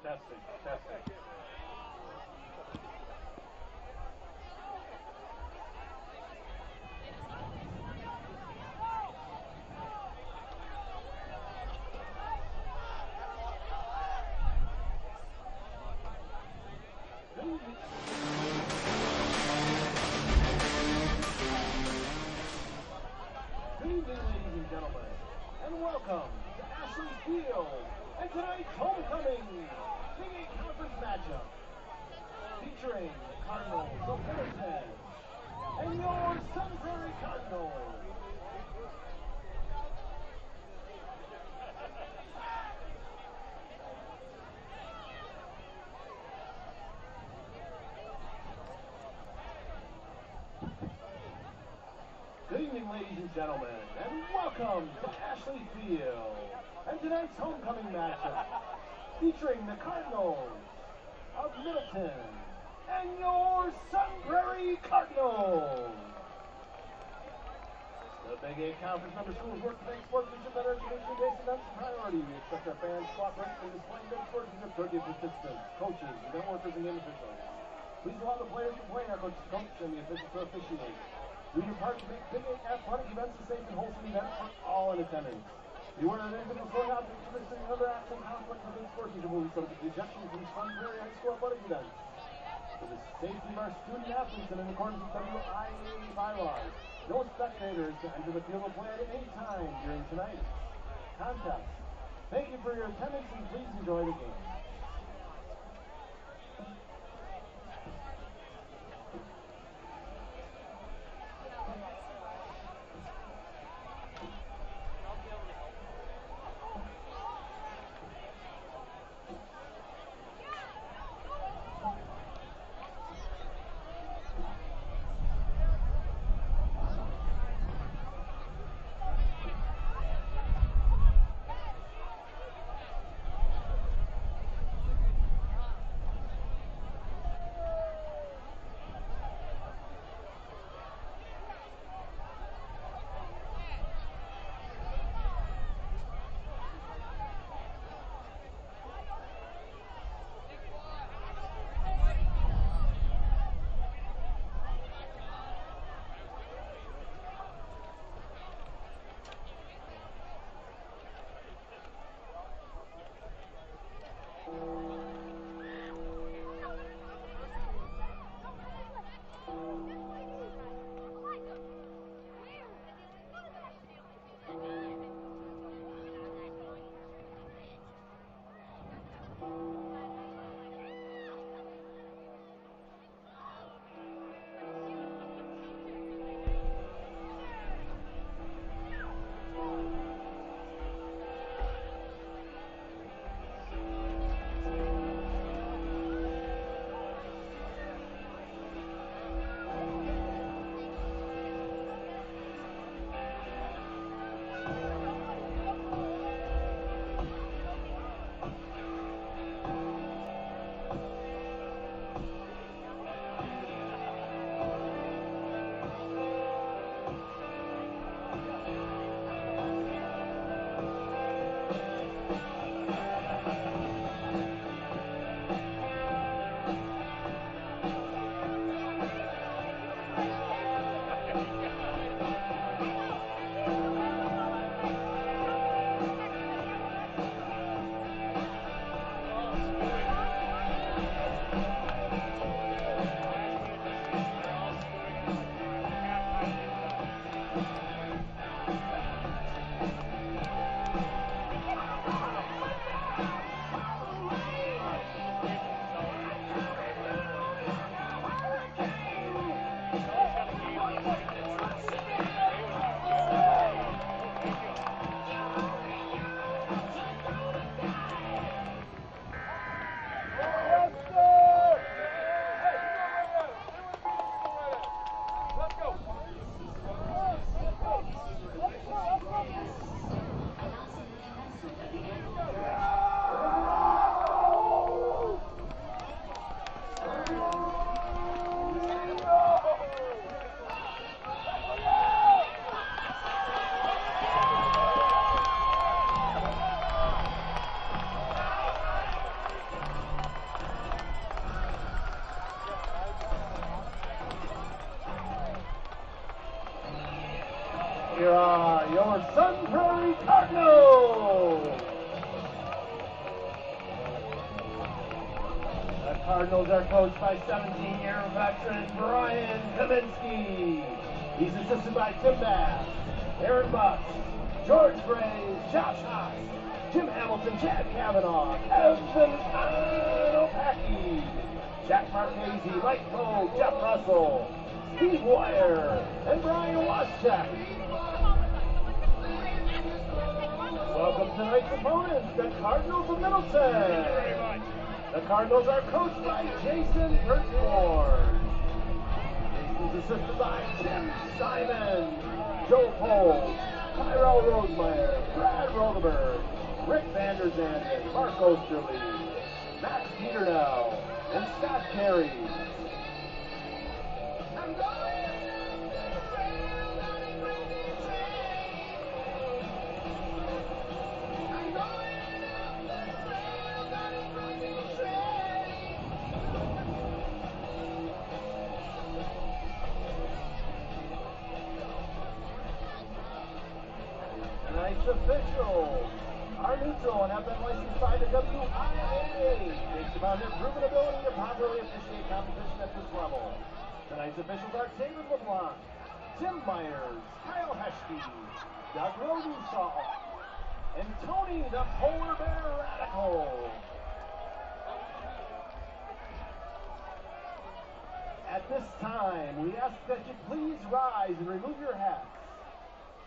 Testing, testing. Good evening, ladies and gentlemen, and welcome to Ashley Field and tonight's homecoming Big 8 Conference matchup featuring the Cardinals of Middleton and your Prairie Cardinals. Good evening, ladies and gentlemen, and welcome to Ashley Field and tonight's homecoming matchup featuring the Cardinals of Middleton and your Prairie Cardinals. The Big 8 Conference member schools work to make sportsmanship and education-based events a priority. We expect our fans to cooperate in displaying good sportsmanship toward the participants, coaches, event workers, and game officials. Please allow the players to play, our coaches to coach, and the officials to officiate. We depart to make Big 8 athletic events a safe and wholesome event for all in attendance. Beware of individuals throwing objects to this and other acts in conflict within sportsmanship will be subject to ejection from some Prairie High School athletic events. For the safety of our student athletes and in accordance with WIAA bylaws, no spectators to enter the field of play at any time during tonight's contest. Thank you for your attendance and please enjoy the game. Here are your Sun Prairie Cardinals. The Cardinals are coached by 17-year veteran Brian Kaminsky. He's assisted by Tim Bass, Aaron Butts, George Graves, Josh Haas, Jim Hamilton, Chad Kavanaugh, Evan Opaki, Jack Marchese, Mike Cole, Jeff Russell, Steve Wire, and Brian Waschek. Welcome to tonight's opponents, the Cardinals of Middleton. Thank you very much. The Cardinals are coached by Jason Pertford. Jason's assisted by Tim Simon, Joe Pohl, Tyrell Rosemeyer, Brad Rodeberg, Rick Vanderzanden, Mark Osterly, Max Peternell, and Scott Carey. Tonight's officials are neutral and have been licensed by the WIA. Based upon their proven ability to properly officiate competition at this level. Tonight's officials are David LeBlanc, Tim Myers, Kyle Heschke, Doug Rosenthal, and Tony the Polar Bear Radical. At this time, we ask that you please rise and remove your hats.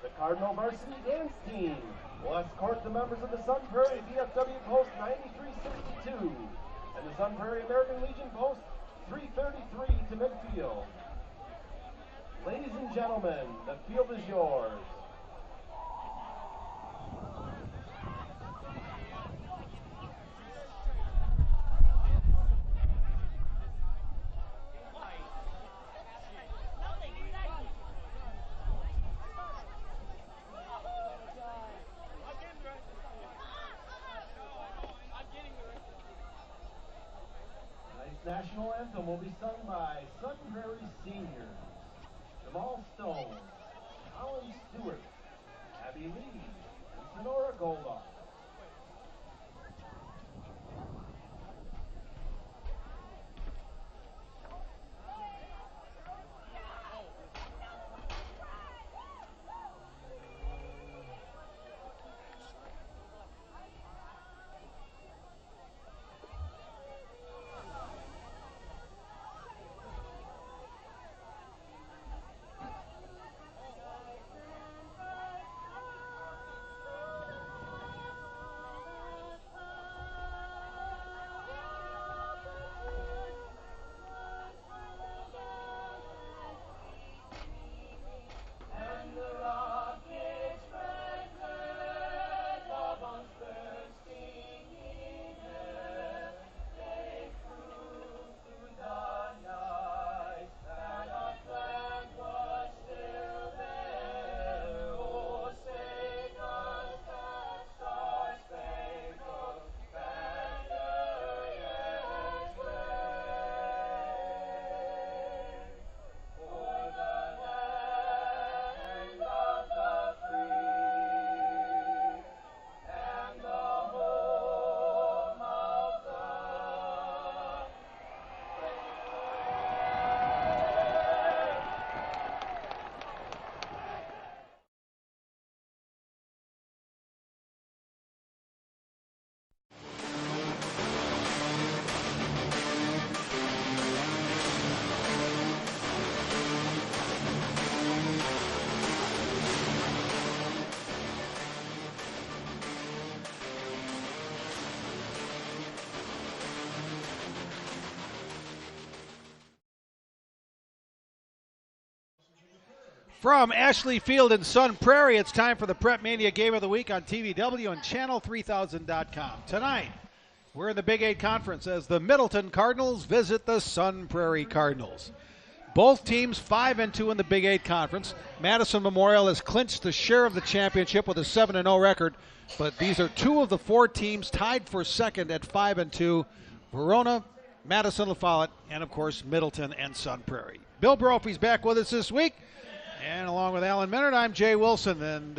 The Cardinal Varsity Dance Team will escort the members of the Sun Prairie VFW Post 9362 and the Sun Prairie American Legion Post 333 to midfield. Ladies and gentlemen, the field is yours. National anthem will be sung by Sun Prairie Seniors, Jamal Stone, Colin Stewart, Abby Lee, and Sonora Goldoff. From Ashley Field in Sun Prairie, it's time for the Prep Mania Game of the Week on TVW and Channel3000.com. Tonight, we're in the Big 8 Conference as the Middleton Cardinals visit the Sun Prairie Cardinals. Both teams 5-2 in the Big 8 Conference. Madison Memorial has clinched the share of the championship with a 7-0 record, but these are two of the four teams tied for second at 5-2. Verona, Madison La Follette, and of course Middleton and Sun Prairie. Bill Brophy's back with us this week. And along with Alan Minard, I'm Jay Wilson. And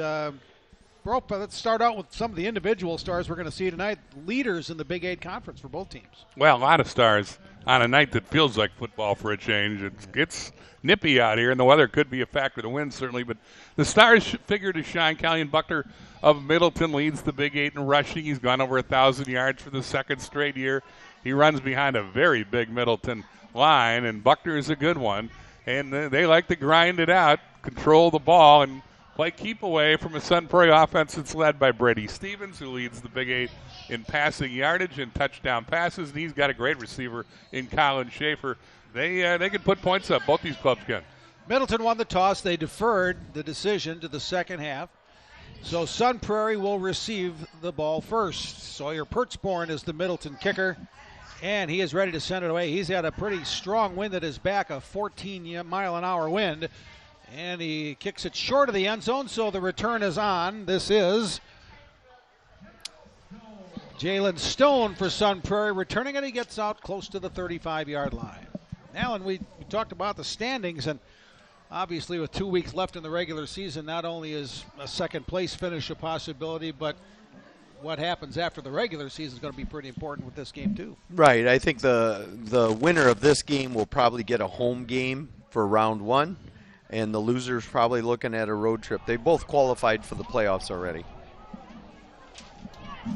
let's start out with some of the individual stars we're going to see tonight. Leaders in the Big 8 Conference for both teams. Well, a lot of stars on a night that feels like football for a change. It's nippy out here, and the weather could be a factor. The wind certainly, but the stars figure to shine. Callian Buckner of Middleton leads the Big 8 in rushing. He's gone over 1,000 yards for the second straight year. He runs behind a very big Middleton line, and Buckner is a good one. And they like to grind it out, control the ball, and play keep away from a Sun Prairie offense that's led by Brady Stevens, who leads the Big 8 in passing yardage and touchdown passes. And he's got a great receiver in Colin Schaefer. They can put points up. Both these clubs can. Middleton won the toss. They deferred the decision to the second half. So Sun Prairie will receive the ball first. Sawyer Pertzborn is the Middleton kicker, and he is ready to send it away. He's had a pretty strong wind at his back, a 14-mile-an-hour wind, and he kicks it short of the end zone, so the return is on. This is Jalen Stone for Sun Prairie returning, and he gets out close to the 35-yard line. Alan, we talked about the standings, and obviously with 2 weeks left in the regular season, not only is a second-place finish a possibility, but what happens after the regular season is going to be pretty important with this game too. Right. I think the winner of this game will probably get a home game for round one, and the loser's probably looking at a road trip. They both qualified for the playoffs already.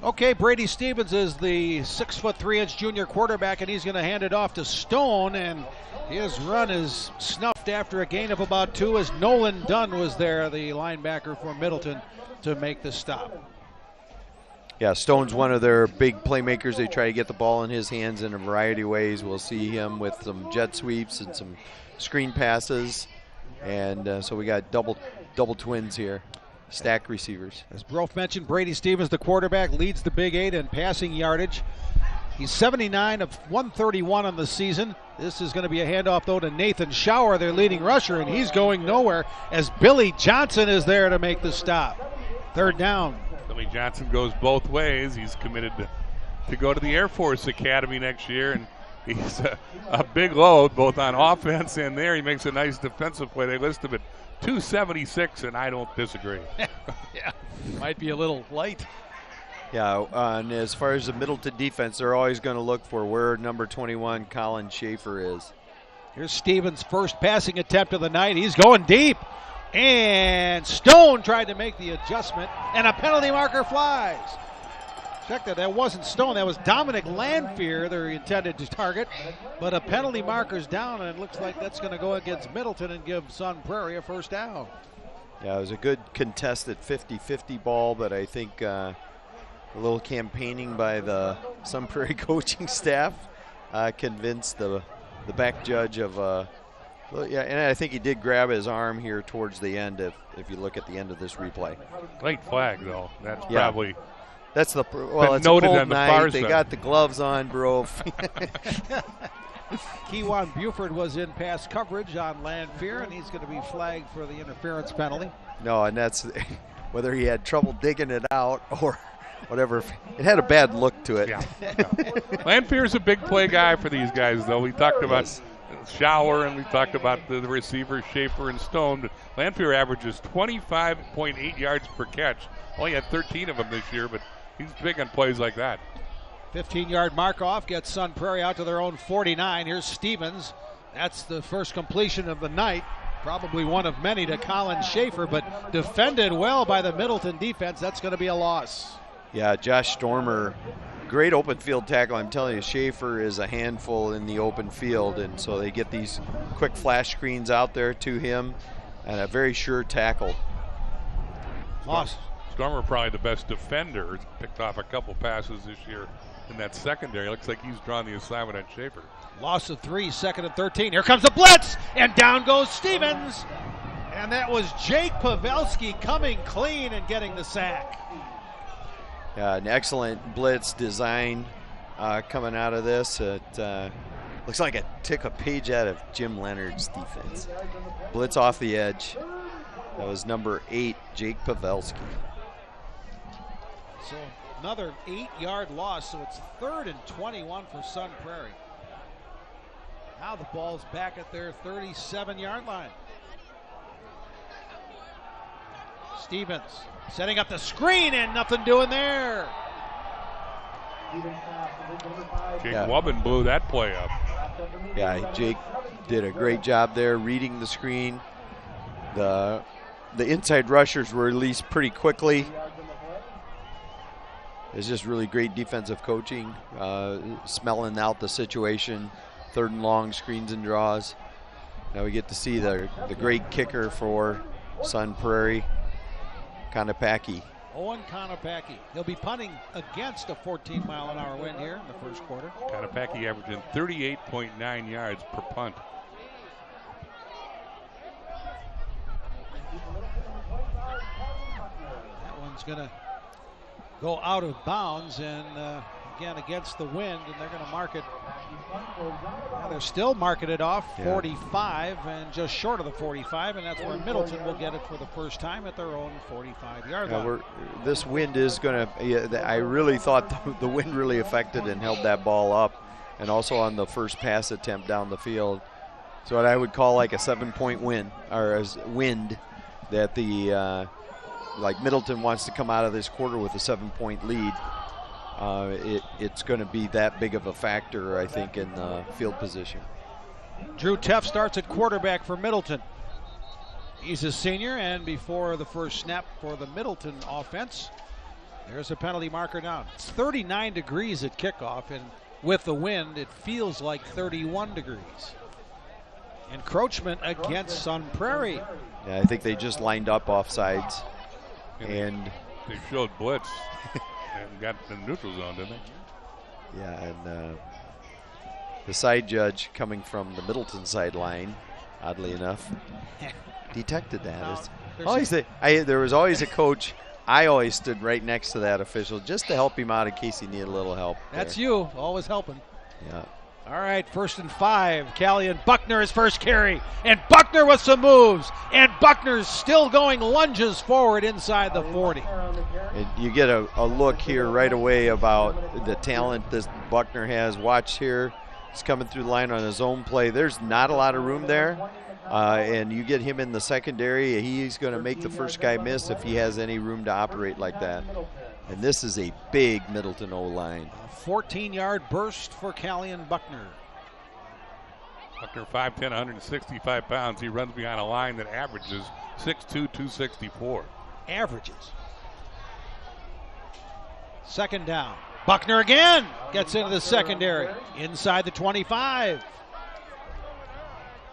Okay, Brady Stevens is the 6'3" junior quarterback, and he's going to hand it off to Stone, and his run is snuffed after a gain of about 2 as Nolan Dunn was there, the linebacker for Middleton, to make the stop. Yeah, Stone's one of their big playmakers. They try to get the ball in his hands in a variety of ways. We'll see him with some jet sweeps and some screen passes. And so we got double twins here, stacked receivers. As Brof mentioned, Brady Stevens, the quarterback, leads the Big 8 in passing yardage. He's 79 of 131 on the season. This is going to be a handoff, though, to Nathan Schauer, their leading rusher, and he's going nowhere as Billy Johnson is there to make the stop. Third down. Billy Johnson goes both ways. He's committed to go to the Air Force Academy next year, and he's a big load both on offense and there. He makes a nice defensive play. They list him at 276, and I don't disagree. Yeah, might be a little light. Yeah, and as far as the Middleton defense, they're always going to look for where number 21, Colin Schaefer, is. Here's Stevens' first passing attempt of the night. He's going deep. And Stone tried to make the adjustment, and a penalty marker flies. Check that. That wasn't Stone. That was Dominic Lanphier, their intended to target. But a penalty marker's down, and it looks like that's going to go against Middleton and give Sun Prairie a first down. Yeah, it was a good contested 50-50 ball, but I think a little campaigning by the Sun Prairie coaching staff convinced the back judge of yeah, and I think he did grab his arm here towards the end if you look at the end of this replay. Late flag, though. That's probably... That's it's a cold night. They got the gloves on, bro. Kewan Buford was in pass coverage on Lanphier, and he's going to be flagged for the interference penalty. No, and that's whether he had trouble digging it out or whatever. It had a bad look to it. Yeah. Lanphier's a big play guy for these guys, though. We talked about Schauer, and we talked about the receivers, Schaefer and Stone. But Lanphier averages 25.8 yards per catch. Only had 13 of them this year, but he's big on plays like that. 15-yard mark-off gets Sun Prairie out to their own 49. Here's Stevens. That's the first completion of the night. Probably one of many to Colin Schaefer, but defended well by the Middleton defense. That's going to be a loss. Yeah, Josh Stormer, great open field tackle. I'm telling you, Schaefer is a handful in the open field, and so they get these quick flash screens out there to him, and a very sure tackle. Loss. Stormer probably the best defender. He's picked off a couple passes this year in that secondary. Looks like he's drawn the assignment on Schaefer. Loss of 3, second and 13. Here comes the blitz, and down goes Stevens. And that was Jake Pavelski coming clean and getting the sack. Yeah, an excellent blitz design coming out of this. It looks like it took a page out of Jim Leonard's defense. Blitz off the edge. That was number 8, Jake Pavelski. So another 8-yard loss, so it's 3rd and 21 for Sun Prairie. Now the ball's back at their 37-yard line. Stevens setting up the screen and nothing doing there. Jake Wubbin blew that play up. Yeah, Jake did a great job there reading the screen. The inside rushers were released pretty quickly. It's just really great defensive coaching, smelling out the situation, 3rd and long, screens and draws. Now we get to see the great kicker for Sun Prairie, Kanapaki. Owen Kanapaki. He'll be punting against a 14-mile-an-hour wind here in the first quarter. Kanapaki averaging 38.9 yards per punt. That one's going to go out of bounds and again against the wind, and they're going to mark it. Well, they're still marking it off 45 and just short of the 45, and that's where Middleton will get it for the first time at their own 45-yard line. This wind is going to, I really thought the wind really affected and held that ball up, and also on the first pass attempt down the field. So what I would call like a 7-point win, or wind, that the like Middleton wants to come out of this quarter with a 7-point lead. It's going to be that big of a factor, I think, in field position. Drew Teff starts at quarterback for Middleton. He's a senior, and before the first snap for the Middleton offense, there's a penalty marker down. It's 39 degrees at kickoff, and with the wind, it feels like 31 degrees. Encroachment against Sun Prairie. Yeah, I think they just lined up offsides. And they showed blitz and got the neutral zone, didn't they? Yeah, and the side judge coming from the Middleton sideline, oddly enough, detected that. There was always a coach. I always stood right next to that official just to help him out in case he needed a little help. That's you, always helping. Yeah. All right, 1st and 5. Callian Buckner his first carry. And Buckner with some moves. And Buckner's still going lunges forward inside the 40. And you get a look here right away about the talent this Buckner has. Watch here. He's coming through the line on his own play. There's not a lot of room there. And you get him in the secondary. He's going to make the first guy miss if he has any room to operate like that. And this is a big Middleton O-line. 14-yard burst for Callian Buckner. Buckner 5'10", 165 pounds. He runs behind a line that averages 6'2", 264. Averages. 2nd down. Buckner again gets into the secondary. Inside the 25.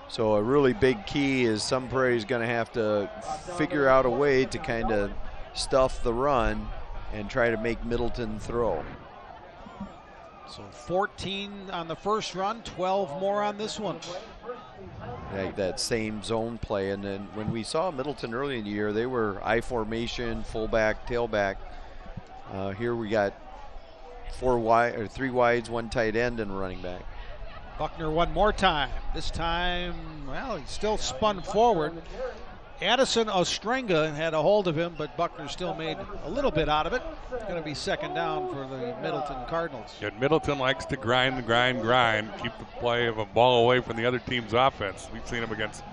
So a really big key is Sun Prairie is going to have to figure out a way to kind of stuff the run and try to make Middleton throw. So 14 on the first run, 12 more on this one. Like that same zone play. And then when we saw Middleton early in the year, they were I formation, fullback, tailback. Here we got 3 wides, 1 tight end, and a running back. Buckner one more time. This time, well, he still spun forward. Addison Ostrenga had a hold of him, but Buckner still made a little bit out of it. It's going to be 2nd down for the Middleton Cardinals. Yeah, Middleton likes to grind, keep the play of a ball away from the other team's offense. We've seen them against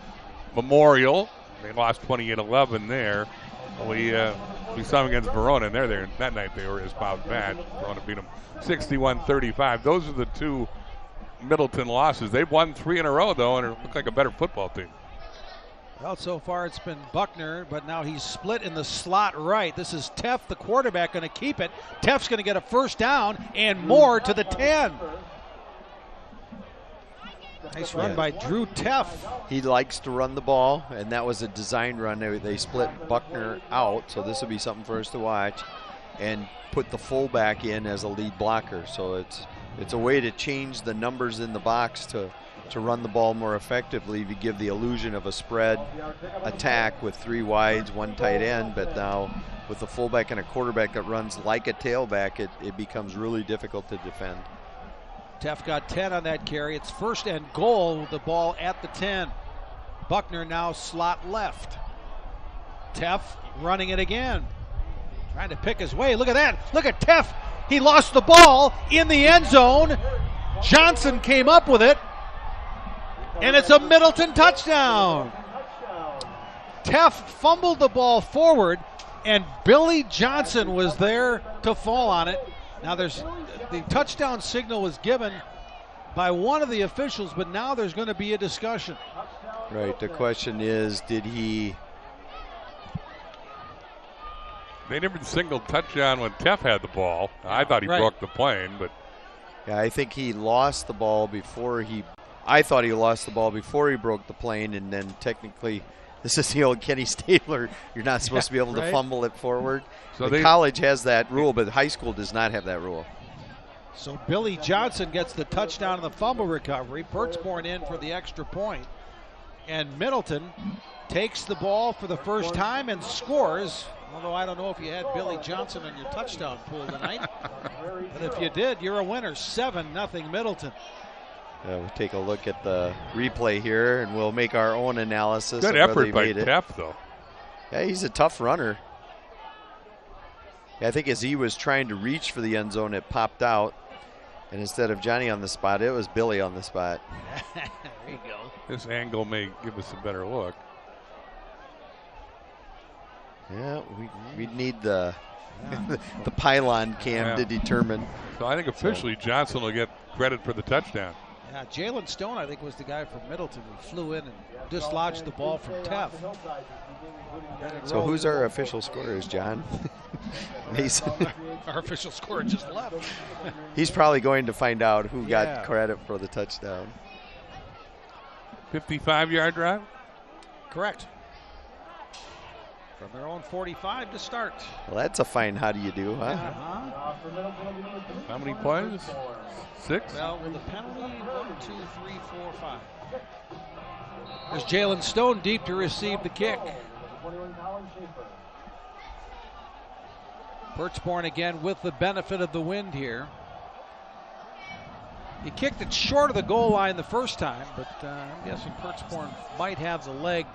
Memorial. They lost 28-11 there. We saw them against Verona, and that night they were as about bad. Verona beat them 61-35. Those are the 2 Middleton losses. They've won 3 in a row, though, and it looked like a better football team. Well, so far it's been Buckner, but now he's split in the slot right. This is Teff, the quarterback, going to keep it. Teff's going to get a 1st down and more to the 10. Nice run by Drew Teff. He likes to run the ball, and that was a design run. They split Buckner out, so this will be something for us to watch, and put the fullback in as a lead blocker. So it's a way to change the numbers in the box to run the ball more effectively. You give the illusion of a spread attack with 3 wides, 1 tight end, but now with a fullback and a quarterback that runs like a tailback, it becomes really difficult to defend. Teff got 10 on that carry. It's 1st and goal with the ball at the 10. Buckner now slot left. Teff running it again. Trying to pick his way. Look at that. Look at Teff. He lost the ball in the end zone. Johnson came up with it. And it's a Middleton touchdown. Teff fumbled the ball forward, and Billy Johnson was there to fall on it. Now the touchdown signal was given by one of the officials, but now there's going to be a discussion. Right, the question is, did he... They never singled touchdown when Teff had the ball. I thought he broke the plane, but... Yeah, I think he lost the ball before he... I thought he lost the ball before he broke the plane, and then technically, this is the old Kenny Stabler. You're not supposed to be able to fumble it forward. So college has that rule, but high school does not have that rule. So Billy Johnson gets the touchdown and the fumble recovery. Pertzborn in for the extra point. And Middleton takes the ball for the first time and scores. Although I don't know if you had Billy Johnson in your touchdown pool tonight. But if you did, you're a winner. 7-0 Middleton. We'll take a look at the replay here, and we'll make our own analysis. Good effort by Teff, though. Yeah, he's a tough runner. Yeah, I think as he was trying to reach for the end zone, it popped out. And instead of Johnny on the spot, it was Billy on the spot. There you go. This angle may give us a better look. Yeah, we'd need the the pylon cam to determine. So I think officially Johnson will get credit for the touchdown. Yeah, Jalen Stone, I think, was the guy from Middleton who flew in and dislodged the ball from Teff. So who's our official scorer? Is John Mason? Our official scorer just left. He's probably going to find out who got credit for the touchdown. 55-yard drive? Correct. From their own 45 to start. Well, that's a fine how do you do, huh? How many plays? 6? Well, with the penalty, 1, 2, 3, 4, 5. There's Jalen Stone deep to receive the kick. Pertzborn again with the benefit of the wind here. He kicked it short of the goal line the first time, but I'm guessing Pertzborn might have the leg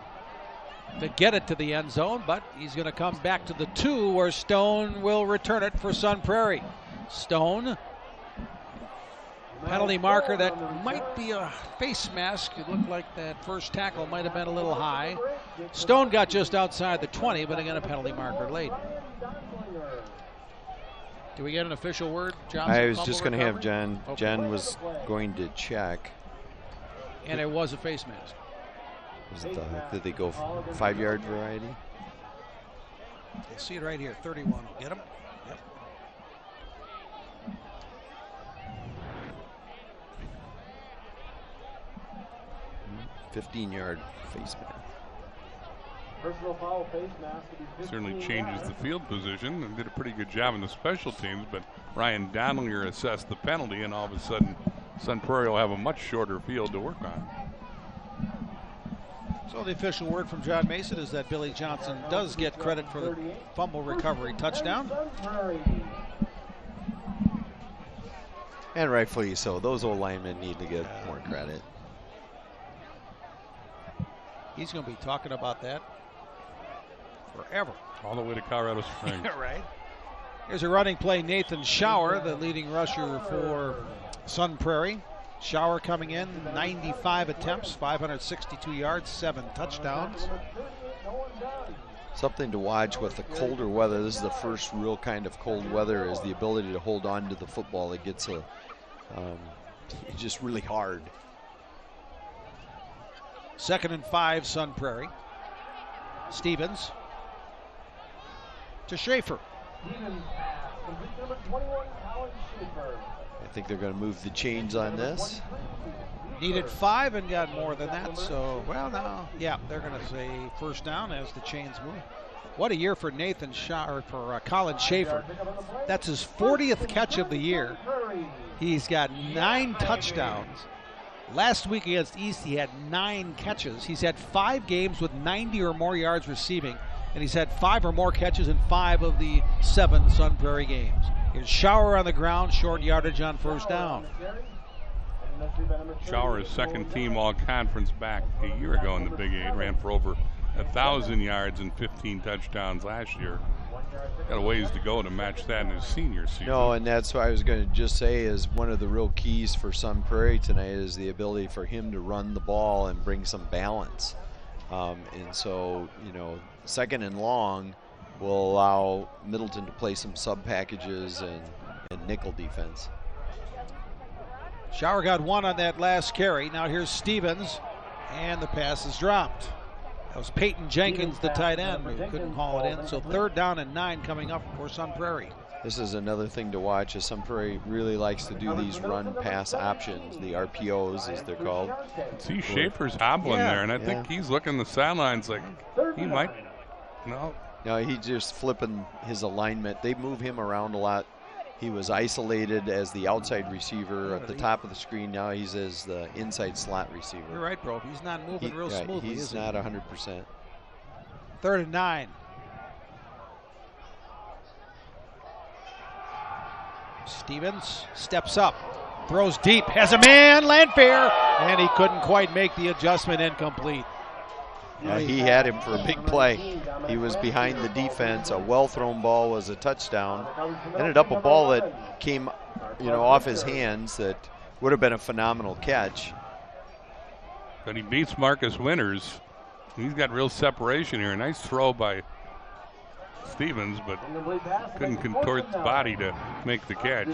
to get it to the end zone, but he's going to come back to the 2 where Stone will return it for Sun Prairie. Stone, penalty marker that might be a face mask. It looked like that first tackle might have been a little high. Stone got just outside the 20, but again a penalty marker late. Do we get an official word, John? I was just going to have John. Okay. John was going to check. And it was a face mask. Was it did they go 5-yard variety? You see it right here, 31. Get him? Yep. 15-yard face mask. Personal foul, face mask. Certainly changes the field position and did a pretty good job in the special teams, but Ryan Donlinger assessed the penalty, and all of a sudden Sun Prairie will have a much shorter field to work on. So the official word from John Mason is that Billy Johnson does get credit for the fumble recovery touchdown. And rightfully so. Those old linemen need to get more credit. He's going to be talking about that forever. All the way to Colorado Springs. Right. Here's a running play. Nathan Schauer, the leading rusher for Sun Prairie. Schauer coming in, 95 attempts, 562 yards, 7 touchdowns. Something to watch with the colder weather. This is the first real kind of cold weather, is the ability to hold on to the football. It gets just really hard. 2nd and 5, Sun Prairie. Stevens to Schaefer. I think they're going to move the chains on this. Needed 5 and got more than that, so, well, now, yeah, they're going to say first down as the chains move. What a year for Nathan Schauer, for Colin Schaefer. That's his 40th catch of the year. He's got 9 touchdowns. Last week against East, he had 9 catches. He's had 5 games with 90 or more yards receiving, and he's had 5 or more catches in 5 of the 7 Sun Prairie games. Here's Schauer on the ground, short yardage on first down. Schauer is second team all-conference back a year ago in the Big 8. Ran for over 1,000 yards and 15 touchdowns last year. Got a ways to go to match that in his senior season. No, and that's what I was going to just say is one of the real keys for Sun Prairie tonight is the ability for him to run the ball and bring some balance. And so, second and long will allow Middleton to play some sub packages and nickel defense. Shower got one on that last carry. Now here's Stevens, and the pass is dropped. That was Peyton Jenkins, the tight end, who couldn't haul it in. So 3rd down and 9 coming up for Sun Prairie. This is another thing to watch, as Sun Prairie really likes to do these run-pass options, the RPOs as they're called. See, Schaefer's hobbling there, and I think he's looking the sidelines like he might. No, he's just flipping his alignment. They move him around a lot. He was isolated as the outside receiver at the top of the screen. Now he's as the inside slot receiver. You're right, bro. He's not moving real smoothly. He's not 100%. 3rd and 9. Stevens steps up, throws deep, has a man, Landfair, and he couldn't quite make the adjustment. Incomplete. He had him for a big play. He was behind the defense. A well-thrown ball was a touchdown. Ended up a ball that came, off his hands that would have been a phenomenal catch. But he beats Marcus Winters. He's got real separation here. Nice throw by Stevens, but couldn't contort the body to make the catch.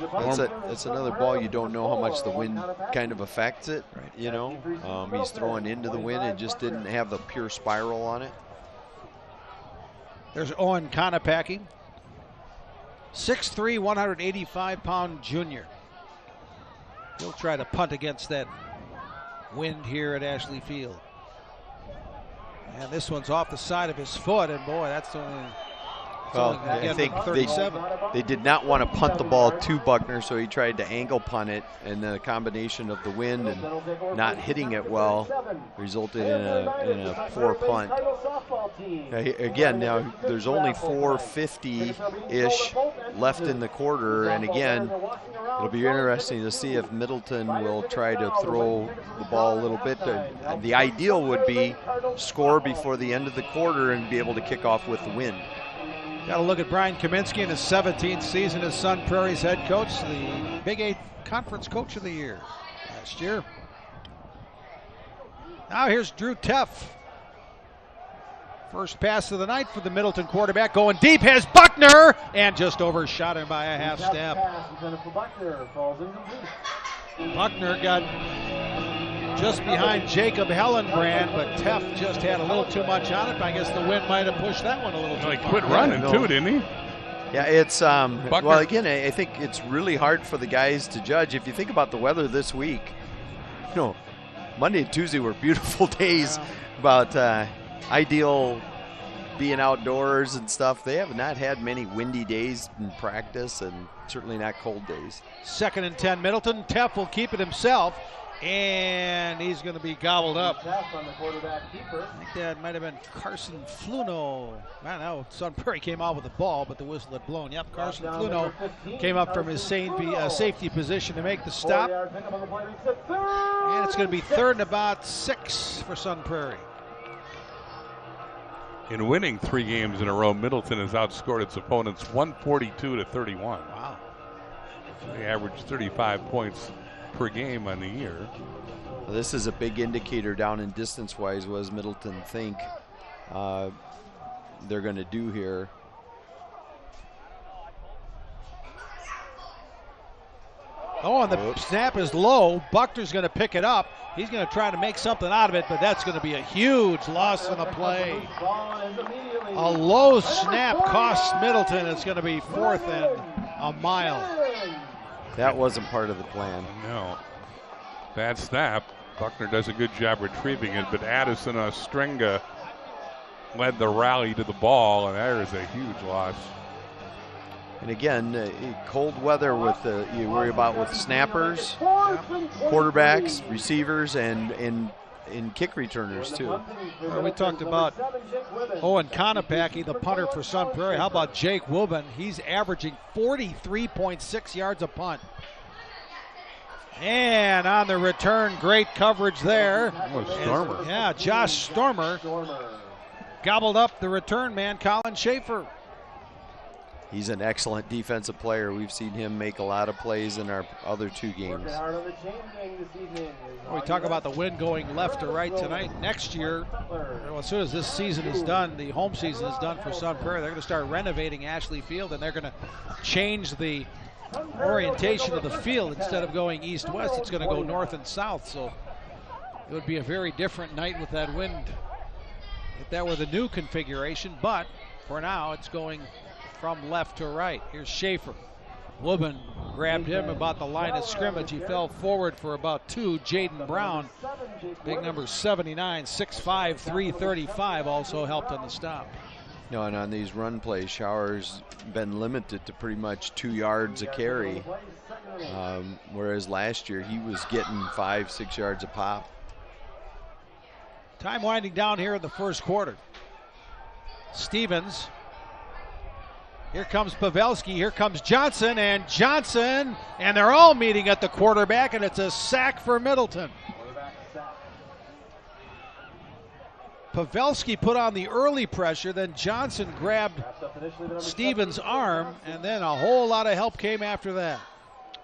That's another ball you don't know how much the wind kind of affects it. He's throwing into the wind and just didn't have the pure spiral on it. There's Owen Konopacki, 6'3", 185-pound junior. He'll try to punt against that wind here at Ashley Field. And this one's off the side of his foot, and boy, that's only... Well, I think they did not want to punt the ball to Buckner, so he tried to angle punt it, and the combination of the wind and not hitting it well resulted in a poor punt. Again, now there's only 4:50-ish left in the quarter, and again, it'll be interesting to see if Middleton will try to throw the ball a little bit. The ideal would be score before the end of the quarter and be able to kick off with the win. Got to look at Brian Kaminsky in his 17th season as Sun Prairie's head coach, the Big 8 Conference Coach of the Year last year. Now here's Drew Teff. First pass of the night for the Middleton quarterback, going deep, has Buckner, and just overshot him by a half step. Buckner got just behind Jacob Hellenbrand, but Teff just had a little too much on it. I guess the wind might have pushed that one a little too far. He quit running too, didn't he? Yeah, it's well, again, I think it's really hard for the guys to judge. If you think about the weather this week, Monday and Tuesday were beautiful days, about ideal being outdoors and stuff. They have not had many windy days in practice, and certainly not cold days. 2nd and 10 Middleton. Teff will keep it himself, and he's going to be gobbled up. I think that might have been Carson Fluno. I don't know. Sun Prairie came out with the ball, but the whistle had blown. Yep, Carson Fluno came up from his safety position to make the stop. And it's going to be 3rd and about 6 for Sun Prairie. In winning 3 games in a row, Middleton has outscored its opponents 142-31. Wow. They average 35 points per game on the year. Well, this is a big indicator down in distance-wise. What does Middleton think they're going to do here? Oh, and the snap is low. Buckner's going to pick it up. He's going to try to make something out of it, but that's going to be a huge loss on the play. A low snap costs Middleton. It's going to be 4th and a mile. That wasn't part of the plan. No. Bad snap. Buckner does a good job retrieving it, but Addison Ostringa led the rally to the ball, and there is a huge loss. And again, cold weather with you worry about with snappers, quarterbacks, receivers, and kick returners too. Well, we talked about Owen Konopacki, the punter for Sun Prairie. How about Jake Wubben? He's averaging 43.6 yards a punt. And on the return, great coverage there. Stormer. Yeah, Josh Stormer gobbled up the return man, Colin Schaefer. He's an excellent defensive player. We've seen him make a lot of plays in our other 2 games. We talk about the wind going left to right tonight. Next year, as soon as this season is done, the home season is done for Sun Prairie, they're going to start renovating Ashley Field, and they're going to change the orientation of the field. Instead of going east-west, it's going to go north and south. So it would be a very different night with that wind if that were the new configuration. But for now, it's going from left to right. Here's Schaefer. Woodman grabbed him about the line of scrimmage. He fell forward for about 2. Jaden Brown, big number 79, 6'5", 335, also helped on the stop. No, and on these run plays, Shower's been limited to pretty much 2 yards a carry, whereas last year he was getting 5-6 yards a pop. Time winding down here in the first quarter. Stevens. Here comes Pavelski, here comes Johnson, and they're all meeting at the quarterback, and it's a sack for Middleton. Pavelski put on the early pressure, then Johnson grabbed Stevens' arm, and then a whole lot of help came after that.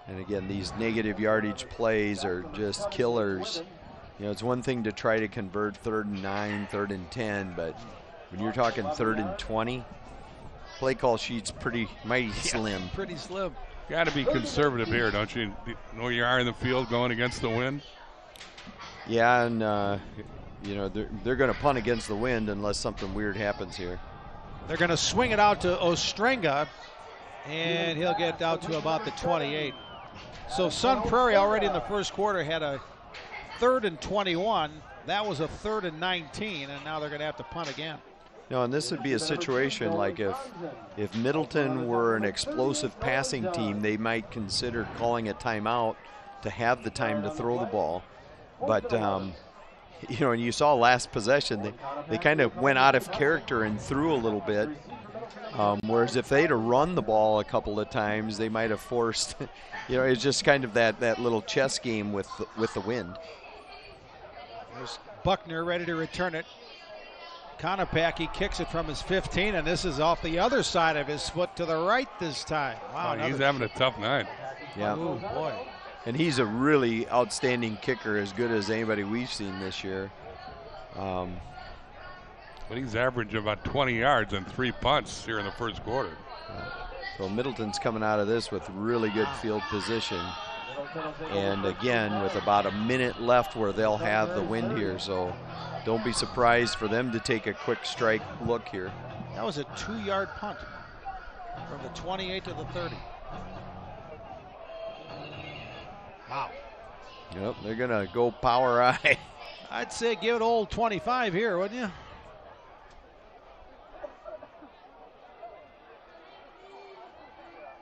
And again, these negative yardage plays are just killers. You know, it's one thing to try to convert 3rd and 9, 3rd and 10, but when you're talking 3rd and 20, play call sheet's mighty slim. Pretty slim. Got to be conservative here, don't you? Know you are in the field going against the wind. Yeah, and you know, they're going to punt against the wind unless something weird happens here. They're going to swing it out to Ostrenga, and he'll get out to about the 28. So Sun Prairie already in the first quarter had a 3rd and 21. That was a 3rd and 19, and now they're going to have to punt again. No, and this would be a situation like if Middleton were an explosive passing team, they might consider calling a timeout to have the time to throw the ball. But, you know, and you saw last possession, they kind of went out of character and threw a little bit. Whereas if they'd have run the ball a couple of times, they might have forced, you know, it's just kind of that little chess game with the wind. There's Buckner ready to return it. Konopacki kicks it from his 15, and this is off the other side of his foot to the right this time. Wow, he's having a tough night. Yeah. Ooh, boy. And he's a really outstanding kicker, as good as anybody we've seen this year. But he's averaging about 20 yards and 3 punts here in the first quarter. So Middleton's coming out of this with really good field position. And again, with about a minute left where they'll have the wind here. So don't be surprised for them to take a quick strike look here. That was a 2-yard punt from the 28 to the 30. Wow. Yep, they're going to go power eye. I'd say give it old 25 here, wouldn't you?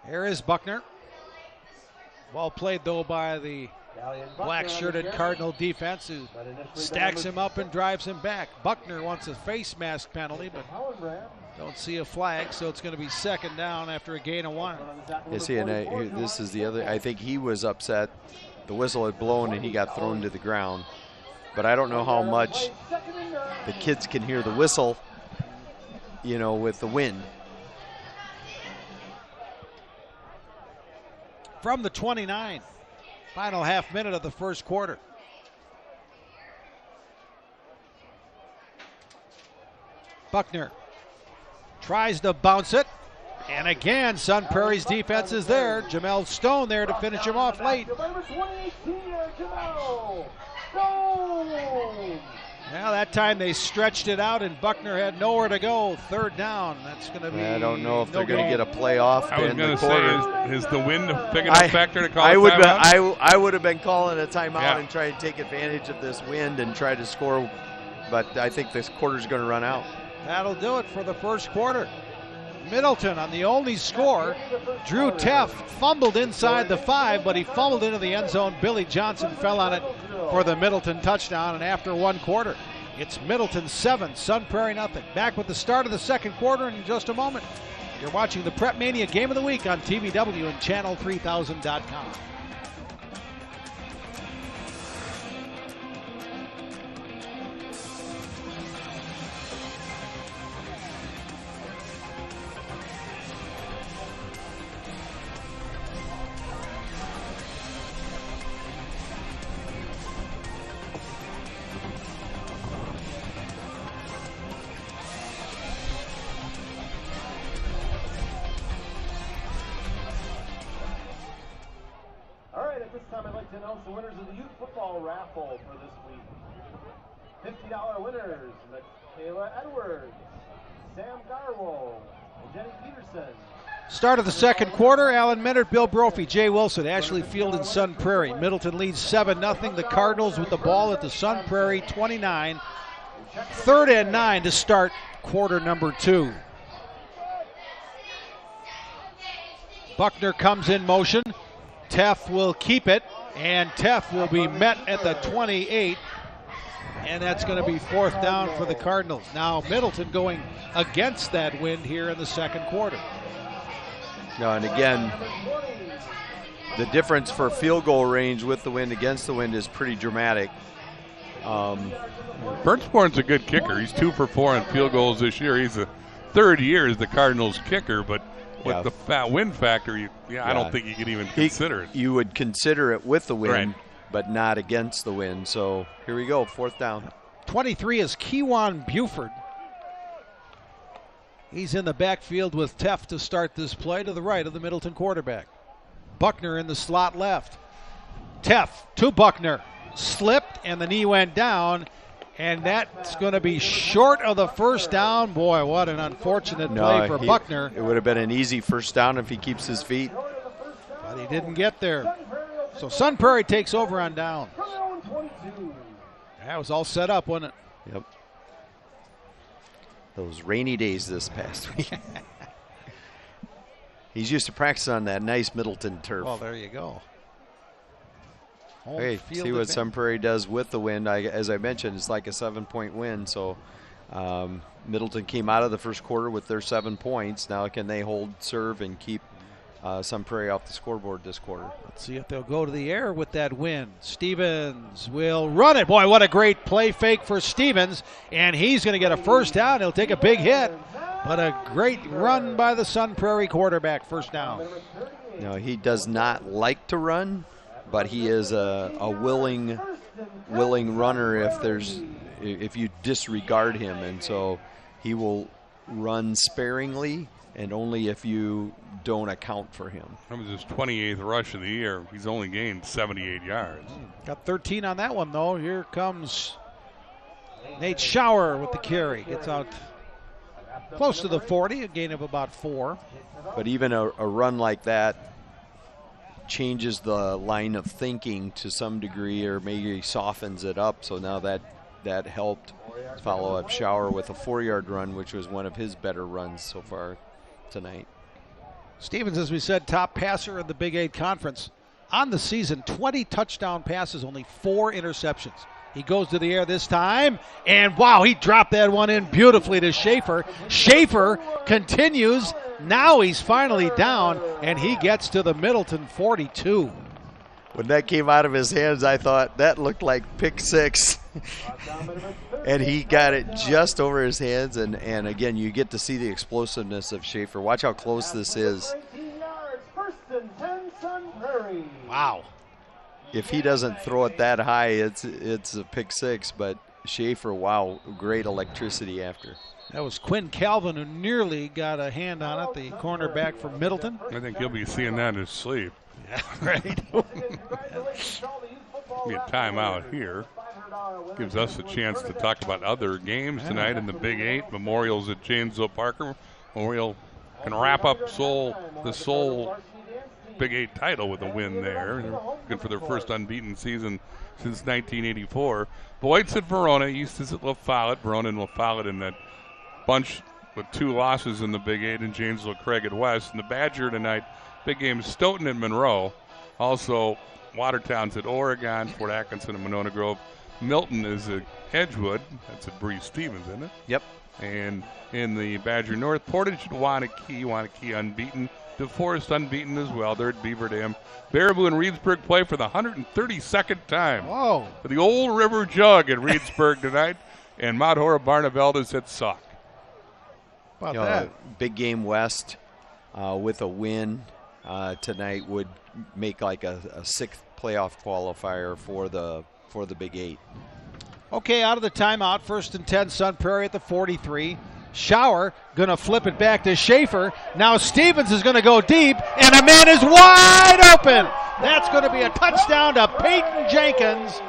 Here is Buckner. Well played, though, by the black-shirted Cardinal defense, who stacks him up and drives him back. Buckner wants a face mask penalty, but don't see a flag, so it's going to be 2nd down after a gain of 1. You see, and this is the other. I think he was upset. The whistle had blown and he got thrown to the ground. But I don't know how much the kids can hear the whistle, you know, with the wind. From the 29, final half minute of the first quarter. Buckner tries to bounce it, and again Sun Prairie's defense is there. Jamel Stone there to finish him off late. Well, that time they stretched it out, and Buckner had nowhere to go. 3rd down. That's going to be. I don't know if they're going to get a play off. I was going to say, is the wind a big enough factor to call I a would timeout? I would have been calling a timeout and try to take advantage of this wind and try to score, but I think this quarter's going to run out. That'll do it for the first quarter. Middleton on the only score. Drew Teff fumbled inside the 5, but he fumbled into the end zone. Billy Johnson fell on it for the Middleton touchdown, and after 1 quarter, it's Middleton 7, Sun Prairie nothing. Back with the start of the second quarter in just a moment. You're watching the Prep Mania Game of the Week on TVW and Channel3000.com. time, I'd like to announce the winners of the youth football raffle for this week. $50 winners, Michaela Edwards, Sam Garwo, and Jenny Peterson. Start of the second quarter, Alan Minard, Bill Brophy, Jay Wilson, Ashley Field, and Sun Prairie. Middleton leads 7-0. The Cardinals with the ball at the Sun Prairie 29. 3rd and 9 to start quarter number 2. Buckner comes in motion. Teff will keep it, and Teff will be met at the 28. And that's going to be 4th down for the Cardinals. Now Middleton going against that wind here in the second quarter. No, and again, the difference for field goal range with the wind against the wind is pretty dramatic. Bernsporn's a good kicker. He's 2 for 4 on field goals this year. He's the 3rd year as the Cardinals kicker, but with the wind factor, I don't think you could even consider it. You would consider it with the wind, right, but not against the wind. So here we go, 4th down. 23 is Keewan Buford. He's in the backfield with Teff to start this play to the right of the Middleton quarterback. Buckner in the slot left. Teff to Buckner. Slipped and the knee went down, and that's going to be short of the 1st down. Boy, what an unfortunate play for Buckner. It would have been an easy 1st down if he keeps his feet. But he didn't get there. So Sun Prairie takes over on down. That was all set up, wasn't it? Yep. Those rainy days this past week. He's used to practice on that nice Middleton turf. Well, there you go. Hey, see what Sun Prairie does with the wind. As I mentioned, it's like a 7-point win. So Middleton came out of the first quarter with their 7 points. Now can they hold serve and keep Sun Prairie off the scoreboard this quarter? Let's see if they'll go to the air with that win. Stevens will run it. Boy, what a great play fake for Stevens. And he's going to get a 1st down. He'll take a big hit. But a great run by the Sun Prairie quarterback, 1st down. No, he does not like to run, but he is a willing runner if you disregard him. And so he will run sparingly and only if you don't account for him. That was his 28th rush of the year. He's only gained 78 yards. Got 13 on that one, though. Here comes Nate Schauer with the carry. Gets out close to the 40, a gain of about 4. But even a run like that changes the line of thinking to some degree, or maybe softens it up. So now that helped follow up Schauer with a 4-yard run, which was one of his better runs so far tonight. Stevens, as we said, top passer in the Big 8 Conference. On the season, 20 touchdown passes, only 4 interceptions. He goes to the air this time, and wow, he dropped that one in beautifully to Schaefer. Schaefer continues. Now he's finally down, and he gets to the Middleton 42. When that came out of his hands, I thought that looked like pick 6. And he got it just over his hands, and again, you get to see the explosiveness of Schaefer. Watch how close this is. Wow. If he doesn't throw it that high, it's a pick 6, but Schaefer, wow, great electricity after. That was Quinn Calvin who nearly got a hand on it, the cornerback from Middleton. I think he'll be seeing that in his sleep. Yeah, right. Be a timeout here. Gives us a chance to talk about other games tonight in the Big 8. Memorial's at Janesville Parker. Memorial can wrap up the sole Big 8 title with a win there. They're looking for their first unbeaten season since 1984. Boyd's at Verona, Eustis at La Follette. Verona and La Follette in that bunch with 2 losses in the Big 8, and Janesville Craig at West. And the Badger tonight, big game, Stoughton and Monroe. Also, Watertown's at Oregon, Fort Atkinson and Monona Grove. Milton is at Edgewood. That's at Bree Stevens, isn't it? Yep. And in the Badger North, Portage at Wanakee unbeaten. DeForest unbeaten as well. They're at Beaver Dam. Baraboo and Reedsburg play for the 132nd time. Whoa. For the Old River Jug at Reedsburg tonight. And Mount Hora Barneveld is at Sauk. About that. Big game West with a win tonight would make like a 6th playoff qualifier for the Big 8. Okay, out of the timeout, 1st and 10, Sun Prairie at the 43. Schauer going to flip it back to Schaefer. Now Stevens is going to go deep, and a man is wide open. That's going to be a touchdown to Peyton Jenkins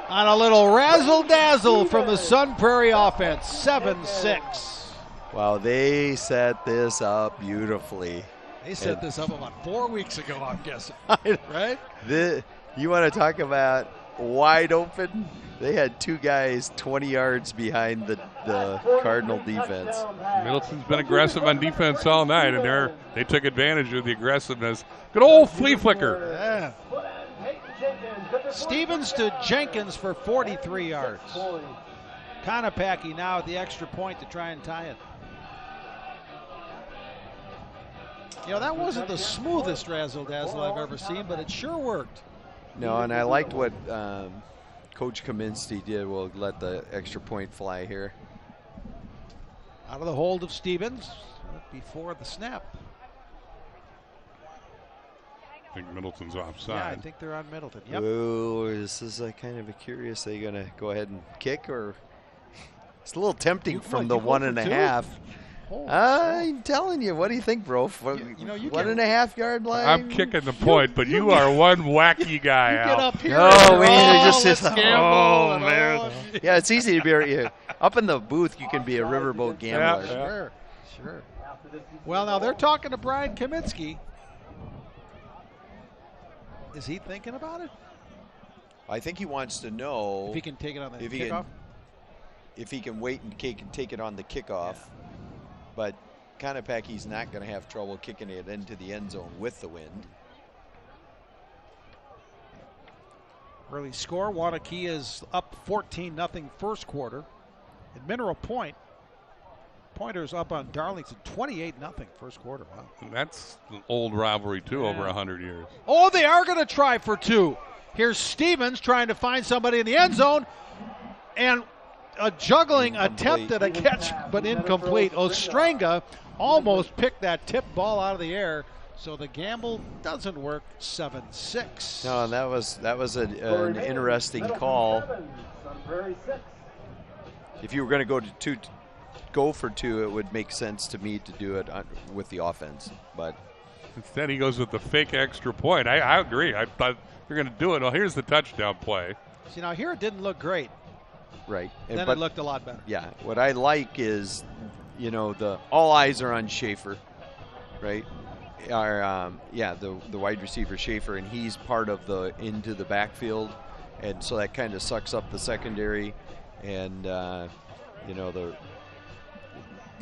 on a little razzle-dazzle from the Sun Prairie offense, 7-6. Wow, they set this up beautifully. They set this up about 4 weeks ago, I'm guessing, right? You want to talk about wide open? They had two guys 20 yards behind the Cardinal defense. Middleton's been aggressive on defense all night, and they took advantage of the aggressiveness. Good old flea flicker. Yeah. Stevens to Jenkins for 43 yards. Konopacki now at the extra point to try and tie it. You know, that wasn't the smoothest razzle-dazzle I've ever seen, but it sure worked. No, and I liked what Coach Kaminsky did. We'll let the extra point fly here. Out of the hold of Stevens before the snap. I think Middleton's offside. Yeah, I think they're on Middleton. Yep. Oh, this is kind of a curious. Are you going to go ahead and kick, or it's a little tempting from the 1.5. I'm telling you, what do you think, bro? 1.5 yard line. I'm kicking the point, but you are one wacky guy, you Al. get up here. Oh, man, oh, man. Yeah, it's easy to be up in the booth. You can be a riverboat gambler. Yeah. Sure. Well, now they're talking to Brian Kaminsky. Is he thinking about it? I think he wants to know if he can take it on the kickoff. If he can wait and take it on the kickoff. Yeah. But Konopacki's not going to have trouble kicking it into the end zone with the wind. Early score, Wanakee is up 14-0 first quarter. At Mineral Point, Pointers up on Darlington 28-0 first quarter. Wow. That's an old rivalry, too, over 100 years. Oh, they are going to try for two. Here's Stevens trying to find somebody in the end zone. And a juggling attempt at a catch, but incomplete. Ostrenga almost picked that tip ball out of the air, so the gamble doesn't work. 7-6. No, and that was an interesting call. If you were going to go for two, it would make sense to me to do it with the offense, but instead he goes with the fake extra point. I agree. I thought you're going to do it. Well, here's the touchdown play. See, now here it didn't look great. Right. Then it looked a lot better. Yeah. What I like is, all eyes are on Schaefer, right? The wide receiver Schaefer, and he's part of into the backfield, and so that kind of sucks up the secondary, and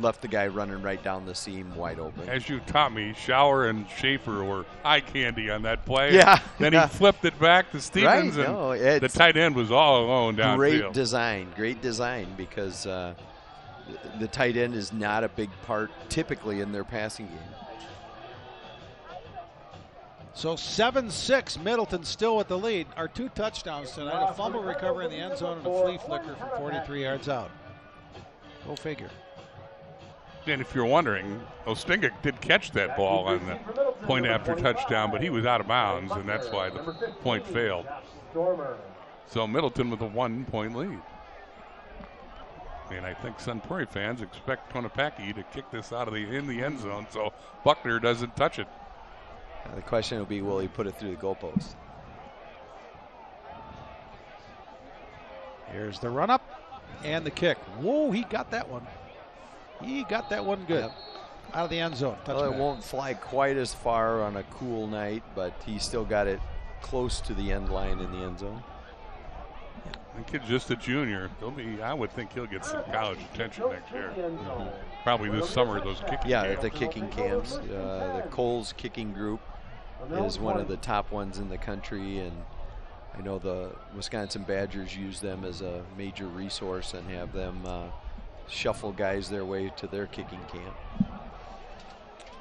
left the guy running right down the seam wide open. As you taught me, Schauer and Schaefer were eye candy on that play. Yeah. Then he flipped it back to Stevens, right? And the tight end was all alone downfield. Great design, because the tight end is not a big part typically in their passing game. So 7-6, Middleton still with the lead. Our two touchdowns tonight, a fumble recovery in the end zone and a flea flicker from 43 yards out. Go figure. And if you're wondering, Ostinga did catch that ball on the point after touchdown, but he was out of bounds, and that's why the point failed. So Middleton with a 1-point lead. And I think Sun Prairie fans expect Konopacki to kick this out of in the end zone so Buckner doesn't touch it. The question will be, will he put it through the goalpost? Here's the run up and the kick. Whoa, he got that one. He got that one good. Yep. Out of the end zone. Well, it won't fly quite as far on a cool night, but he still got it close to the end line in the end zone. The kid's just a junior. I would think he'll get some college attention next year. Mm-hmm. Probably this summer, those kicking camps. The kicking camps. The Coles kicking group is one of the top ones in the country, and I know the Wisconsin Badgers use them as a major resource and have them shuffle guys their way to their kicking camp.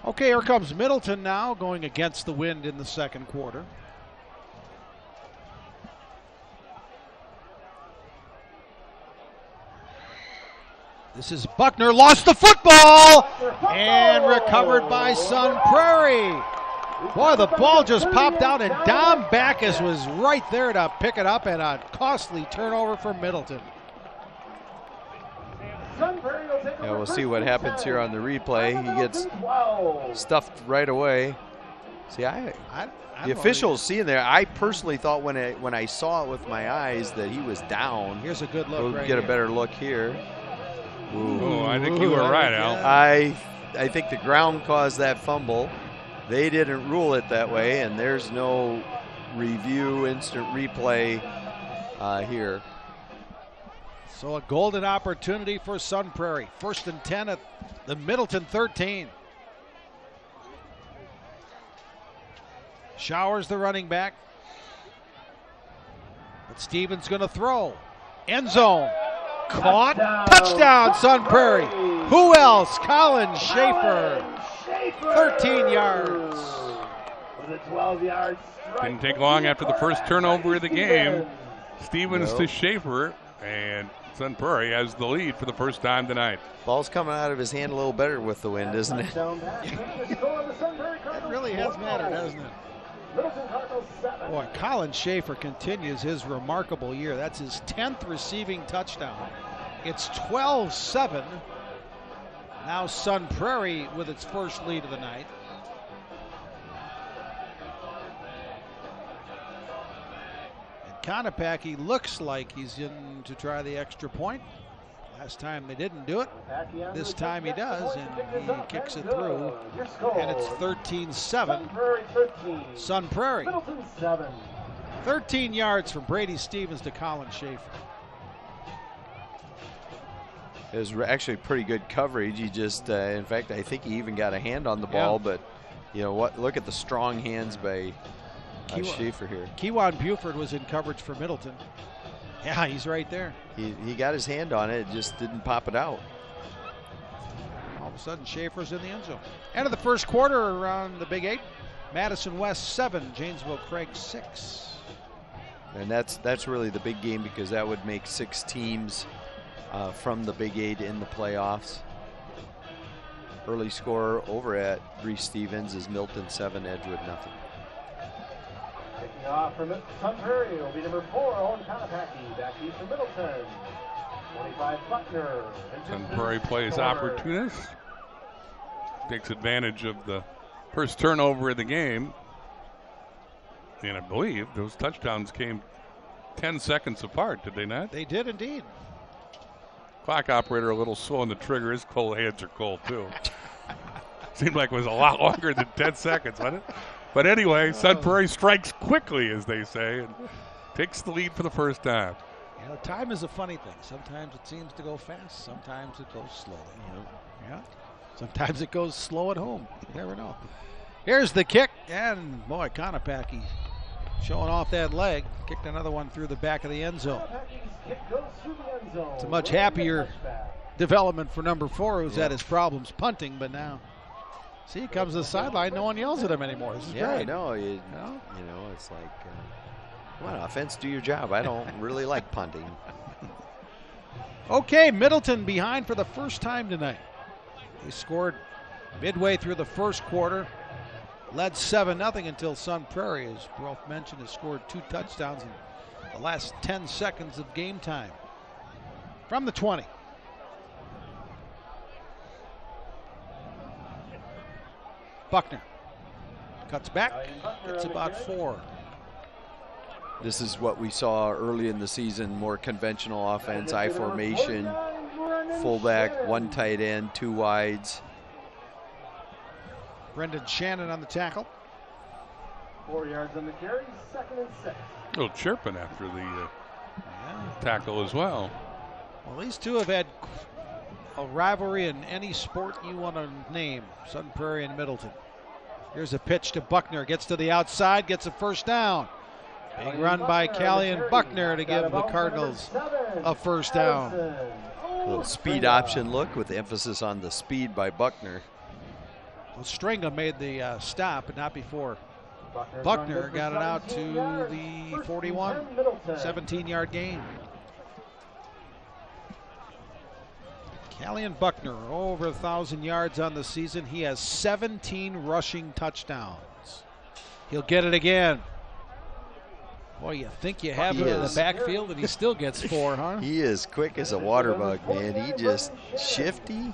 Okay, here comes Middleton now, going against the wind in the second quarter. This is Buckner, lost the football, and recovered by Sun Prairie. Boy, the ball just popped out, and Dom Backus was right there to pick it up, and a costly turnover for Middleton. Yeah, we'll see what happens here on the replay. He gets stuffed right away. See, the officials seeing there. I personally thought when I saw it with my eyes that he was down. Here's a good look. We'll right get here. a better look here. Oh, I think you were right, Al. I think the ground caused that fumble. They didn't rule it that way, and there's no review, instant replay here. So a golden opportunity for Sun Prairie. 1st and 10 at the Middleton 13. Showers the running back. But Stevens going to throw. End zone. Caught. Touchdown, Sun Prairie. Who else? Colin Schaefer. 13 yards. With a 12-yard strike. Didn't take long after the first turnover of the game. Stevens to Schaefer, and Sun Prairie has the lead for the first time tonight. Ball's coming out of his hand a little better with the wind, isn't it? It really has mattered, hasn't it? Boy, Colin Schaefer continues his remarkable year. That's his 10th receiving touchdown. It's 12-7. Now Sun Prairie with its first lead of the night. And Konopacki looks like he's in to try the extra point. Last time they didn't do it. This time he does, and he kicks it through. And it's 13-7. Sun Prairie. 13 yards from Brady Stevens to Colin Schaefer. It was actually pretty good coverage. He just, in fact, I think he even got a hand on the ball. But you know what? Look at the strong hands by Schaefer here. Kewan Buford was in coverage for Middleton. Yeah, he's right there. He got his hand on it, just didn't pop it out. All of a sudden, Schaefer's in the end zone. End of the first quarter around the Big 8. Madison West 7, Janesville Craig 6. And that's really the big game, because that would make 6 teams from the Big 8 in the playoffs. Early score over at Reese Stevens is Milton 7, Edgewood nothing. Kicking off from Sun Prairie will be number 4, Owen Konopacki. Back east from Middleton. 25, Buckner. Sun Prairie plays opportunist. Takes advantage of the first turnover of the game. And I believe those touchdowns came 10 seconds apart, did they not? They did indeed. Clock operator a little slow on the trigger. His cold hands are cold too. Seemed like it was a lot longer than 10 seconds, wasn't it? But anyway, Sun Prairie strikes quickly, as they say, and takes the lead for the first time. You know, time is a funny thing. Sometimes it seems to go fast. Sometimes it goes slowly. Yeah. Sometimes it goes slow at home. You never know. Here's the kick, and boy, Konopacki showing off that leg. Kicked another one through the back of the end zone. It's a much happier development for number 4, who's had his problems punting, but now, see, he comes to the sideline. No one yells at him anymore. This is great. I know. You know, it's like, come on, offense, do your job. I don't really like punting. Okay, Middleton behind for the first time tonight. They scored midway through the first quarter. Led 7-0 until Sun Prairie, as Rolf mentioned, has scored 2 touchdowns in the last 10 seconds of game time. From the 20. Buckner cuts back. It's about 4. This is what we saw early in the season, more conventional offense, I formation, fullback, 1 tight end, 2 wides. Brendan Shannon on the tackle. 4 yards on the carry, 2nd and 6. A little chirping after the tackle as well. Well, these two have had a rivalry in any sport you want to name, Sun Prairie and Middleton. Here's a pitch to Buckner, gets to the outside, gets a first down. Big run by Callian Buckner to give the Cardinals a first down. A little speed option look with emphasis on the speed by Buckner. Well, Stringham made the stop, but not before Buckner got it out to the 41, 17-yard gain. Callian Buckner, over 1,000 yards on the season. He has 17 rushing touchdowns. He'll get it again. Boy, you think you have him in the backfield, and he still gets 4, huh? He is quick as a water bug, man. He just shifty.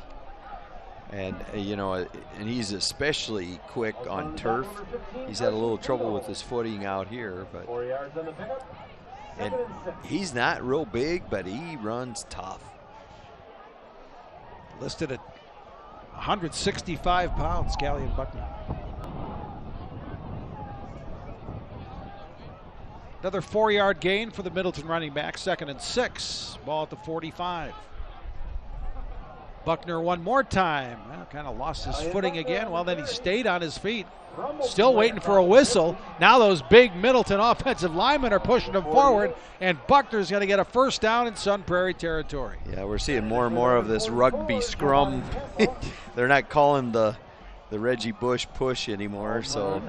And, you know, and he's especially quick on turf. He's had a little trouble with his footing out here, but and he's not real big, but he runs tough. Listed at 165 pounds, Callion Buckner. Another 4-yard gain for the Middleton running back, 2nd and 6. Ball at the 45. Buckner one more time. Well, kind of lost his footing again. Well, then he stayed on his feet. Still waiting for a whistle. Now those big Middleton offensive linemen are pushing him forward, and Buckner's going to get a first down in Sun Prairie territory. Yeah, we're seeing more and more of this rugby scrum. They're not calling the Reggie Bush push anymore, so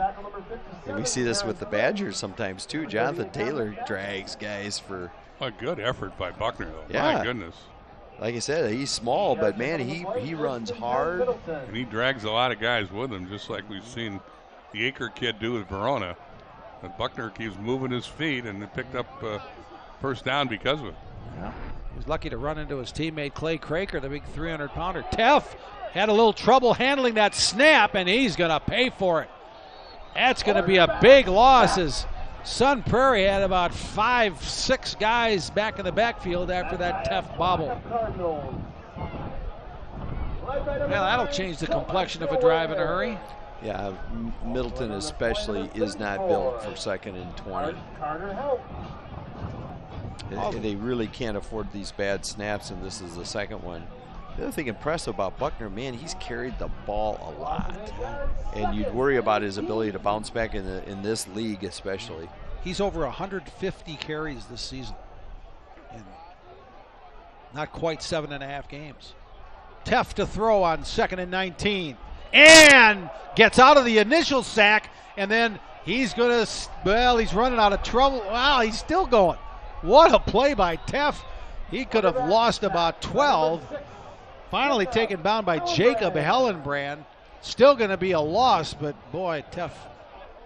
and we see this with the Badgers sometimes too. Jonathan Taylor drags guys for a good effort by Buckner, though. Yeah. My goodness. Like I said, he's small, but man, he runs hard. And he drags a lot of guys with him, just like we've seen the Aker kid do with Verona. And Buckner keeps moving his feet, and it picked up first down because of it. Yeah. He was lucky to run into his teammate Clay Craker, the big 300-pounder. Teff had a little trouble handling that snap, and he's going to pay for it. That's going to be a big loss, as Sun Prairie had about 5-6 guys back in the backfield after that Teff bobble. Well, that'll change the complexion of a drive in a hurry. Yeah, Middleton especially is not built for 2nd and 20. They really can't afford these bad snaps, and this is the second one. The other thing impressive about Buckner, man, he's carried the ball a lot. And you'd worry about his ability to bounce back in this league especially. He's over 150 carries this season in not quite 7.5 games. Teff to throw on 2nd and 19. And gets out of the initial sack, and then he's going to, well, he's running out of trouble. Wow, he's still going. What a play by Teff. He could have lost about 12. Finally taken down by Jacob Hellenbrand. Still going to be a loss, but boy, Teff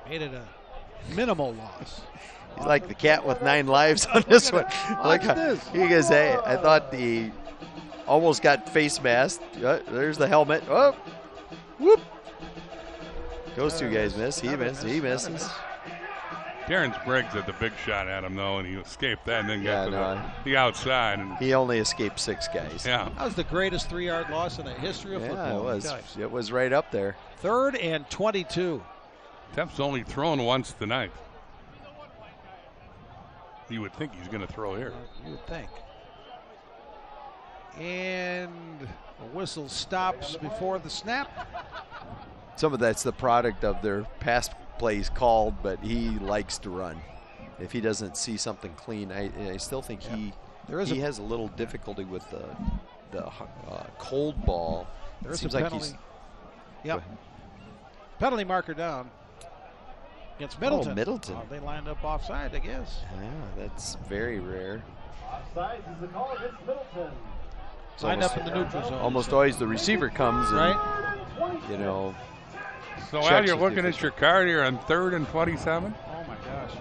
made it a minimal loss. He's like the cat with 9 lives on this one. Look at this. You guys say, I thought he almost got face masked. There's the helmet. Oh, whoop. Those two guys miss. He misses. Terrence Briggs had the big shot at him, though, and he escaped that and then got to the outside. And he only escaped 6 guys. Yeah. That was the greatest 3-yard loss in the history of football. Yeah, it was. It was right up there. 3rd and 22. Teff's only thrown once tonight. You would think he's going to throw here. You would think. And the whistle stops before the snap. Some of that's the product of their past plays called, but he likes to run. If he doesn't see something clean, I still think he has a little difficulty with the cold ball. There's seems a like penalty. Yep. Penalty marker down against Middleton. Oh, Middleton. They lined up offside, I guess. Yeah, that's very rare. Offside is the call against Middleton. Lined up in the neutral zone. Almost always the receiver comes and, right? You know. So Al, you're looking at your card here on 3rd and 27? Oh my gosh.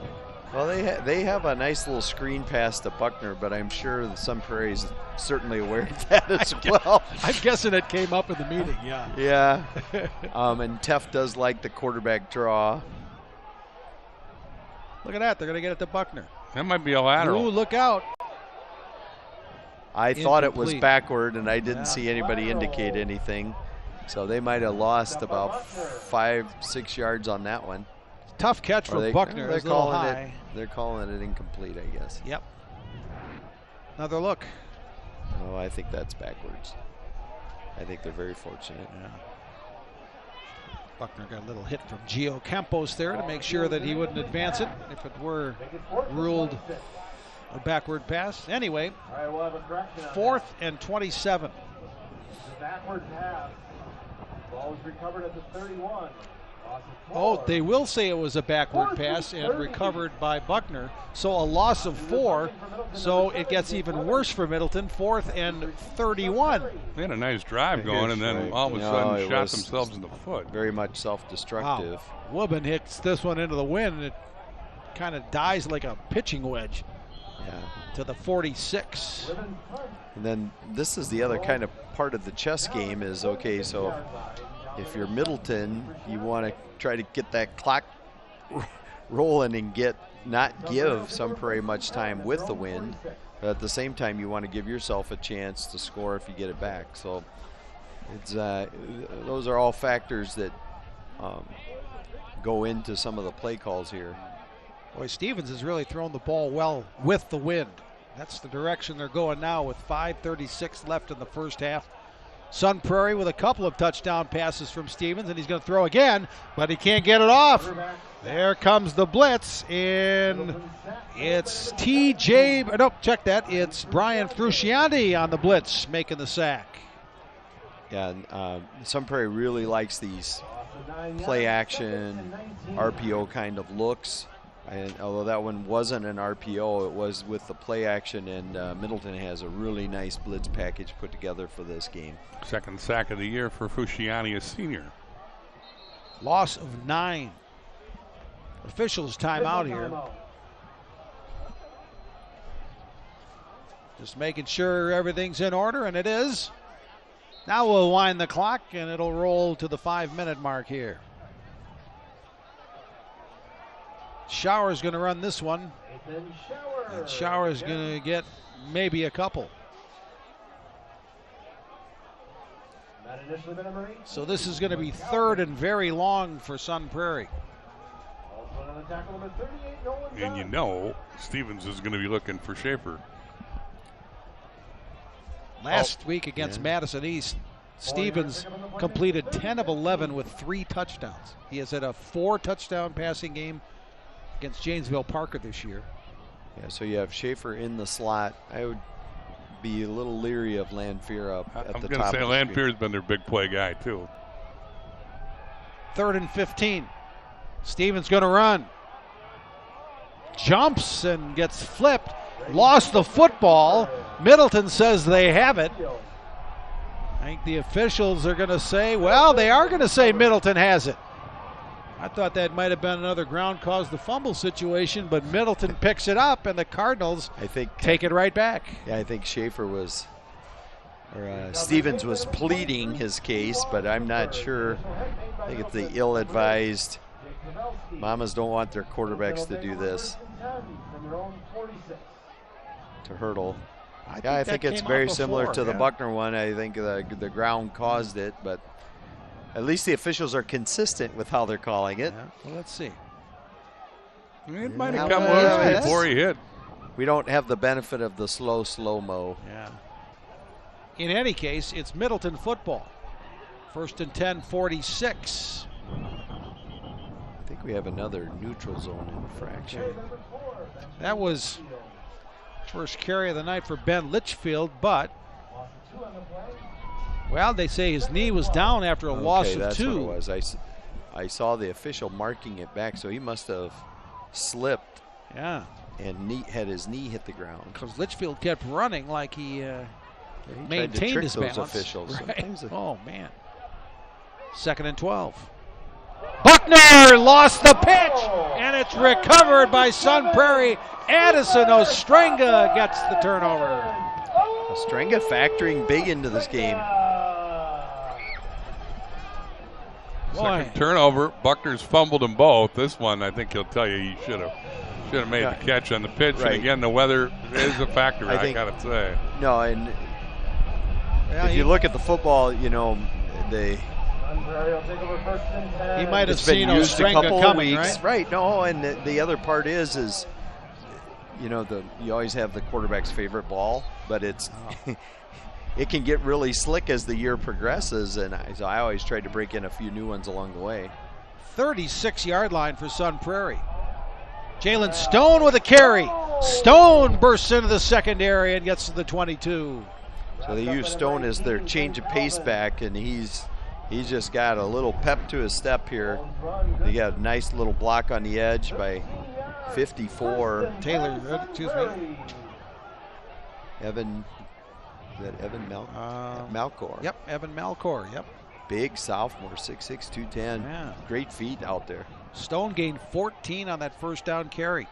Well, they have a nice little screen pass to Buckner, but I'm sure the Sun Prairie's certainly aware of that as well. I'm guessing it came up in the meeting, yeah. Yeah. And Teff does like the quarterback draw. Look at that. They're going to get it to Buckner. That might be a lateral. Ooh, look out. I thought it was Incomplete. backward, and I didn't see anybody indicate anything. So they might have lost about 5-6 yards on that one. Tough catch for Buckner. They're calling it incomplete, I guess. Yep. Another look. Oh, I think that's backwards. I think they're very fortunate. Yeah. Buckner got a little hit from Gio Campos there to make sure that he wouldn't advance it if it were ruled a backward pass. Anyway, 4th and 27. Backward pass. Ball was recovered at the 31. Oh, they will say it was a backward pass and recovered by Buckner. So a loss of 4. So it gets even worse for Middleton. 4th and 31. They had a nice drive going, and then all of a sudden shot themselves in the foot. Very much self-destructive. Wow. Woodman hits this one into the wind, and it kind of dies like a pitching wedge. to the 46. And then this is the other kind of part of the chess game is, okay, so if you're Middleton, you want to try to get that clock rolling and not give Sun Prairie much time with the wind. But at the same time, you want to give yourself a chance to score if you get it back. So it's those are all factors that go into some of the play calls here. Boy, Stevens has really thrown the ball well with the wind. That's the direction they're going now with 5:36 left in the first half. Sun Prairie with a couple of touchdown passes from Stevens, and he's going to throw again, but he can't get it off. There comes the blitz, and it's check that. It's Brian Frusciante on the blitz making the sack. Yeah, and Sun Prairie really likes these play action, RPO kind of looks. And although that one wasn't an RPO, it was with the play action, and Middleton has a really nice blitz package put together for this game. Second sack of the year for Frusciante, a senior. Loss of 9. Officials timeout here. Just making sure everything's in order, and it is. Now we'll wind the clock, and it'll roll to the 5-minute mark here. Shower's going to run this one. And Shower's going to get maybe a couple. So this is going to be 3rd and very long for Sun Prairie. And you know Stevens is going to be looking for Schaefer. Last week against Madison East, Stevens completed 10 of 11 with 3 touchdowns. He has had a 4-touchdown passing game against Janesville Parker this year. Yeah, so you have Schaefer in the slot. I would be a little leery of Lanfear up at the top. I'm going to say Lanfear's been their big play guy too. 3rd and 15. Stevens going to run. Jumps and gets flipped. Lost the football. Middleton says they have it. I think the officials are going to say, well, they are going to say Middleton has it. I thought that might have been another ground caused the fumble situation, but Middleton picks it up, and the Cardinals take it right back. Yeah, I think Schaefer was, or Stevens was pleading his case, but I'm not sure. I think it's the ill-advised. Mamas don't want their quarterbacks to do this, to hurdle. I think it's very similar to the Buckner one. I think the ground caused it, but at least the officials are consistent with how they're calling it. Yeah, well, let's see. It might have come loose before he hit. We don't have the benefit of the slow-mo. Yeah. In any case, it's Middleton football. 1st and 10, 46. I think we have another neutral zone infraction. That was first carry of the night for Ben Litchfield, but well, they say his knee was down after a loss of 2. That's what it was. I saw the official marking it back, so he must have slipped. Yeah. And had his knee hit the ground. Because Litchfield kept running like he maintained his balance. Officials. Right. Oh, man. 2nd and 12. Buckner lost the pitch, and it's recovered by Sun Prairie. Addison Ostrenga gets the turnover. Ostrenga factoring big into this game. Second turnover. Buckner's fumbled them both. This one, I think he'll tell you he should have made the catch on the pitch. Right. And again, the weather is a factor, I got to say. No, and if you look at the football, you know, he might have seen Ostrenga coming, right? No, and the other part is you know, you always have the quarterback's favorite ball, but it's it can get really slick as the year progresses, and so I always try to break in a few new ones along the way. 36-yard line for Sun Prairie. Jalen Stone with a carry. Stone bursts into the secondary and gets to the 22. So they use Stone as their change of pace back, and he's just got a little pep to his step here. He got a nice little block on the edge by 54. Taylor, excuse me. Evan Malcor. Yep, Evan Malcor, yep. Big sophomore, 6'6", 210. Yeah. Great feet out there. Stone gained 14 on that first down carry.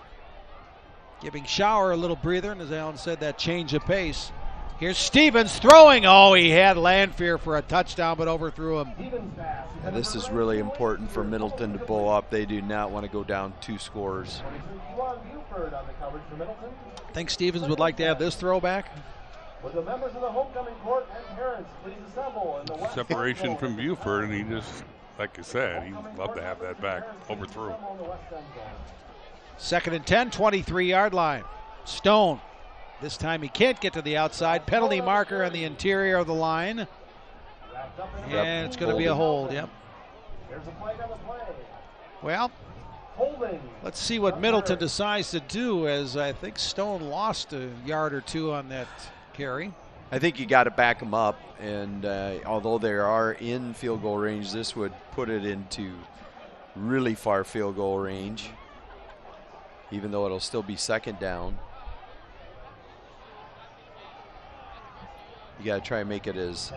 Giving Shower a little breather, and as Alan said, that change of pace. Here's Stevens throwing. Oh, he had Landfear for a touchdown, but overthrew him. Yeah, this is really important for Middleton to bow up. They do not want to go down 2 scores. I think Stevens would like to have this throwback. With the members of the homecoming court and parents, please assemble in the West Separation from Buford, and he just, like I said, he'd love to have that back. Overthrew. 2nd and 10, 23-yard line. Stone. This time he can't get to the outside. Penalty marker on the interior of the line. And it's going to be a hold, yep. Well, let's see what Middleton decides to do, as I think Stone lost a yard or 2 on that carry. I think you got to back them up, and although they are in field goal range, this would put it into really far field goal range, even though it'll still be 2nd down. You got to try and make it as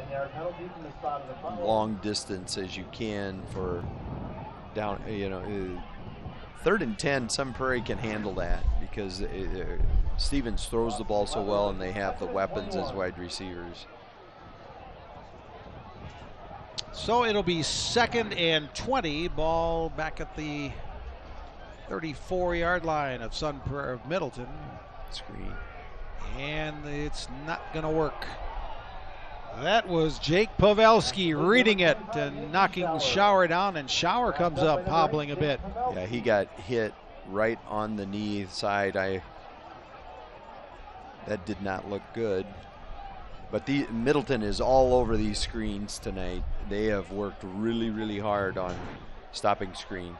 long distance as you can for down, 3rd and 10, Sun Prairie can handle that because Stevens throws the ball so well and they have the weapons as wide receivers. So it'll be 2nd and 20, ball back at the 34-yard line of of Middleton. Screen. And it's not going to work. That was Jake Pavelski reading it and knocking Shower down, and Shower comes up hobbling a bit. Yeah, he got hit right on the knee side. That did not look good. But Middleton is all over these screens tonight. They have worked really, really hard on stopping screen.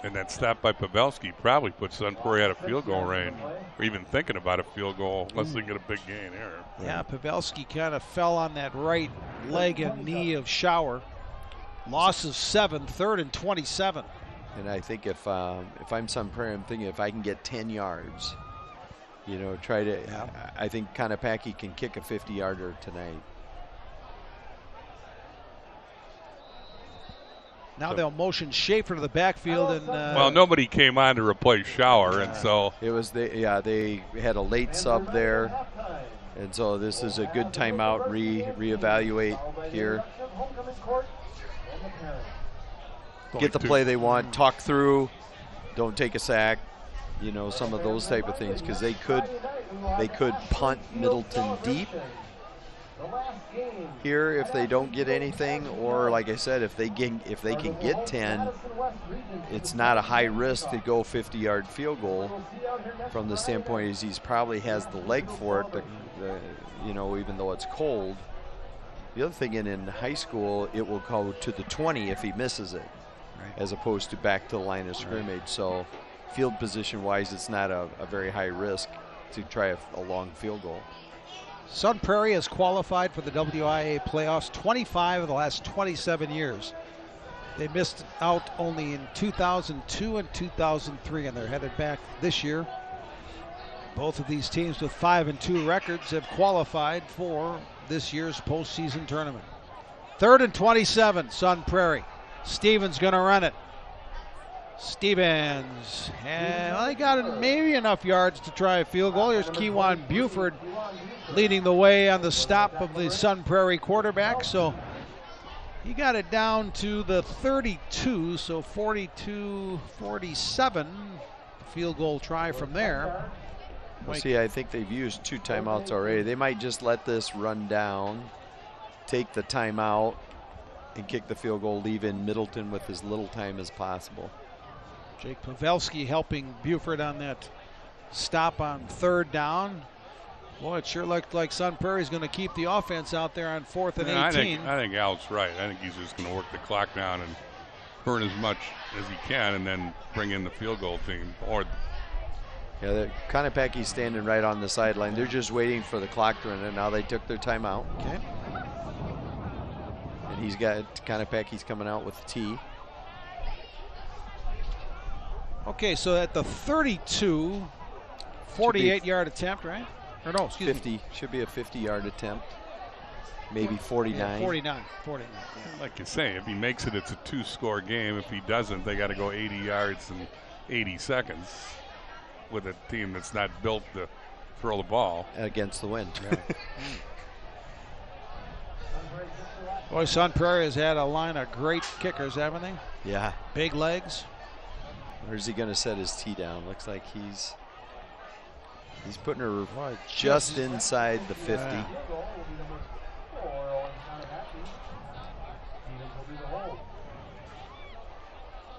And that stop by Pavelski probably puts Sun Prairie out of field goal range, or even thinking about a field goal unless they get a big gain here. Yeah, Pavelski kind of fell on that right leg and knee of Shower. Loss of 7, 3rd and 27. And I think if I'm Sun Prairie, I'm thinking if I can get 10 yards, try to. Yeah. I think Kanapaki can kick a 50-yarder tonight. Now they'll motion Schaefer to the backfield, and well, nobody came on to replace Shower, and so it was they had a late sub there, and so this is a good timeout, reevaluate here, get the play they want, talk through, don't take a sack, some of those type of things, because they could punt Middleton deep here if they don't get anything, or like I said, if they can get 10, it's not a high risk to go 50-yard field goal from the standpoint is he's probably has the leg for it, even though it's cold. The other thing in high school, it will go to the 20 if he misses it, right, as opposed to back to the line of scrimmage. So field position wise, it's not a very high risk to try a long field goal. Sun Prairie has qualified for the WIA playoffs 25 of the last 27 years. They missed out only in 2002 and 2003, and they're headed back this year. Both of these teams with 5-2 records have qualified for this year's postseason tournament. 3rd and 27, Sun Prairie. Stevens going to run it. Stevens, and they got maybe enough yards to try a field goal. Here's Keewan Buford leading the way on the stop of the Sun Prairie quarterback. So he got it down to the 32, so 42-47. Field goal try from there. Well, see, I think they've used 2 timeouts already. They might just let this run down, take the timeout, and kick the field goal, leave in Middleton with as little time as possible. Jake Pavelski helping Buford on that stop on 3rd down. Boy, it sure looked like Sun Prairie's going to keep the offense out there on 4th and 18. I think Al's right. I think he's just going to work the clock down and burn as much as he can and then bring in the field goal team. Yeah, Kanapaki's standing right on the sideline. They're just waiting for the clock to run, and now they took their timeout. Okay. And he's got Kanapaki's coming out with the tee. Okay, so at the 32, 48-yard attempt, right? Or no, excuse 50, me. Should be a 50-yard attempt. Maybe 49. Yeah, 49. Yeah. Like you say, if he makes it, it's a 2-score game. If he doesn't, they got to go 80 yards in 80 seconds. with a team that's not built to throw the ball against the wind. Boy, Sun Prairie has had a line of great kickers, haven't they? Yeah. Big legs. Where's he going to set his tee down? Looks like he's putting her just inside the 50. Yeah.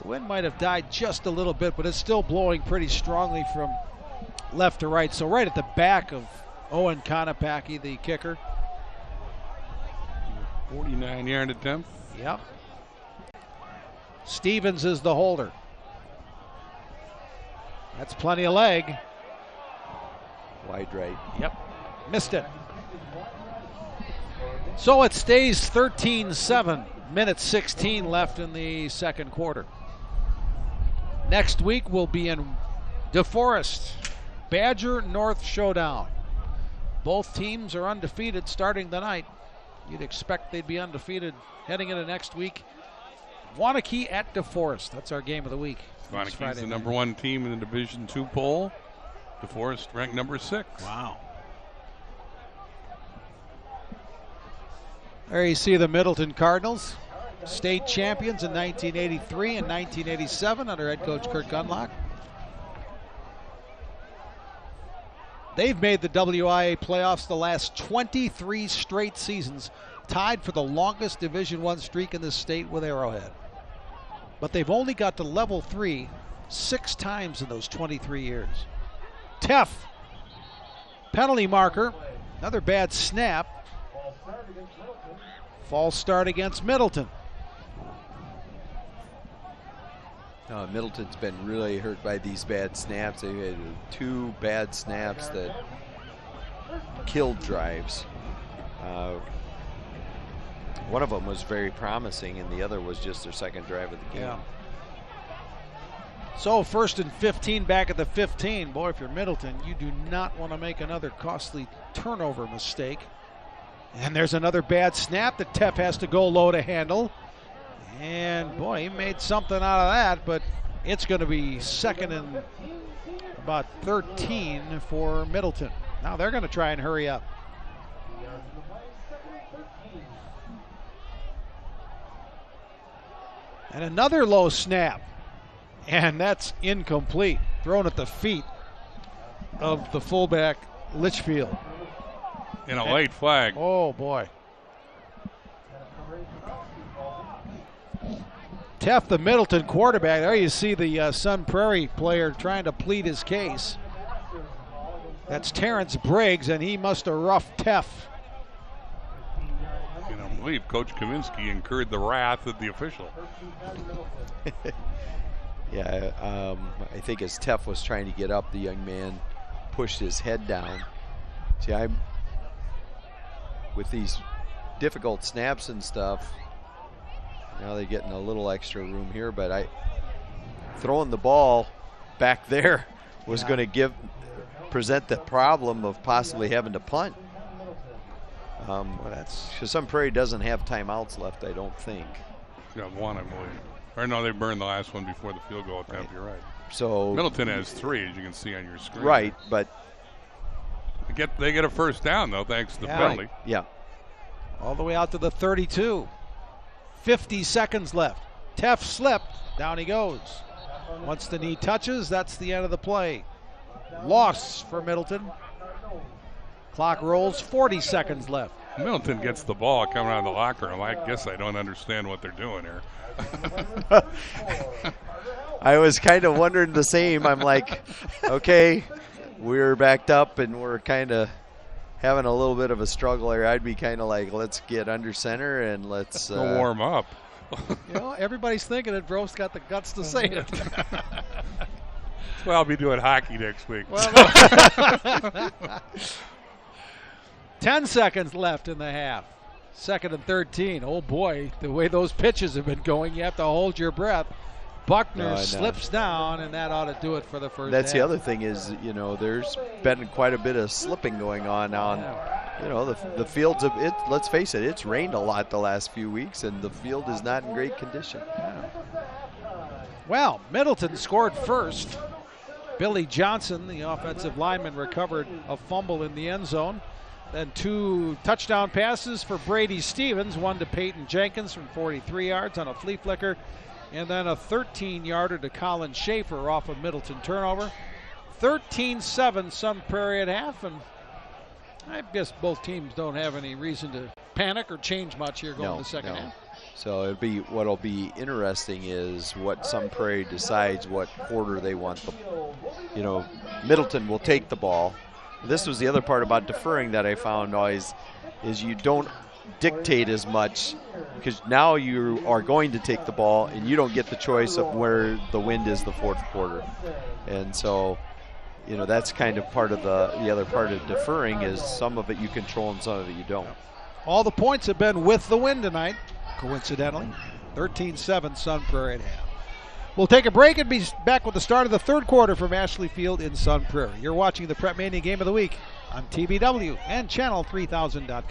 The wind might have died just a little bit, but it's still blowing pretty strongly from left to right. So right at the back of Owen Konopacki, the kicker. 49-yard attempt. Yep. Stevens is the holder. That's plenty of leg. Wide right. Yep. Missed it. So it stays 13-7. Minute 16 left in the second quarter. Next week we'll be in DeForest. Badger North Showdown. Both teams are undefeated starting tonight. You'd expect they'd be undefeated heading into next week. Wanakee at DeForest. That's our game of the week. Wanakee's the number 1 team in the Division II poll. DeForest ranked number 6. Wow. There you see the Middleton Cardinals, state champions in 1983 and 1987 under head coach Kurt Gunlock. They've made the WIA playoffs the last 23 straight seasons, tied for the longest Division I streak in the state with Arrowhead. But they've only got to level 3 6 times in those 23 years. Teff, penalty marker, another bad snap. False start against Middleton. Middleton's been really hurt by these bad snaps. They had 2 bad snaps that killed drives. One of them was very promising, and the other was just their second drive of the game. Yeah. So 1st and 15 back at the 15. Boy, if you're Middleton, you do not want to make another costly turnover mistake. And there's another bad snap that Teff has to go low to handle. And boy, he made something out of that, but it's going to be 2nd and about 13 for Middleton. Now they're going to try and hurry up. And another low snap. And that's incomplete. Thrown at the feet of the fullback, Litchfield. And a late flag. Oh, boy. Teff, the Middleton quarterback. There you see the Sun Prairie player trying to plead his case. That's Terrence Briggs, and he must have roughed Teff. And I believe Coach Kaminsky incurred the wrath of the official. Yeah, I think as Teff was trying to get up, the young man pushed his head down. See, with these difficult snaps and stuff, now they're getting a little extra room here, but throwing the ball back there was going to present the problem of possibly having to punt. Because Sun Prairie doesn't have timeouts left, I don't think. Got 1, I believe. Or no, they burned the last one before the field goal attempt. Right. You're right. So Middleton has 3, as you can see on your screen. Right, but they get a first down though, thanks to the penalty. Right. Yeah. All the way out to the 32. 50 seconds left. Teff slipped. Down he goes. Once the knee touches, that's the end of the play. Loss for Middleton. Clock rolls. 40 seconds left. Middleton gets the ball coming out of the locker room. I guess I don't understand what they're doing here. I was kind of wondering the same. I'm like, okay, we're backed up and we're kind of having a little bit of a struggle here. I'd be kind of like, let's get under center and let's go warm up. Everybody's thinking it. Bro's got the guts to say it. Well, I'll be doing hockey next week. Well, 10 seconds left in the half. 2nd and 13. Oh boy, the way those pitches have been going, you have to hold your breath. Buckner slips down, and that ought to do it for the first That's half. the other thing is, there's been quite a bit of slipping going on. The fields of it. Let's face it, it's rained a lot the last few weeks, and the field is not in great condition. Yeah. Well, Middleton scored first. Billy Johnson, the offensive lineman, recovered a fumble in the end zone. Then 2 touchdown passes for Brady Stevens, one to Peyton Jenkins from 43 yards on a flea flicker, and then a 13-yarder to Colin Schaefer off a Middleton turnover. 13-7 Sun Prairie at half, and I guess both teams don't have any reason to panic or change much here going to the second half. So what'll be interesting is what Sun Prairie decides what quarter they want. Middleton will take the ball. This was the other part about deferring that I found always, is you don't dictate as much, because now you are going to take the ball and you don't get the choice of where the wind is the fourth quarter. And so, that's kind of part of the other part of deferring, is some of it you control and some of it you don't. All the points have been with the wind tonight, coincidentally. 13-7 Sun Prairie at half. We'll take a break and be back with the start of the third quarter from Ashley Field in Sun Prairie. You're watching the Prep Mania Game of the Week on TVW and Channel3000.com.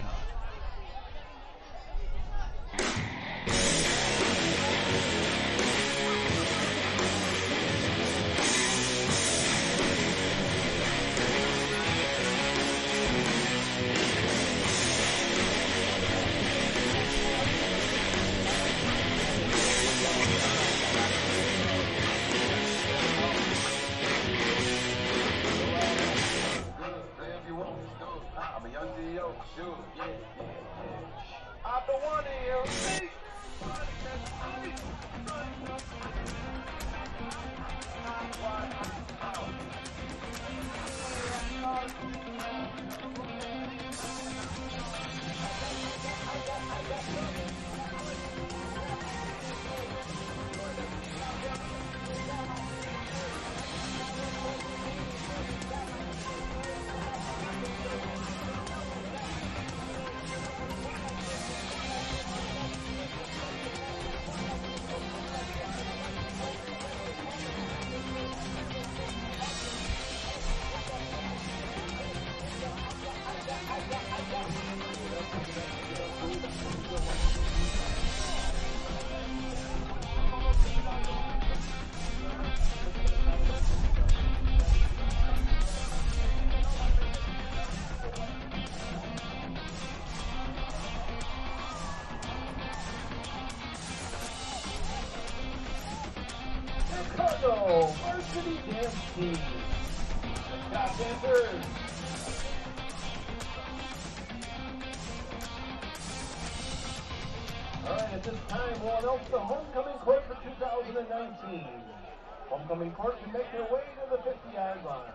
Varsity Dance Team. Scott Dancers. All right, at this time, we'll announce the homecoming court for 2019. Homecoming court can make their way to the 50-yard line.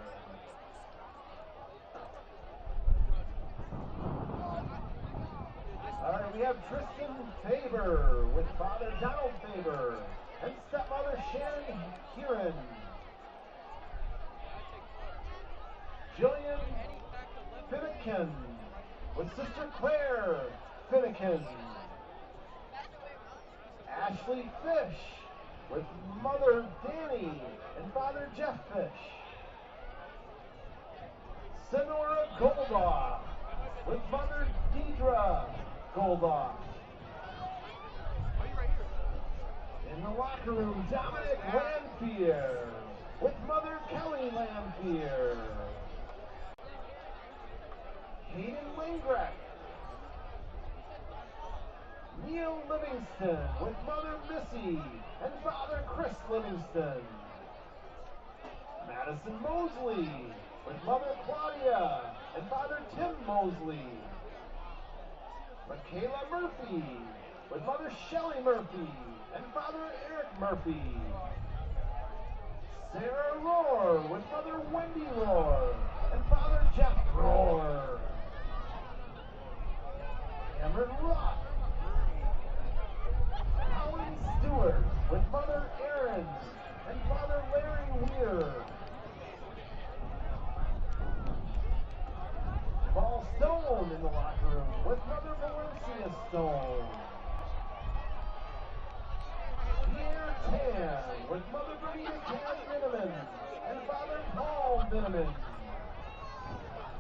All right, we have Tristan Faber with Father Donald Faber and stepmother Sharon Kieran. Jillian Finnegan with Sister Claire Finnegan. Ashley Fish with Mother Danny and Father Jeff Fish. Sonora Goldoff with Mother Deidre Goldoff. In the locker room, Dominic Lamphere with Mother Kelly Lamphere. Hayden Langreck. Neil Livingston with Mother Missy and Father Chris Livingston. Madison Mosley with Mother Claudia and Father Tim Mosley. Michaela Murphy with Mother Shelley Murphy and Father Eric Murphy. Sarah Rohr with Mother Wendy Rohr and Father Jeff Rohr. Cameron Rock. Colin Stewart with Mother Erin and Father Larry Weir. Paul Stone in the locker room with Mother Valencia Stone. Pierre Tan with Mother Benita Tan Miniman and Father Paul Miniman.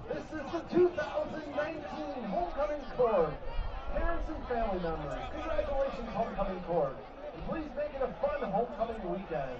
This is the 2019 Homecoming Court. Parents and family members, congratulations, Homecoming Court. And please make it a fun homecoming weekend.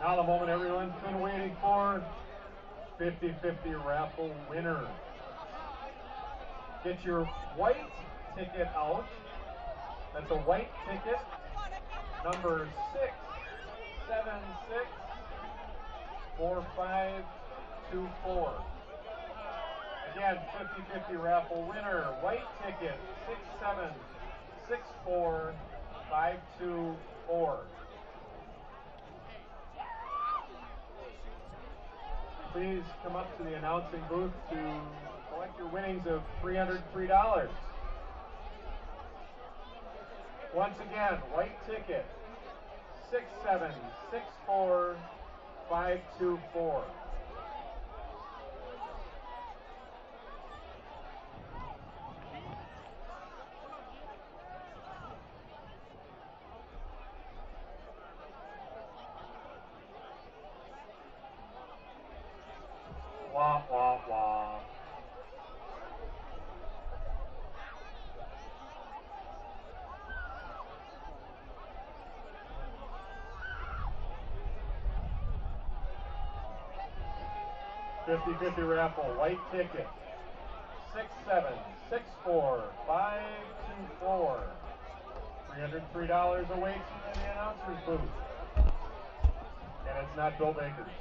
Now the moment everyone's been waiting for, 50-50 raffle winner. Get your white ticket out. That's a white ticket, number 6764524. Again, 50-50 raffle winner, white ticket, 6764524. Please come up to the announcing booth to collect your winnings of $303. Once again, white ticket, 6764524. Wah, wah, wah. $50-50 raffle, white ticket, 6764524. $303 awaits you in the announcer's booth. And it's not Bill Baker's.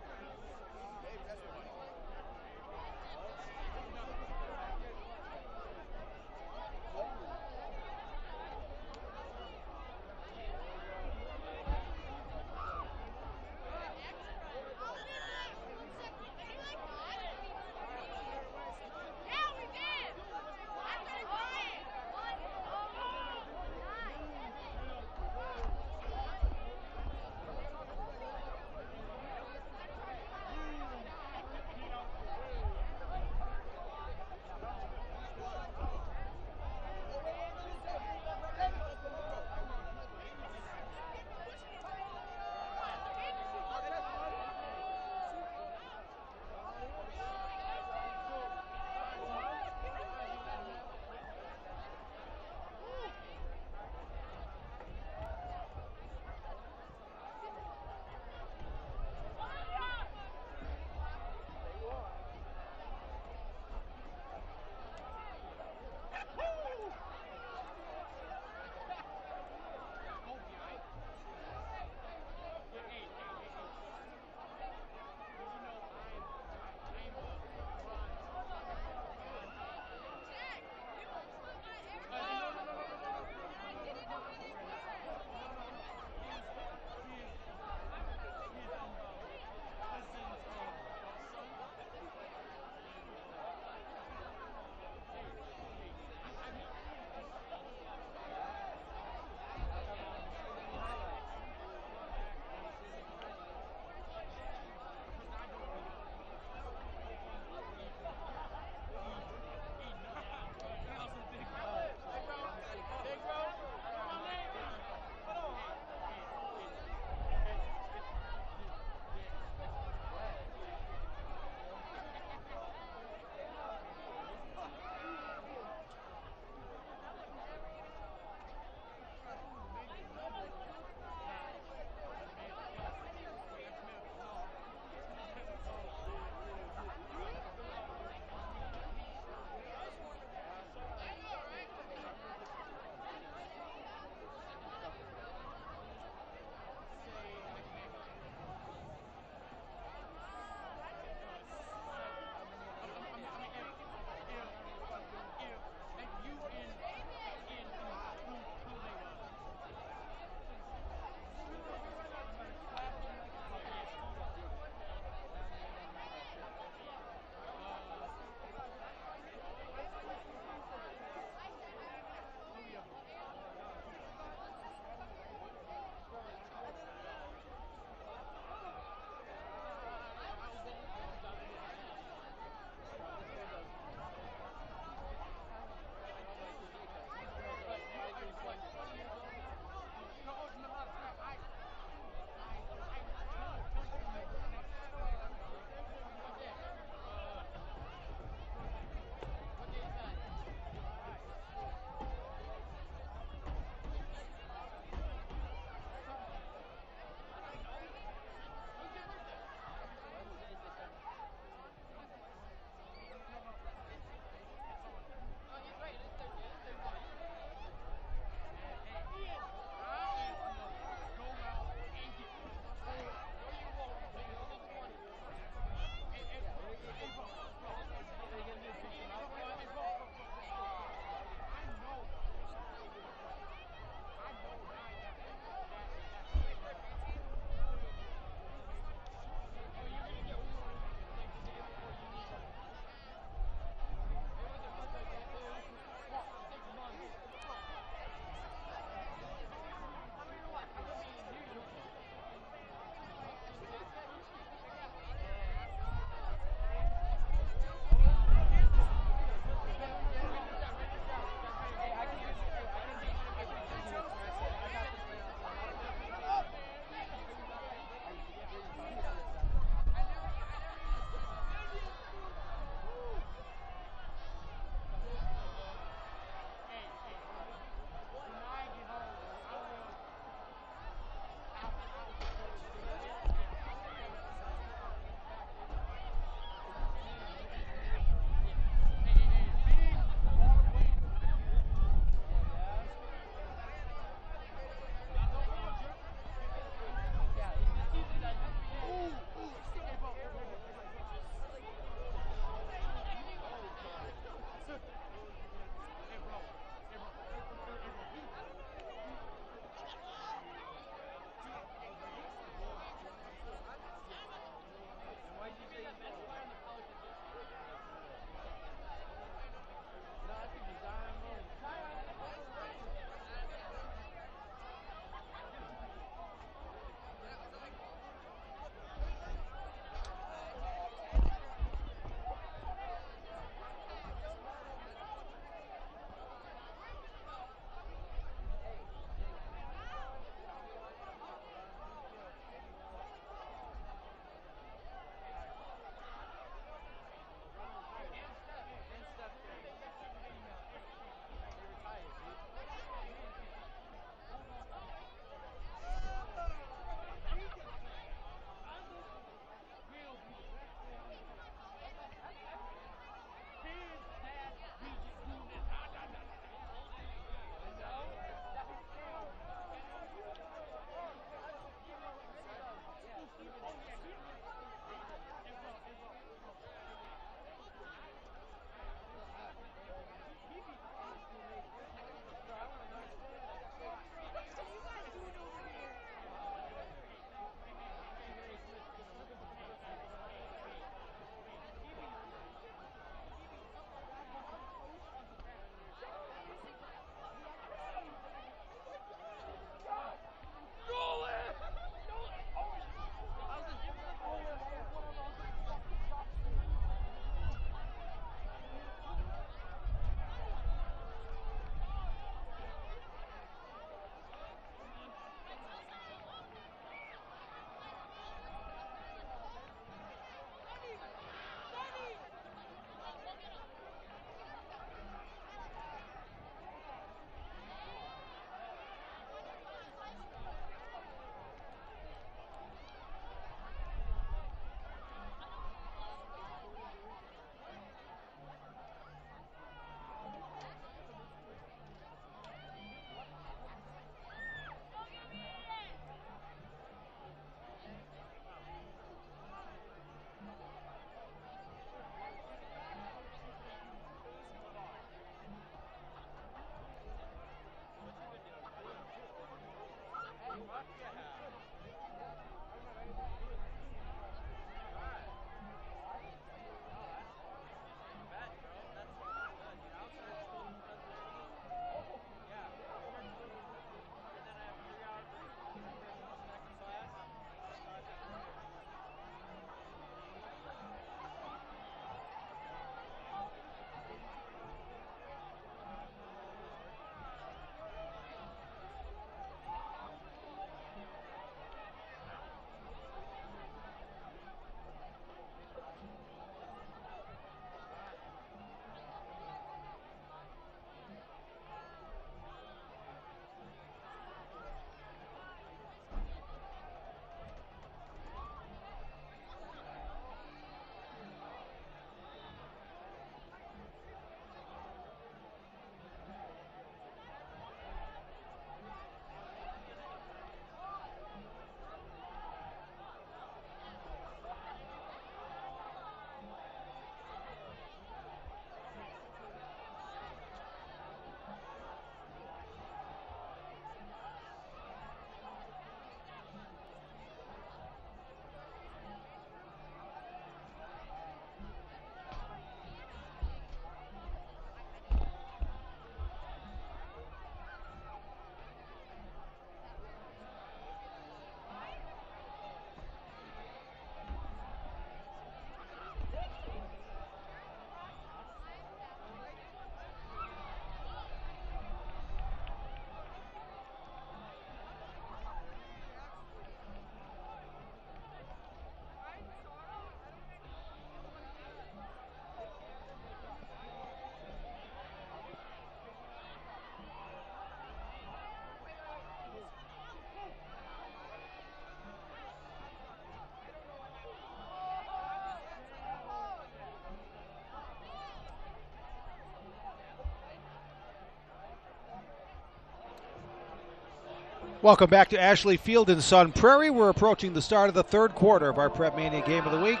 Welcome back to Ashley Field in Sun Prairie. We're approaching the start of the third quarter of our Prep Mania Game of the Week.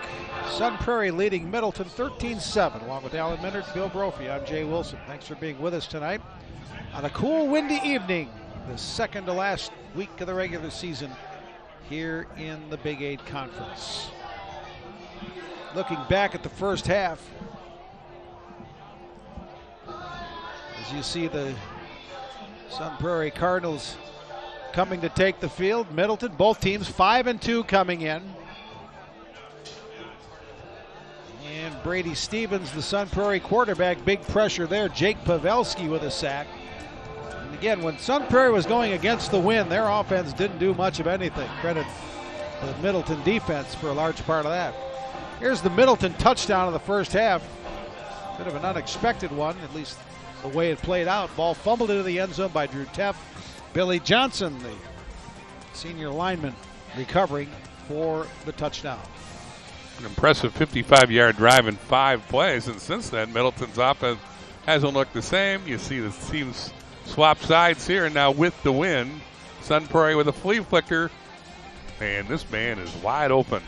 Sun Prairie leading Middleton 13-7. Along with Alan Minard, Bill Brophy, I'm Jay Wilson. Thanks for being with us tonight on a cool, windy evening, the second to last week of the regular season here in the Big 8 Conference. Looking back at the first half, as you see the Sun Prairie Cardinals coming to take the field. Middleton, both teams 5-2 coming in. And Brady Stevens, the Sun Prairie quarterback, big pressure there. Jake Pavelski with a sack. And again, when Sun Prairie was going against the wind, their offense didn't do much of anything. Credit the Middleton defense for a large part of that. Here's the Middleton touchdown of the first half. Bit of an unexpected one, at least the way it played out. Ball fumbled into the end zone by Drew Teff. Billy Johnson, the senior lineman, recovering for the touchdown. An impressive 55-yard drive in 5 plays, and since then, Middleton's offense hasn't looked the same. You see the teams swap sides here, and now with the win, Sun Prairie with a flea flicker, and this man is wide open.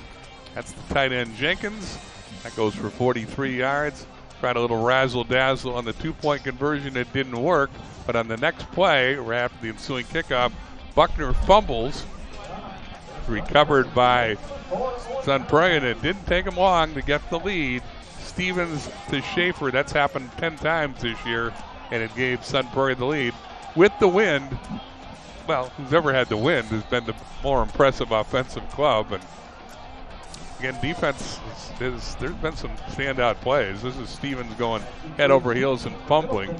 That's the tight end Jenkins. That goes for 43 yards. Tried a little razzle-dazzle on the 2-point conversion. It didn't work. But on the next play, right after the ensuing kickoff, Buckner fumbles. Recovered by Sun Prairie, and it didn't take him long to get the lead. Stevens to Schaefer. That's happened 10 times this year, and it gave Sun Prairie the lead. With the wind, well, who's ever had the wind has been the more impressive offensive club. And again, defense, there's been some standout plays. This is Stevens going head over heels and fumbling.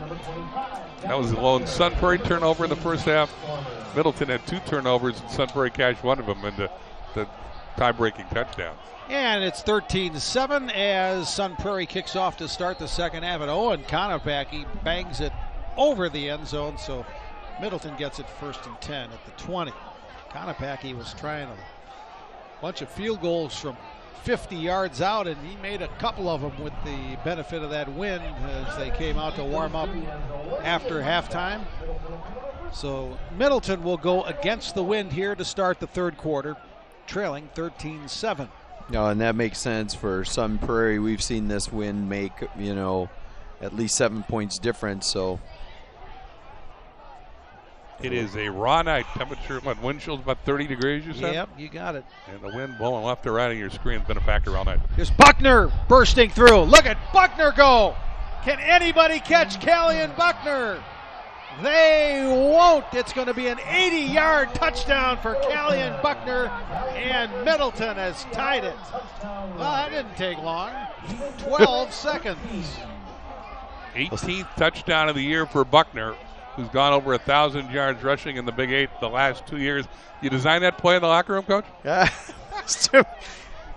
That was the lone Sun Prairie turnover in the first half. Middleton had 2 turnovers, and Sun Prairie cashed one of them into the tie-breaking touchdown. And it's 13-7 as Sun Prairie kicks off to start the second half. And Owen Konopacki bangs it over the end zone, so Middleton gets it 1st and 10 at the 20. Konopacki was trying a bunch of field goals from 50 yards out, and he made a couple of them with the benefit of that wind as they came out to warm up after halftime. So Middleton will go against the wind here to start the third quarter, trailing 13-7. No, and that makes sense for Sun Prairie. We've seen this wind make, at least 7 points difference. So It is a raw night. Temperature, wind chill's about 30 degrees, you said? Yep, you got it. And the wind blowing left to right on your screen has been a factor all night. Here's Buckner bursting through. Look at Buckner go. Can anybody catch Callion Buckner? They won't. It's going to be an 80-yard touchdown for Callion Buckner, and Middleton has tied it. Well, that didn't take long. 12 seconds. 18th touchdown of the year for Buckner, who's gone over 1,000 yards rushing in the Big 8 the last 2 years. You designed that play in the locker room, Coach? Yeah.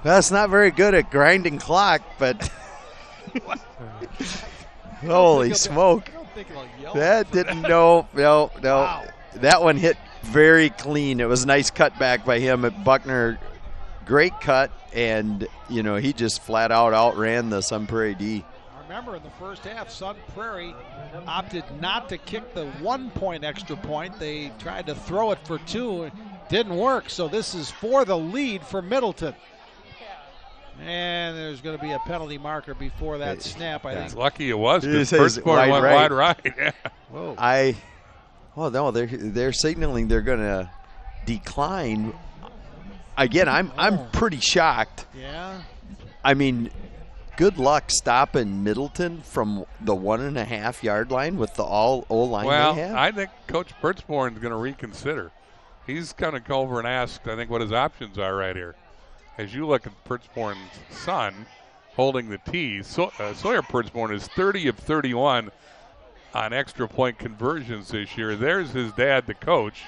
That's not very good at grinding clock, but holy smoke. That didn't, no. Wow. That one hit very clean. It was a nice cutback by him at Buckner. Great cut, and, he just flat out outran the Sun Prairie D. Remember, in the first half, Sun Prairie opted not to kick the 1-point extra point. They tried to throw it for 2. It didn't work, so this is for the lead for Middleton. And there's going to be a penalty marker before that snap, I think. It's lucky it was, because first point went wide right. Yeah. Whoa. No, they're signaling they're going to decline. Again, I'm pretty shocked. Yeah. I mean, good luck stopping Middleton from the 1.5 yard line with the all O-line they have. Well, I think Coach Pertzborn is going to reconsider. He's going to go over and ask, I think, what his options are right here. As you look at Pertzborn's son holding the tee, Sawyer Pertzborn is 30 of 31 on extra point conversions this year. There's his dad, the coach.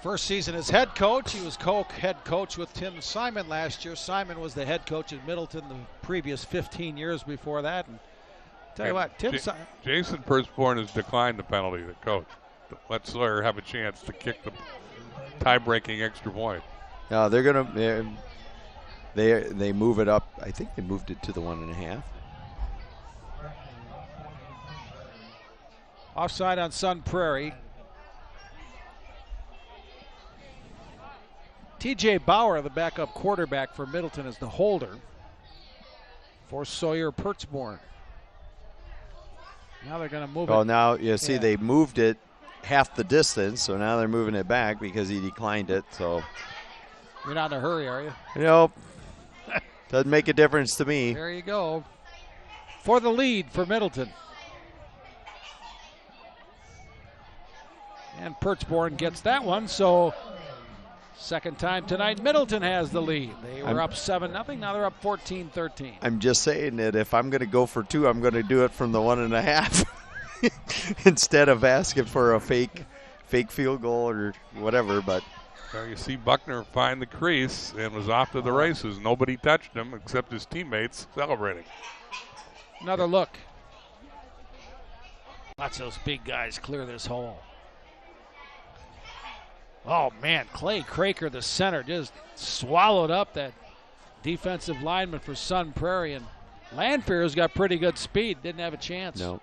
First season as head coach. He was head coach with Tim Simon last year. Simon was the head coach at Middleton the previous 15 years before that. And tell you what, Jason Pertzborn has declined the penalty, the coach. Let Sawyer have a chance to kick the tie-breaking extra point. No, they're gonna they move it up. I think they moved it to the 1.5. Offside on Sun Prairie. TJ Bauer, the backup quarterback for Middleton, is the holder for Sawyer Pertzborn. Now they're going to move it. Oh, now you see they moved it half the distance, so now they're moving it back because he declined it. So you're not in a hurry, are you? Nope. Doesn't make a difference to me. There you go. For the lead for Middleton. And Pertzborn gets that one, so second time tonight, Middleton has the lead. They were up 7-0. Now they're up 14-13. I'm just saying that if I'm going to go for 2, I'm going to do it from the 1.5 instead of asking for a fake field goal or whatever. But well, you see Buckner find the crease and was off to the races. Nobody touched him except his teammates celebrating. Another look. Watch those big guys clear this hole. Oh, man, Clay Craker, the center, just swallowed up that defensive lineman for Sun Prairie. And Landfear's got pretty good speed. Didn't have a chance. No.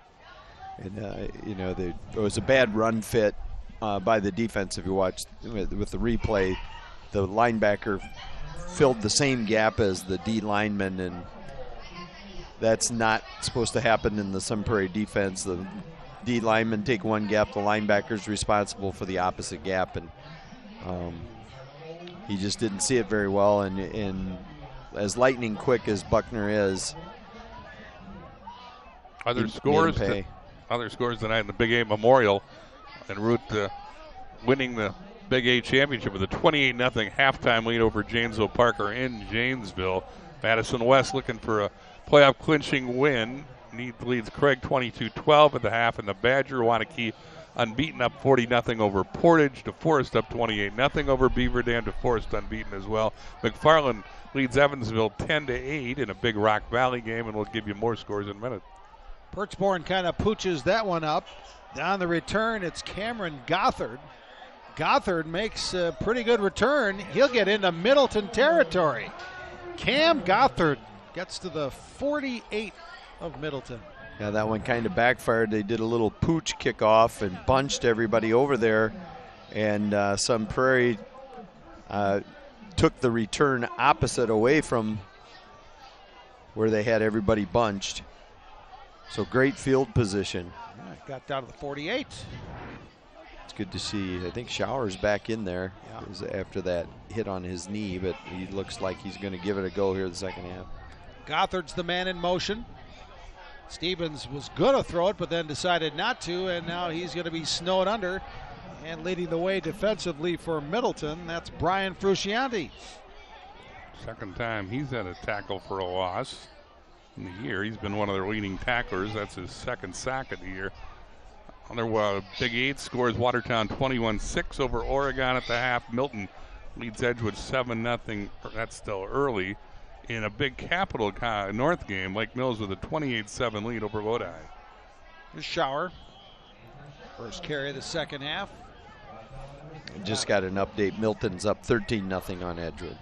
And, it was a bad run fit by the defense. If you watch with the replay, the linebacker filled the same gap as the D lineman, and that's not supposed to happen in the Sun Prairie defense. The D linemen take one gap, the linebacker's responsible for the opposite gap, and he just didn't see it very well. And as lightning quick as Buckner is, other scores tonight in the Big 8 Memorial en route to winning the Big 8 championship with a 28-0 halftime lead over Janesville Parker in Janesville. Madison West looking for a playoff clinching win. Leads Craig 22-12 at the half, and the Badger Wanakee unbeaten up 40-0 over Portage. DeForest up 28-0 over Beaver Dam. DeForest unbeaten as well. McFarland leads Evansville 10-8 in a big Rock Valley game, and we'll give you more scores in a minute. Pertzborn kind of pooches that one up. Down the return, it's Cameron Gothard. Gothard makes a pretty good return. He'll get into Middleton territory. Cam Gothard gets to the 48 of Middleton. Yeah, that one kind of backfired. They did a little pooch kickoff and bunched everybody over there. And Sun Prairie took the return opposite away from where they had everybody bunched. So great field position. Yeah, got down to the 48. It's good to see. I think Shower's back in there after that hit on his knee, but he looks like he's going to give it a go here the second half. Gothard's the man in motion. Stevens was going to throw it, but then decided not to, and now he's going to be snowed under. And leading the way defensively for Middleton, that's Brian Frusciante. Second time he's had a tackle for a loss in the year. He's been one of their leading tacklers. That's his second sack of the year. Other Big 8 scores Watertown 21-6 over Oregon at the half. Milton leads Edgewood 7-0. That's still early. In a big Capital North game, Lake Mills with a 28-7 lead over Lodi. Here's Shower. First carry of the second half. Just got an update. Milton's up 13-0 on Edgewood.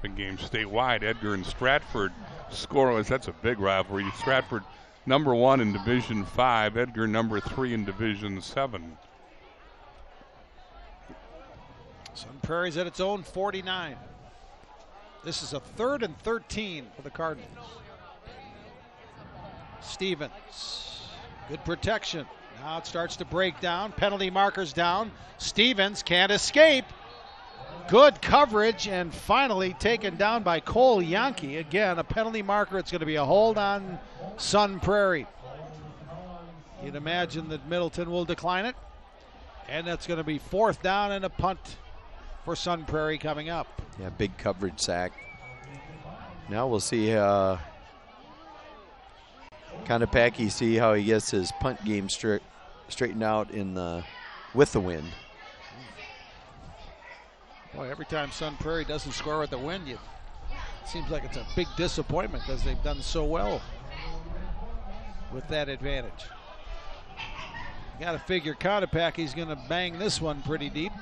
Big game statewide. Edgar and Stratford scoreless. That's a big rivalry. Stratford number 1 in Division 5. Edgar number 3 in Division 7. Sun Prairie's at its own 49. This is a 3rd and 13 for the Cardinals. Stevens, good protection. Now it starts to break down. Penalty markers down. Stevens can't escape. Good coverage and finally taken down by Cole Yankee. Again, a penalty marker. It's going to be a hold on Sun Prairie. You'd imagine that Middleton will decline it. And that's going to be 4th down and a punt for Sun Prairie coming up. Yeah, big coverage sack. Now we'll see Kanapaki see how he gets his punt game straightened out with the wind. Boy, every time Sun Prairie doesn't score with the wind, it seems like it's a big disappointment because they've done so well with that advantage. You got to figure Kanapaki's going to bang this one pretty deep.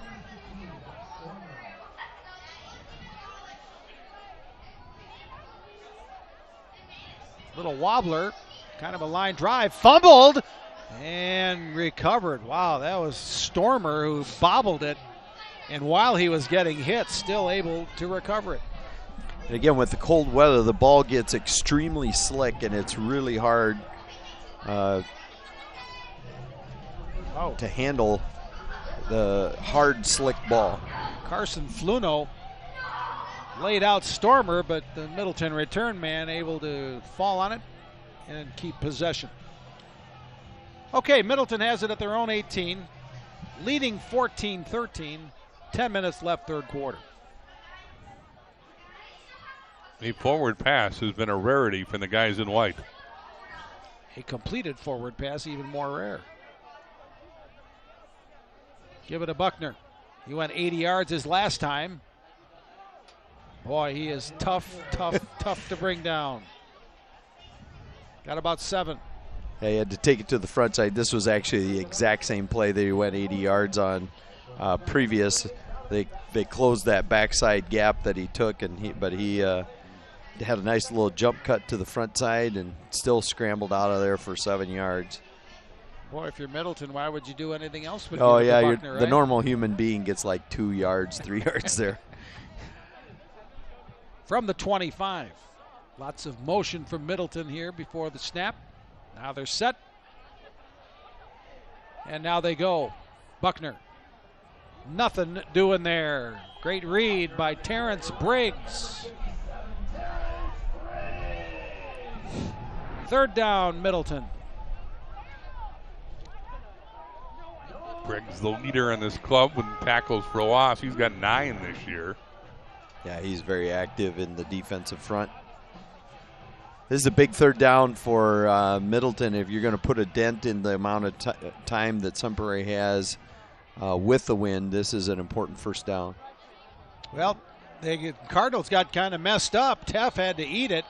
Little wobbler, kind of a line drive, fumbled and recovered. Wow, that was Stormer who bobbled it, and while he was getting hit, still able to recover it. And again, with the cold weather, the ball gets extremely slick, and it's really hard to handle the hard, slick ball. Carson Fluno laid out Stormer, but the Middleton return man able to fall on it and keep possession. Okay, Middleton has it at their own 18, leading 14-13, 10 minutes left third quarter. A forward pass has been a rarity for the guys in white. A completed forward pass, even more rare. Give it to Buckner. He went 80 yards his last time. Boy, he is tough to bring down. Got about 7. Yeah, he had to take it to the front side. This was actually the exact same play that he went 80 yards on previous. They closed that backside gap that he took, but he had a nice little jump cut to the front side and still scrambled out of there for 7 yards. Boy, if you're Middleton, why would you do anything else but Buckner, right? The normal human being gets like 2 yards, 3 yards there. From the 25. Lots of motion from Middleton here before the snap. Now they're set. And now they go. Buckner. Nothing doing there. Great read by Terrence Briggs. 3rd down, Middleton. Briggs, the leader in this club with tackles for a loss. He's got 9 this year. Yeah, he's very active in the defensive front. This is a big 3rd down for Middleton. If you're going to put a dent in the amount of time that Sun Prairie has with the wind, this is an important 1st down. Well, the Cardinals got kind of messed up. Teff had to eat it.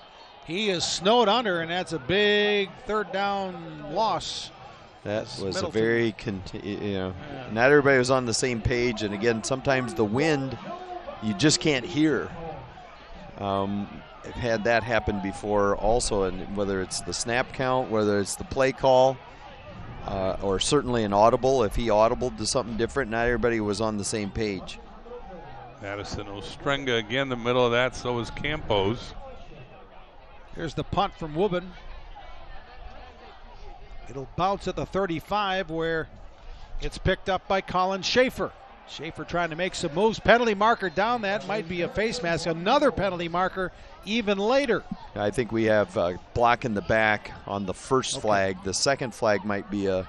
He is snowed under, and that's a big 3rd down loss. That was Middleton. A very, not everybody was on the same page. And again, sometimes the wind, you just can't hear. I've had that happen before also, and whether it's the snap count, whether it's the play call, or certainly an audible. If he audibled to something different, not everybody was on the same page. Madison Ostrenga again, the middle of that, so is Campos. Here's the punt from Woobin. It'll bounce at the 35 where it's picked up by Colin Schaefer. Schaefer trying to make some moves. Penalty marker down. That might be a face mask. Another penalty marker even later. I think we have a block in the back on the first flag. The second flag might be the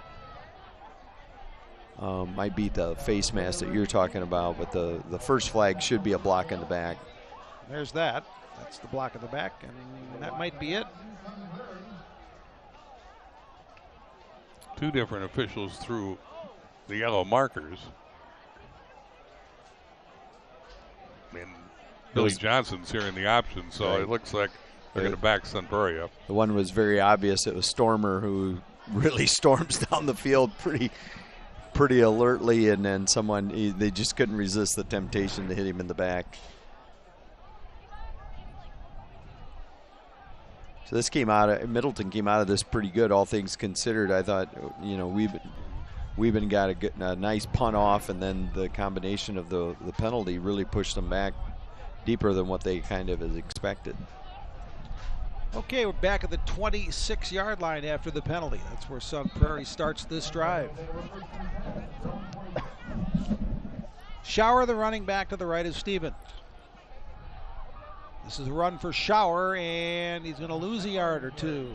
face mask that you're talking about, but the first flag should be a block in the back. There's that. That's the block in the back, and that might be it. Two different officials threw the yellow markers. And Billy Johnson's here in the option, so right. It looks like they're going to back Sun Prairie up. The one was very obvious. It was Stormer who really storms down the field pretty alertly, and then they just couldn't resist the temptation to hit him in the back. So Middleton came out of this pretty good, all things considered. I thought, Weeben got a nice punt off, and then the combination of the penalty really pushed them back deeper than what they kind of had expected. Okay, we're back at the 26-yard line after the penalty. That's where Sun Prairie starts this drive. Shower, the running back to the right of Stevens. This is a run for Shower, and he's going to lose a yard or two.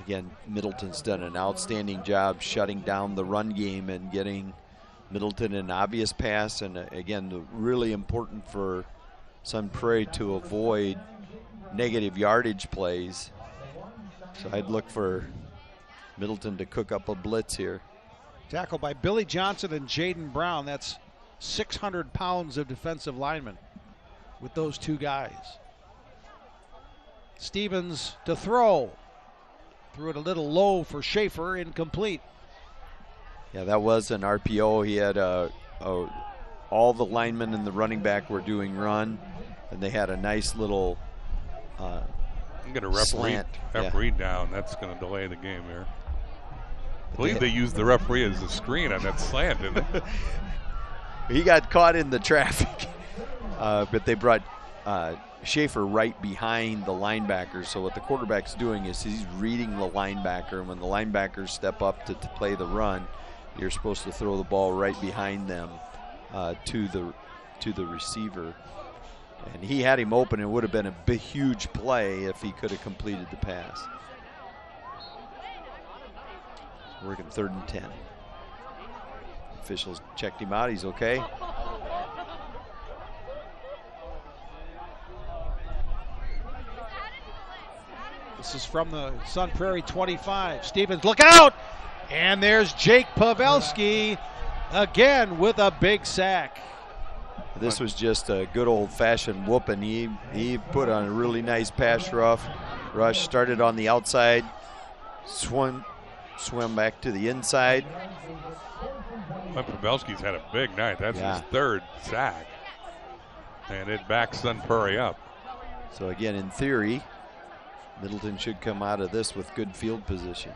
Again, Middleton's done an outstanding job shutting down the run game and getting Middleton an obvious pass. And again, really important for Sun Prairie to avoid negative yardage plays. So I'd look for Middleton to cook up a blitz here. Tackle by Billy Johnson and Jaden Brown. That's 600 pounds of defensive linemen with those two guys. Stevens to throw. Threw it a little low for Schaefer, incomplete. Yeah, that was an RPO. He had all the linemen and the running back were doing run, and they had a nice little I'm going to referee down. That's going to delay the game here. I believe they used the referee as a screen on that slant, didn't they? He got caught in the traffic, but they brought Schaefer right behind the linebacker. So what the quarterback's doing is he's reading the linebacker, and when the linebackers step up to play the run, you're supposed to throw the ball right behind them to the receiver. And he had him open. It would have been a big, huge play if he could have completed the pass. Working 3rd and 10. Officials checked him out. He's okay. This is from the Sun Prairie 25. Stevens, look out! And there's Jake Pavelski again with a big sack. This was just a good old-fashioned whooping. He put on a really nice pass rush. Started on the outside, swim back to the inside. Pavelski's had a big night. That's his 3rd sack, and it backs Sun Prairie up. So again, in theory, Middleton should come out of this with good field position.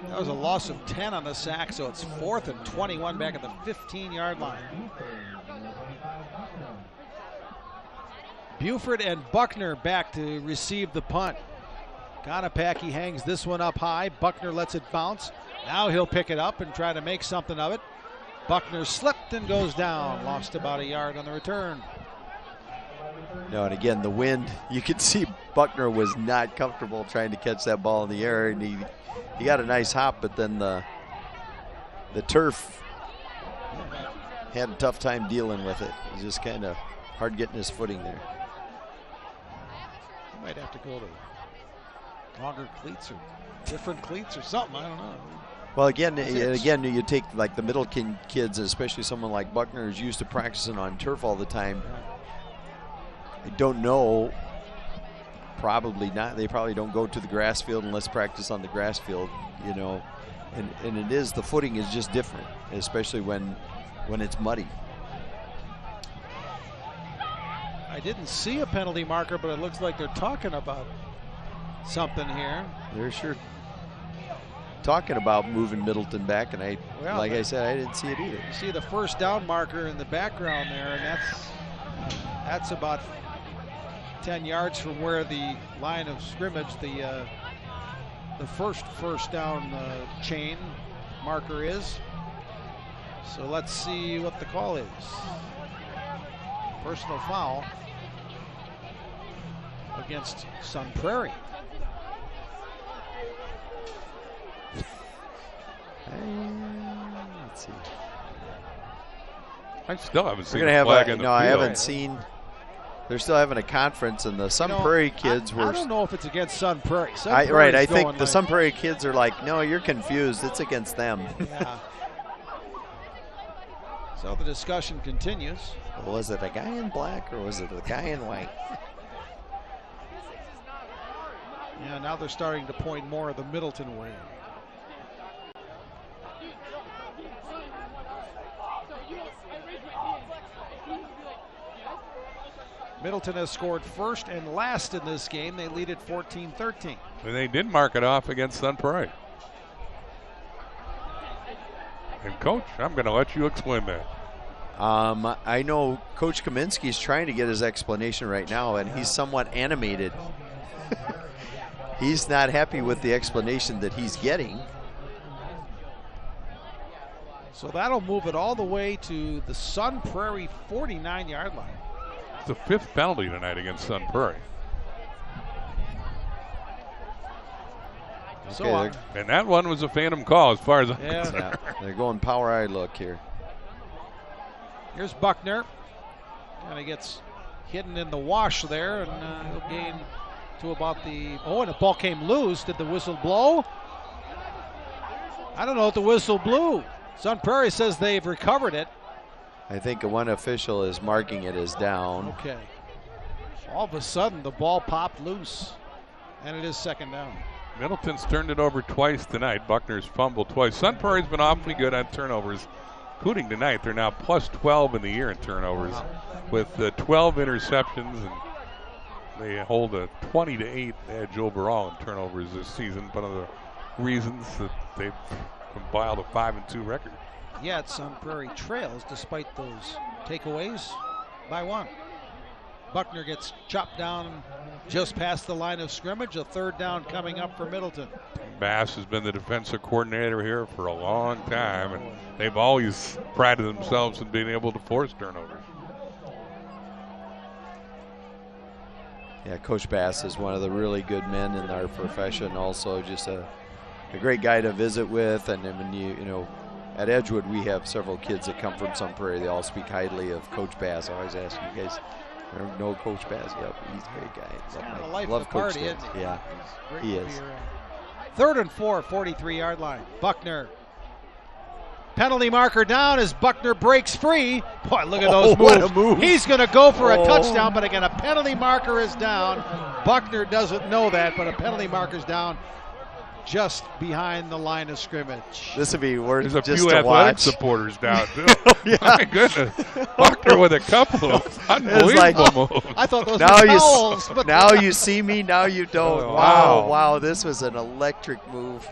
That was a loss of 10 on the sack, so it's 4th and 21 back at the 15-yard line. Buford and Buckner back to receive the punt. Ganapaki hangs this one up high. Buckner lets it bounce. Now he'll pick it up and try to make something of it. Buckner slipped and goes down. Lost about a yard on the return. No, and again, the wind, you could see Buckner was not comfortable trying to catch that ball in the air, and he got a nice hop, but then the turf had a tough time dealing with it. It was just kind of hard getting his footing there. He might have to go to longer cleats or different cleats or something. I don't know. Well, again, you take like the Middleton kids, especially someone like Buckner who's used to practicing on turf all the time. I don't know. Probably not. They probably don't go to the grass field and let's practice on the grass field, you know. And it is, the footing is just different, especially when it's muddy. I didn't see a penalty marker, but it looks like they're talking about something here. They're sure talking about moving Middleton back, and I said, I didn't see it either. You see the first down marker in the background there, and that's about 10 yards from where the line of scrimmage, the the first down chain marker is. So let's see what the call is. Personal foul against Sun Prairie. Let's see. I still haven't seen We're gonna a flag have in the no, I field. haven't seen. They're still having a conference, and the Sun Prairie kids were. I don't know if it's against Sun Prairie. Right, I think the Sun Prairie kids are like, no, you're confused. It's against them. Yeah. So the discussion continues. Was it a guy in black or was it a guy in white? Yeah, now they're starting to point more of the Middleton way. Middleton has scored first and last in this game. They lead at 14-13. And they did mark it off against Sun Prairie. And Coach, I'm going to let you explain that. I know Coach Kaminsky's trying to get his explanation right now, and he's somewhat animated. He's not happy with the explanation that he's getting. So that'll move it all the way to the Sun Prairie 49-yard line. It's the fifth penalty tonight against Sun Prairie. So and that one was a phantom call as far as I'm concerned. Yeah, they're going power eye look here. Here's Buckner. And he gets hidden in the wash there, and he'll gain to about the. Oh, and the ball came loose. Did the whistle blow? I don't know if the whistle blew. Sun Prairie says they've recovered it. I think one official is marking it as down. Okay. All of a sudden, the ball popped loose, and it is second down. Middleton's turned it over twice tonight. Buckner's fumbled twice. Sun Prairie's been awfully good on turnovers, including tonight. They're now plus 12 in the year in turnovers with 12 interceptions, and they hold a 20-8 edge overall in turnovers this season. One of the reasons that they've compiled a 5-2 record. Yet Sun Prairie trails despite those takeaways by one. Buckner gets chopped down just past the line of scrimmage. A third down coming up for Middleton. Bass has been the defensive coordinator here for a long time, and they've always prided themselves in being able to force turnovers. Yeah, Coach Bass is one of the really good men in our profession. Also, just a great guy to visit with. And when you know, at Edgewood, we have several kids that come from Sun Prairie. They all speak highly of Coach Bass. I always ask you guys. No Coach Bass. Yep, he's a great guy. Love Coach party, yeah, he is. Third and 4, 43-yard line. Buckner. Penalty marker down as Buckner breaks free. Boy, look at those moves. What a move. He's going to go for a touchdown, but again, a penalty marker is down. Buckner doesn't know that, but a penalty marker is down just behind the line of scrimmage. This would be worth just to watch. There's a few athletic supporters down, too. Yeah. My goodness. Buckner with a couple of unbelievable moves. I thought those were fouls. But now you see me, now you don't. Oh, wow. This was an electric move.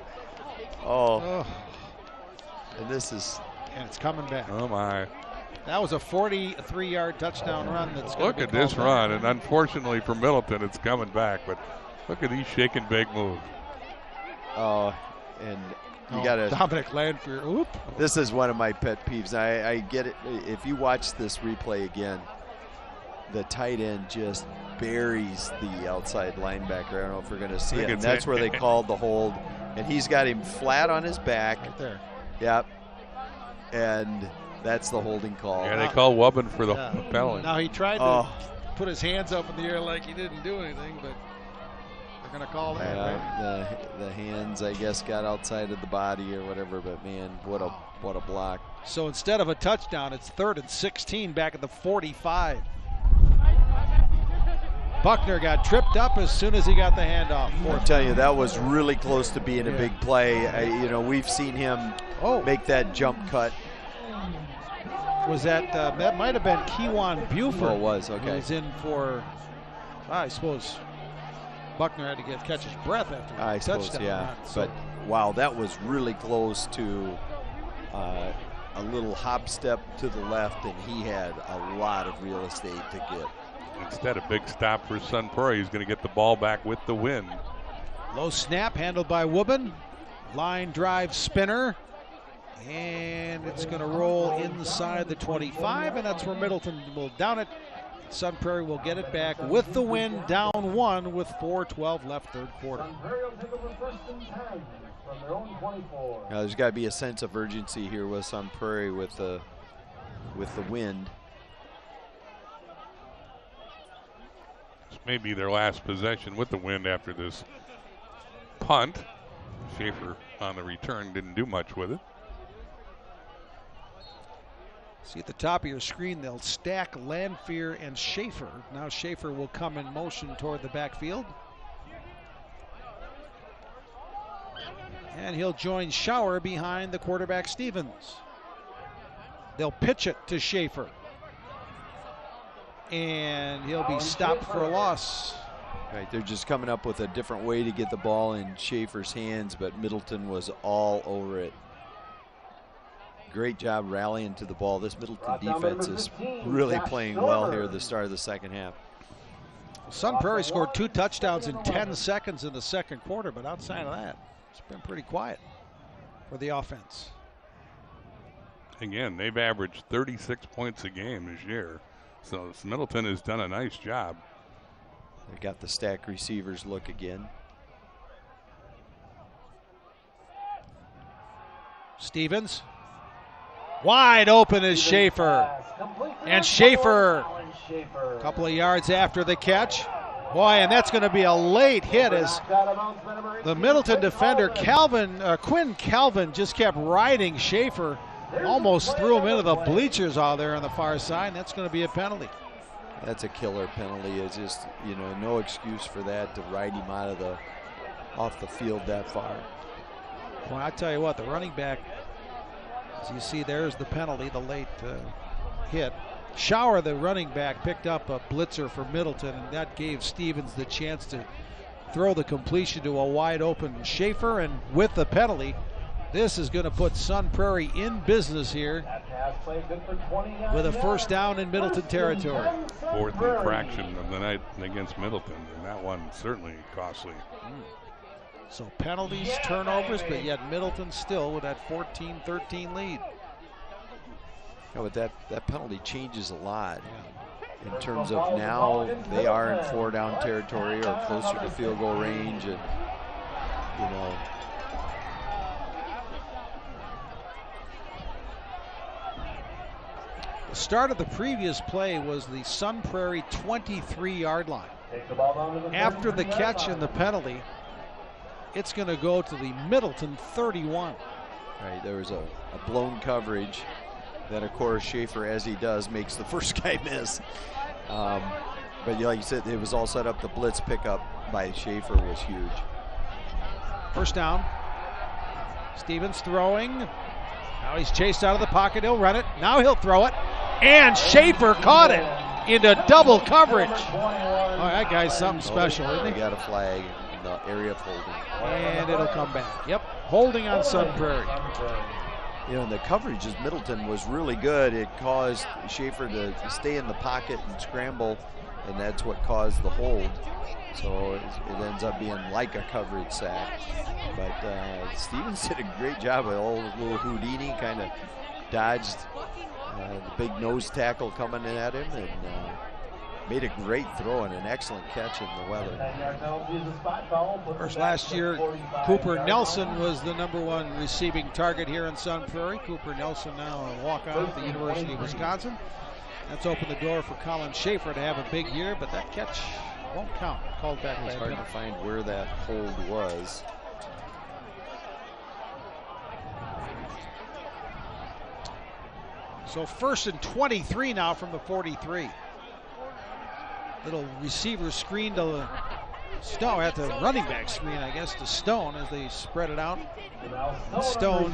And this is. And it's coming back. Oh, my. That was a 43-yard touchdown run. Look at this run, and unfortunately for Middleton, it's coming back. But look at these shake and bake moves. And you got to. Dominic Landfear. Oop. This is one of my pet peeves. I get it. If you watch this replay again, the tight end just buries the outside linebacker. I don't know if we're going to see it. And that's where they called the hold. And he's got him flat on his back. Right there. Yep. And that's the holding call. Yeah, they call Wubbin for the penalty. Now he tried to put his hands up in the air like he didn't do anything, but they're going to call that. Right? The hands, I guess, got outside of the body or whatever, but man, what a block. So instead of a touchdown, it's 3rd and 16 back at the 45. Buckner got tripped up as soon as he got the handoff. I'm telling you, that was really close to being a big play. We've seen him make that jump cut. Was that might have been Kewan Buford? Oh, it was, okay. He was in for, I suppose, Buckner had to catch his breath after I suppose, touchdown. Yeah. But, wow, that was really close to a little hop step to the left, and he had a lot of real estate to get. Instead, a big stop for Sun Prairie. He's going to get the ball back with the win. Low snap handled by Woobin. Line drive spinner. And it's going to roll inside the 25, and that's where Middleton will down it. Sun Prairie will get it back with the win, down 1 with 4:12 left, third quarter. Sun Prairie will take over 1st and 10 from their own 24. Now, there's got to be a sense of urgency here with Sun Prairie with the wind. This may be their last possession with the wind after this punt. Schaefer on the return didn't do much with it. See at the top of your screen, they'll stack Lanphier and Schaefer. Now Schaefer will come in motion toward the backfield. And he'll join Schauer behind the quarterback Stevens. They'll pitch it to Schaefer. And he'll be stopped for a loss. Right, they're just coming up with a different way to get the ball in Schaefer's hands, but Middleton was all over it. Great job rallying to the ball. This Middleton defense is really playing well here at the start of the second half. Sun Prairie scored 2 touchdowns in 10 seconds in the second quarter, but outside of that, it's been pretty quiet for the offense. Again, they've averaged 36 points a game this year, so Middleton has done a nice job. They got the stack receivers look again. Stevens. Wide open is Schaefer. And Schaefer, a couple of yards after the catch. Boy, and that's going to be a late hit as the Middleton defender, Quinn Calvin, just kept riding Schaefer. Almost threw him into the bleachers out there on the far side, and that's going to be a penalty. That's a killer penalty. It's just, no excuse for that, to ride him off the field that far. Well, I tell you what, the running back, as you see, there's the penalty, the late hit. Schauer, the running back, picked up a blitzer for Middleton, and that gave Stevens the chance to throw the completion to a wide open Schaefer, and with the penalty, this is going to put Sun Prairie in business here with a first down in Middleton territory. 4th infraction of the night against Middleton, and that one certainly costly. So penalties, turnovers, but yet Middleton still with that 14-13 lead. Yeah, but that penalty changes a lot in terms of now they are in 4-down territory or closer to field goal range, and the start of the previous play was the Sun Prairie 23-yard line. After the catch and the penalty, it's going to go to the Middleton 31. Right, there was a blown coverage that, of course, Schaefer, as he does, makes the first guy miss. But like you said, it was all set up. The blitz pickup by Schaefer was huge. First down. Stevens throwing. Now he's chased out of the pocket. He'll run it. Now he'll throw it. And Schaefer caught it into double coverage. Oh, that guy's something special, isn't he? They got a flag in the area of holding. And it'll come back. Yep, holding on Sun Prairie. The coverage of Middleton was really good. It caused Schaefer to stay in the pocket and scramble, and that's what caused the hold. So it ends up being like a coverage sack. But Stevens did a great job. A little Houdini, kind of dodged the big nose tackle coming in at him, and made a great throw and an excellent catch in the weather. Of course, last year, Cooper Nelson was the #1 receiving target here in Sun Prairie. Cooper Nelson now a walk-on at the University of Wisconsin. That's opened the door for Colin Schaefer to have a big year, but that catch won't count. Called back by It's hard to find where that hold was. So 1st and 23 now from the 43. Little receiver screen to Stone, at the running back screen, I guess, to Stone as they spread it out. And Stone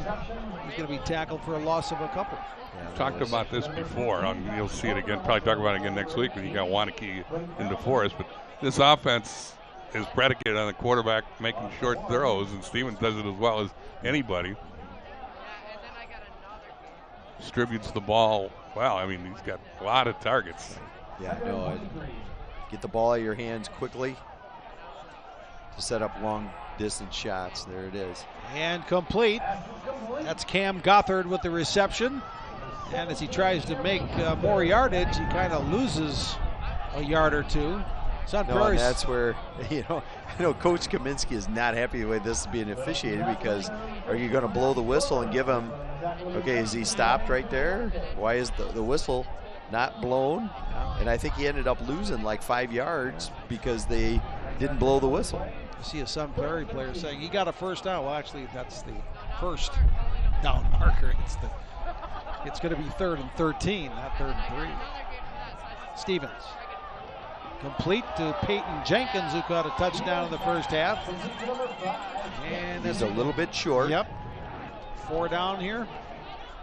is going to be tackled for a loss of a couple. Yeah, talked about this before. You'll see it again. Probably talk about it again next week when you got Wanakee in DeForest. But this offense is predicated on the quarterback making short throws, and Stevens does it as well as anybody. Distributes the ball well. I mean, he's got a lot of targets. Yeah, no, get the ball out of your hands quickly. to set up long distance shots. There it is. And complete. That's Cam Gothard with the reception. And as he tries to make more yardage, he kind of loses a yard or two. No, and that's where, you know, Coach Kaminsky is not happy the way this is being officiated, because are you going to blow the whistle and give him, okay, is he stopped right there? Why is the whistle not blown? And I think he ended up losing like 5 yards because they didn't blow the whistle. You see a Sun Prairie player saying he got a first down. Well, actually, that's the first down marker. It's going to be 3rd and 13, not 3rd and 3. Stevens. Complete to Peyton Jenkins, who caught a touchdown in the first half. And he's a little bit short. Yep. 4 down here.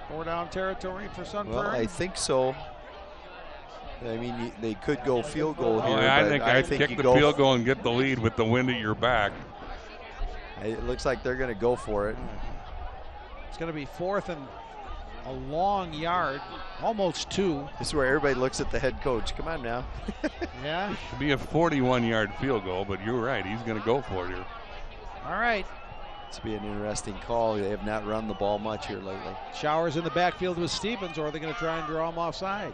4 down territory for Sun Prairie. Well, I think so. I mean, they could go field goal here. I think I'd kick the field goal and get the lead with the wind at your back. It looks like they're going to go for it. It's going to be 4th and a long yard, almost 2. This is where everybody looks at the head coach. Come on now. Yeah. It should be a 41-yard field goal, but you're right. He's going to go for it here. All right. This will be an interesting call. They have not run the ball much here lately. Showers in the backfield with Stevens, or are they going to try and draw him offside?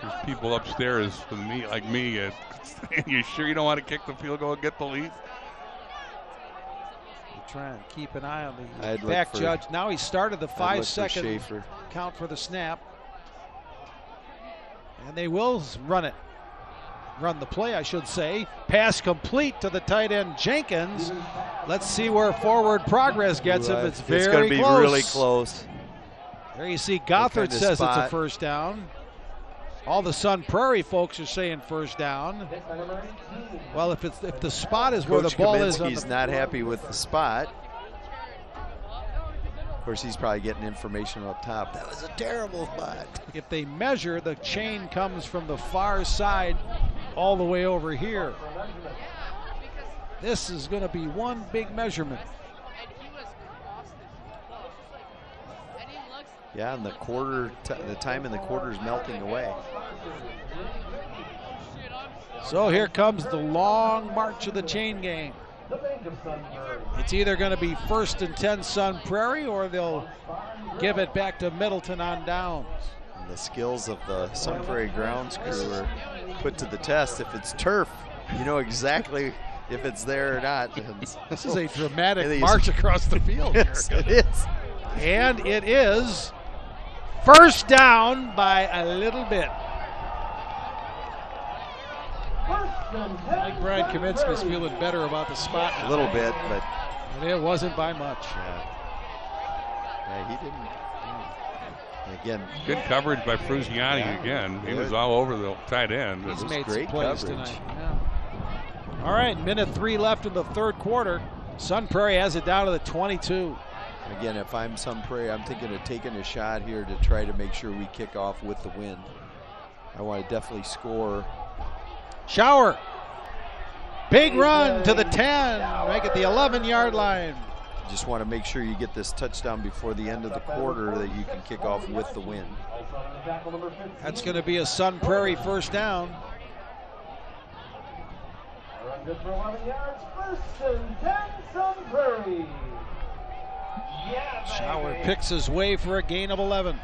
There's people upstairs with me, like me. You sure you don't want to kick the field goal and get the lead? Try and keep an eye on the back judge. Now he started the 5-second count for the snap. And they will run it. Run the play, I should say. Pass complete to the tight end Jenkins. Let's see where forward progress gets him. It's very close. It's going to be really close. There you see Gothard says it's a first down. All the Sun Prairie folks are saying first down. Well, if the spot is where the ball is, he's not happy with the spot. Of course, he's probably getting information up top. That was a terrible spot. If they measure, the chain comes from the far side all the way over here. This is going to be one big measurement. Yeah, and the time in the quarter is melting away. So here comes the long march of the chain game. It's either going to be 1st and 10 Sun Prairie, or they'll give it back to Middleton on downs. And the skills of the Sun Prairie grounds crew are put to the test. If it's turf, you know exactly if it's there or not. This is a dramatic march across the field. Yes, it is. And it is first down by a little bit. I think Brian Kaminsky's feeling better about the spot. A little bit, but it wasn't by much. Yeah, he didn't. Again, good coverage by Frugiani again. He was all over the tight end. He's made great plays tonight. Yeah. All right, minute 3 left in the 3rd quarter. Sun Prairie has it down to the 22. Again, if I'm Sun Prairie, I'm thinking of taking a shot here to try to make sure we kick off with the win. I want to definitely score. Shower. Big run to the 10. Make it the 11-yard line. Just want to make sure you get this touchdown before the end of the quarter that you can kick off with the win. That's going to be a Sun Prairie first down. Good for 11 yards. 1st and 10 Sun Prairie. Shower picks his way for a gain of 11.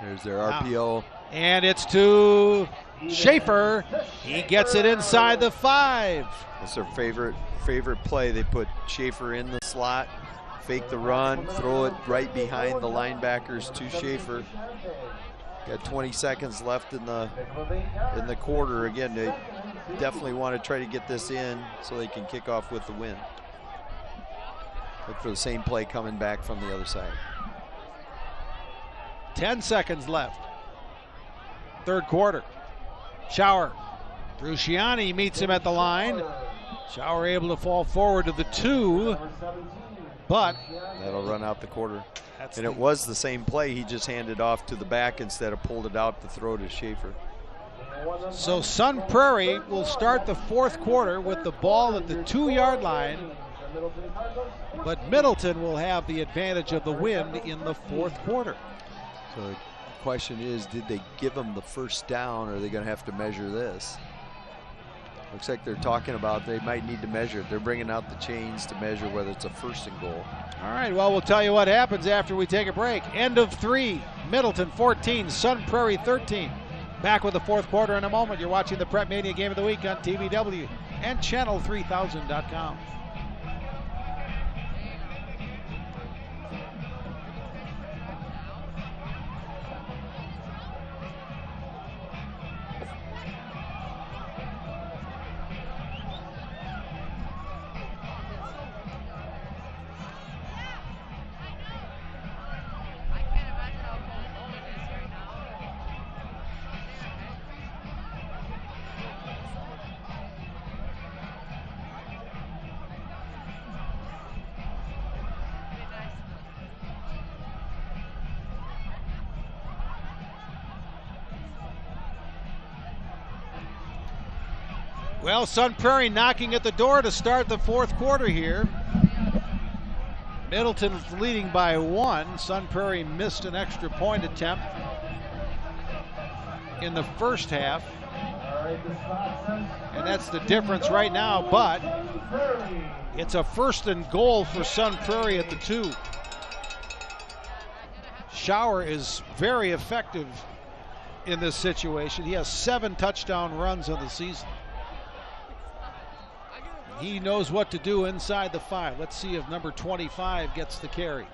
There's their RPO. And it's to Schaefer. He gets it inside the 5. That's their favorite play. They put Schaefer in the slot, fake the run, throw it right behind the linebackers to Schaefer. Got 20 seconds left in the quarter. Again, they definitely want to try to get this in so they can kick off with the win. Look for the same play coming back from the other side. 10 seconds left. 3rd quarter. Shower. Frugiani meets him at the line. Shower able to fall forward to the 2, but that'll run out the quarter. And it was the same play. He just handed off to the back instead of pulled it out to throw to Schaefer. So Sun Prairie will start the 4th quarter with the ball at the 2-yard line, but Middleton will have the advantage of the win in the 4th quarter. So question is, did they give them the first down, or are they going to have to measure this? Looks like they're talking about they might need to measure it. They're bringing out the chains to measure whether it's a 1st and goal. All right, well, we'll tell you what happens after we take a break. End of 3, Middleton 14, Sun Prairie 13. Back with the 4th quarter in a moment. You're watching the Prep Mania Game of the Week on TVW and channel3000.com. Well, Sun Prairie knocking at the door to start the 4th quarter here. Middleton's leading by 1. Sun Prairie missed an extra point attempt in the first half. And that's the difference right now, but it's a 1st and goal for Sun Prairie at the 2. Schauer is very effective in this situation. He has 7 touchdown runs on the season. He knows what to do inside the 5. Let's see if number 25 gets the carry.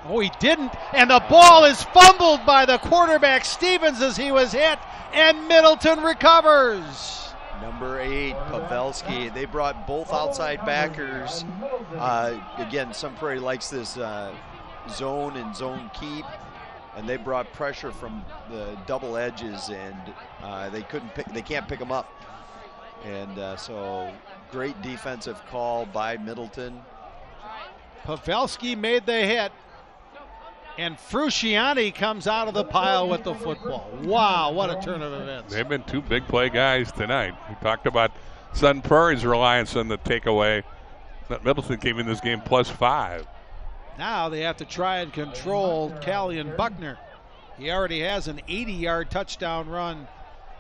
Oh, he didn't, and the ball is fumbled by the quarterback Stevens as he was hit, and Middleton recovers. Number 8, Pavelski. They brought both outside backers. Again, Sun Prairie likes this zone and zone keep, and they brought pressure from the double edges, and they can't pick them up. And so great defensive call by Middleton. Pavelski made the hit, and Frusciani comes out of the pile with the football. Wow, what a turn of events. They've been 2 big play guys tonight. We talked about Sun Prairie's reliance on the takeaway. Middleton came in this game +5. Now they have to try and control Callion Buckner. He already has an 80-yard touchdown run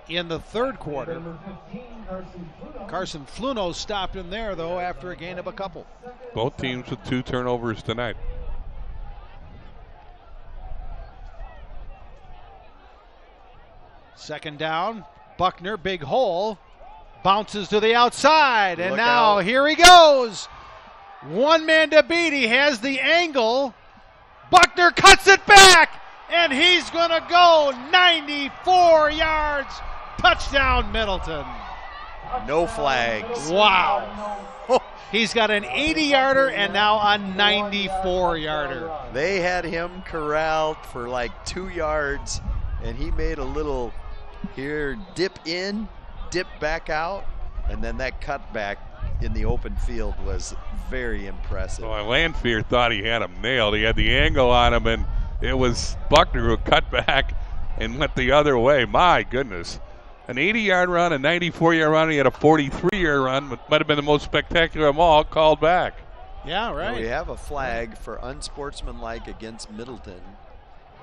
in the 3rd quarter. Carson Fluno stopped him there, though, after a gain of a couple. Both teams with 2 turnovers tonight. Second down, Buckner, big hole, bounces to the outside, and now here he goes. One man to beat, he has the angle. Buckner cuts it back, and he's going to go 94 yards. Touchdown, Middleton. No flags. Wow. He's got an 80-yarder and now a 94-yarder. They had him corralled for like 2 yards, and he made a little dip in, dip back out, and then that cutback in the open field was very impressive. Well, Landfear thought he had him nailed. He had the angle on him, and it was Buckner who cut back and went the other way. My goodness. An 80-yard run, a 94-yard run. He had a 43-yard run, but might have been the most spectacular of them all, called back. Yeah, right. We have a flag for unsportsmanlike against Middleton.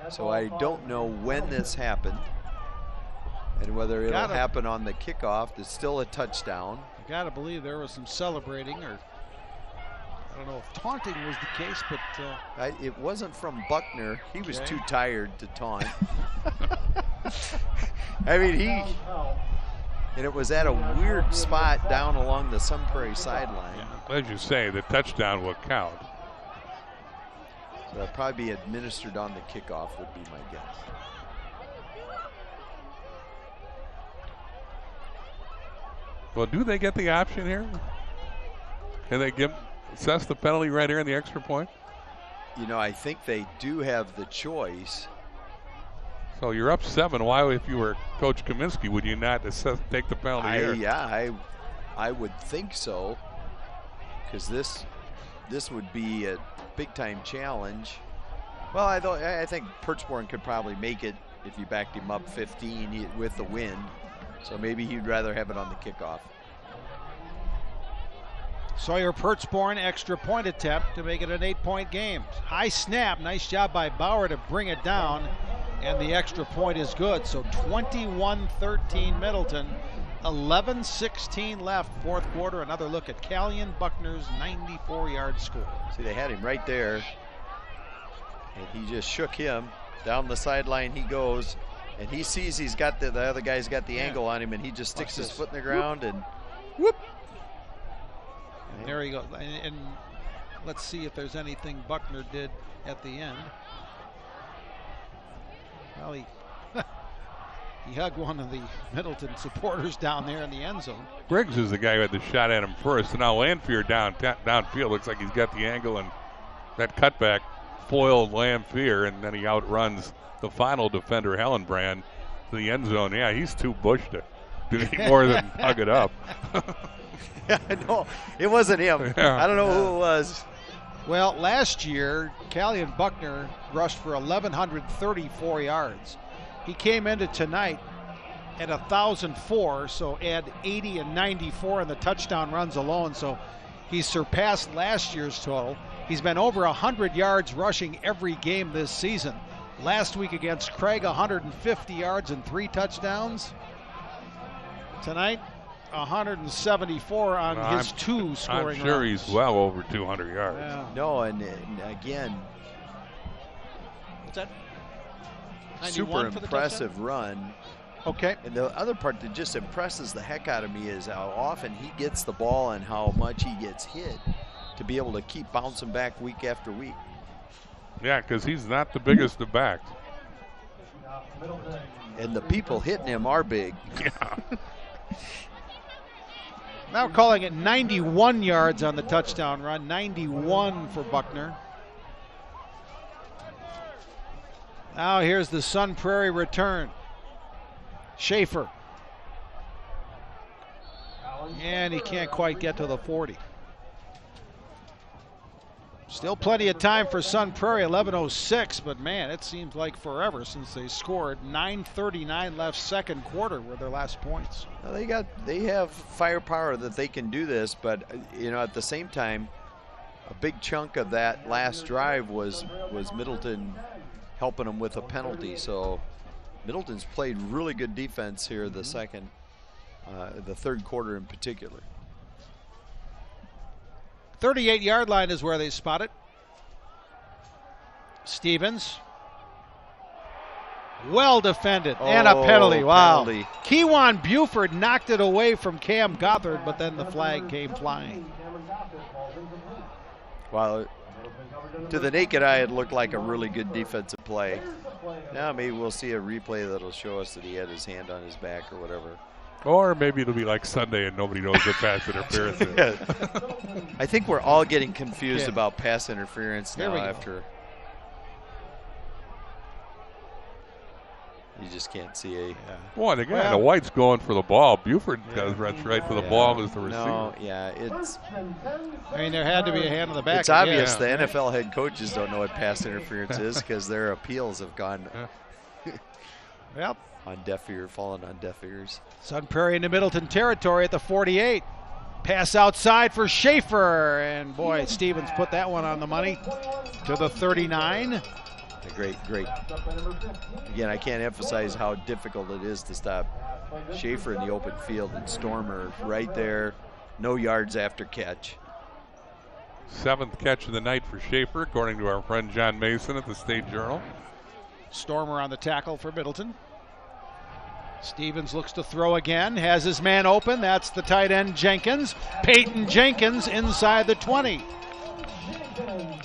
So I don't know when this happened and whether it'll happen on the kickoff. It's still a touchdown. I got to believe there was some celebrating, or I don't know if taunting was the case, but it wasn't from Buckner. He was too tired to taunt. I mean, and it was at a weird spot down along the Sun Prairie sideline. Yeah, as you say, the touchdown will count. So it'll probably be administered on the kickoff would be my guess. Well, do they get the option here? Can they assess the penalty right here in the extra point? You know, I think they do have the choice. So you're up 7. Why, if you were Coach Kaminsky, would you not take the penalty here? Yeah, I would think so, because this would be a big-time challenge. Well, I think Perchborn could probably make it if you backed him up 15 with the wind. So maybe he'd rather have it on the kickoff. Sawyer Pertzborn extra point attempt to make it an 8-point game. High snap, nice job by Bauer to bring it down, and the extra point is good. So 21-13 Middleton, 11:16 left, fourth quarter. Another look at Callion Buckner's 94-yard score. See, they had him right there, and he just shook him. Down the sideline he goes, and he sees he's got the other guy's got the angle on him, and he just sticks his foot in the ground and whoop. There he goes. And let's see if there's anything Buckner did at the end. Well, he hugged one of the Middleton supporters down there in the end zone. Briggs is the guy who had the shot at him first, and now Lanphier downfield looks like he's got the angle, and that cutback foiled Lanphier, and then he outruns the final defender, Hellenbrand, to the end zone. Yeah, he's too bush to do any more than hug it up. Yeah, no, it wasn't him. Yeah. I don't know who it was. Well, last year, Callion Buckner rushed for 1,134 yards. He came into tonight at 1,004, so add 80 and 94 in the touchdown runs alone. So he surpassed last year's total. He's been over 100 yards rushing every game this season. Last week against Craig, 150 yards and 3 touchdowns. Tonight, 174 on his 2 scoring I'm sure runs. he's well over 200 yards. Yeah. No, and again, What's that? super 91 for the impressive touchdown? run. Okay. And the other part that just impresses the heck out of me is how often he gets the ball and how much he gets hit to be able to keep bouncing back week after week. Yeah, because he's not the biggest of backs. And the people hitting him are big. Yeah. Now calling it 91 yards on the touchdown run, 91 for Buckner. Now here's the Sun Prairie return. Schaefer. And he can't quite get to the 40. Still plenty of time for Sun Prairie, 11:06, but man, it seems like forever since they scored. 9:39 left, second quarter were their last points. Well, they have firepower that they can do this, but you know, at the same time, a big chunk of that last drive was Middleton helping them with a penalty. So Middleton's played really good defense here the third quarter in particular. 38-yard line is where they spot it. Stevens. Well defended. And a penalty. Wow. Penalty. Kewan Buford knocked it away from Cam Gothard, but then the flag came flying. Well, to the naked eye, it looked like a really good defensive play. Now maybe we'll see a replay that'll show us that he had his hand on his back or whatever. Or maybe it'll be like Sunday and nobody knows what pass interference is. Yeah. I think we're all getting confused about pass interference now after. You just can't see a. Boy, the guy in the white's going for the ball. Buford runs right for the ball as the receiver. No, it's. I mean, there had to be a hand on the back. It's obvious the NFL head coaches don't know what pass interference is because their appeals have gone. Yep. On deaf ear, falling on deaf ears. Sun Prairie into Middleton territory at the 48. Pass outside for Schaefer, and boy, Stevens put that one on the money to the 39. Great. Again, I can't emphasize how difficult it is to stop Schaefer in the open field, and Stormer right there, no yards after catch. 7th catch of the night for Schaefer, according to our friend John Mason at the State Journal. Stormer on the tackle for Middleton. Stevens looks to throw again, has his man open. That's the tight end Jenkins. Peyton Jenkins inside the 20.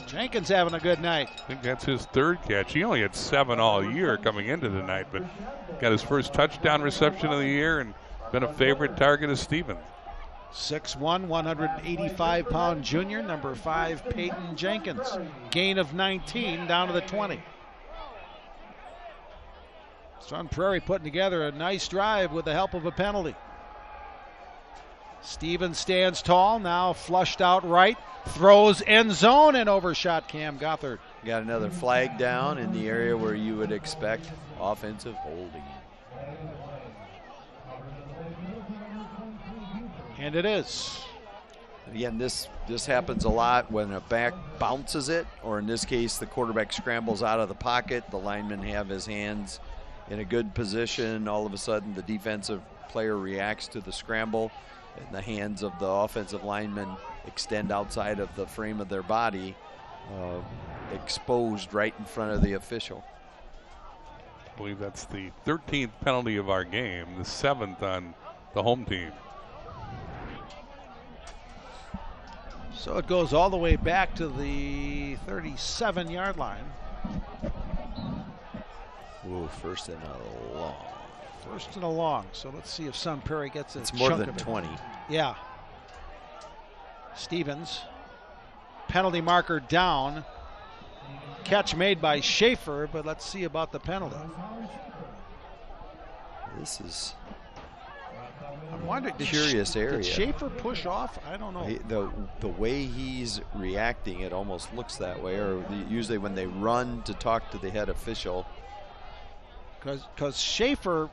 Jenkins having a good night. I think that's his 3rd catch. He only had 7 all year coming into the night, but got his first touchdown reception of the year and been a favorite target of Stevens. 6'1", 185-pound junior, number 5, Peyton Jenkins. Gain of 19 down to the 20. Sun Prairie putting together a nice drive with the help of a penalty. Stevens stands tall, now flushed out right, throws end zone and overshot Cam Gothard. Got another flag down in the area where you would expect offensive holding. And it is. Again, this happens a lot when a back bounces it, or in this case, the quarterback scrambles out of the pocket. The linemen have his hands in a good position. All of a sudden, the defensive player reacts to the scramble, and the hands of the offensive lineman extend outside of the frame of their body, exposed right in front of the official. I believe that's the 13th penalty of our game, the 7th on the home team. So it goes all the way back to the 37-yard line. Ooh, first and a long. First and a long. So let's see if Sun Prairie gets it's more than 20. Yeah. Stevens. Penalty marker down. Catch made by Schaefer, but let's see about the penalty. This is I'm wondering, curious area. Did Schaefer push off? I don't know. The way he's reacting, it almost looks that way. Or usually when they run to talk to the head official. Because Schaefer,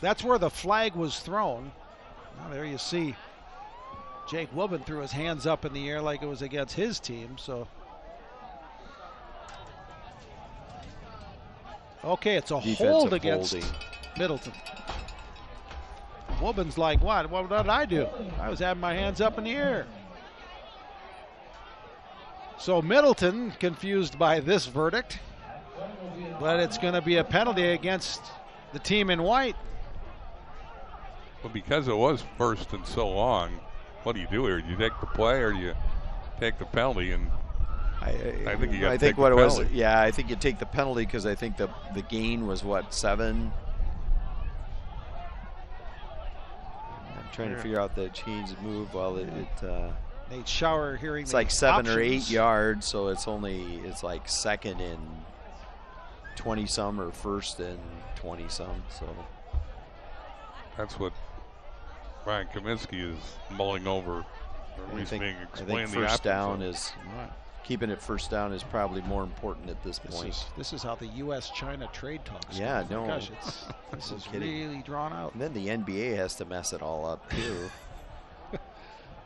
that's where the flag was thrown. Well, there you see Jake Wilbin threw his hands up in the air like it was against his team. So, okay, it's a hold against Middleton. Wilbin's like, what? What did I do? I was having my hands up in the air. So Middleton confused by this verdict, but it's going to be a penalty against the team in white. Well, because it was first and so long, what do you do here? Do you take the play or do you take the penalty? And I think you got to take the penalty. Yeah, I think you take the penalty because I think the gain was what, 7? I'm trying to figure out the change of move. Well, Nate Schauer hearing it's like 7 or 8 yards, so it's like second and 20-some or first and 20-some. So that's what Ryan Kaminsky is mulling over. I think first down is keeping it first down is probably more important at this point. This is how the U.S.-China trade talks. Yeah, go. no. Gosh, this is really drawn out. And then the NBA has to mess it all up too.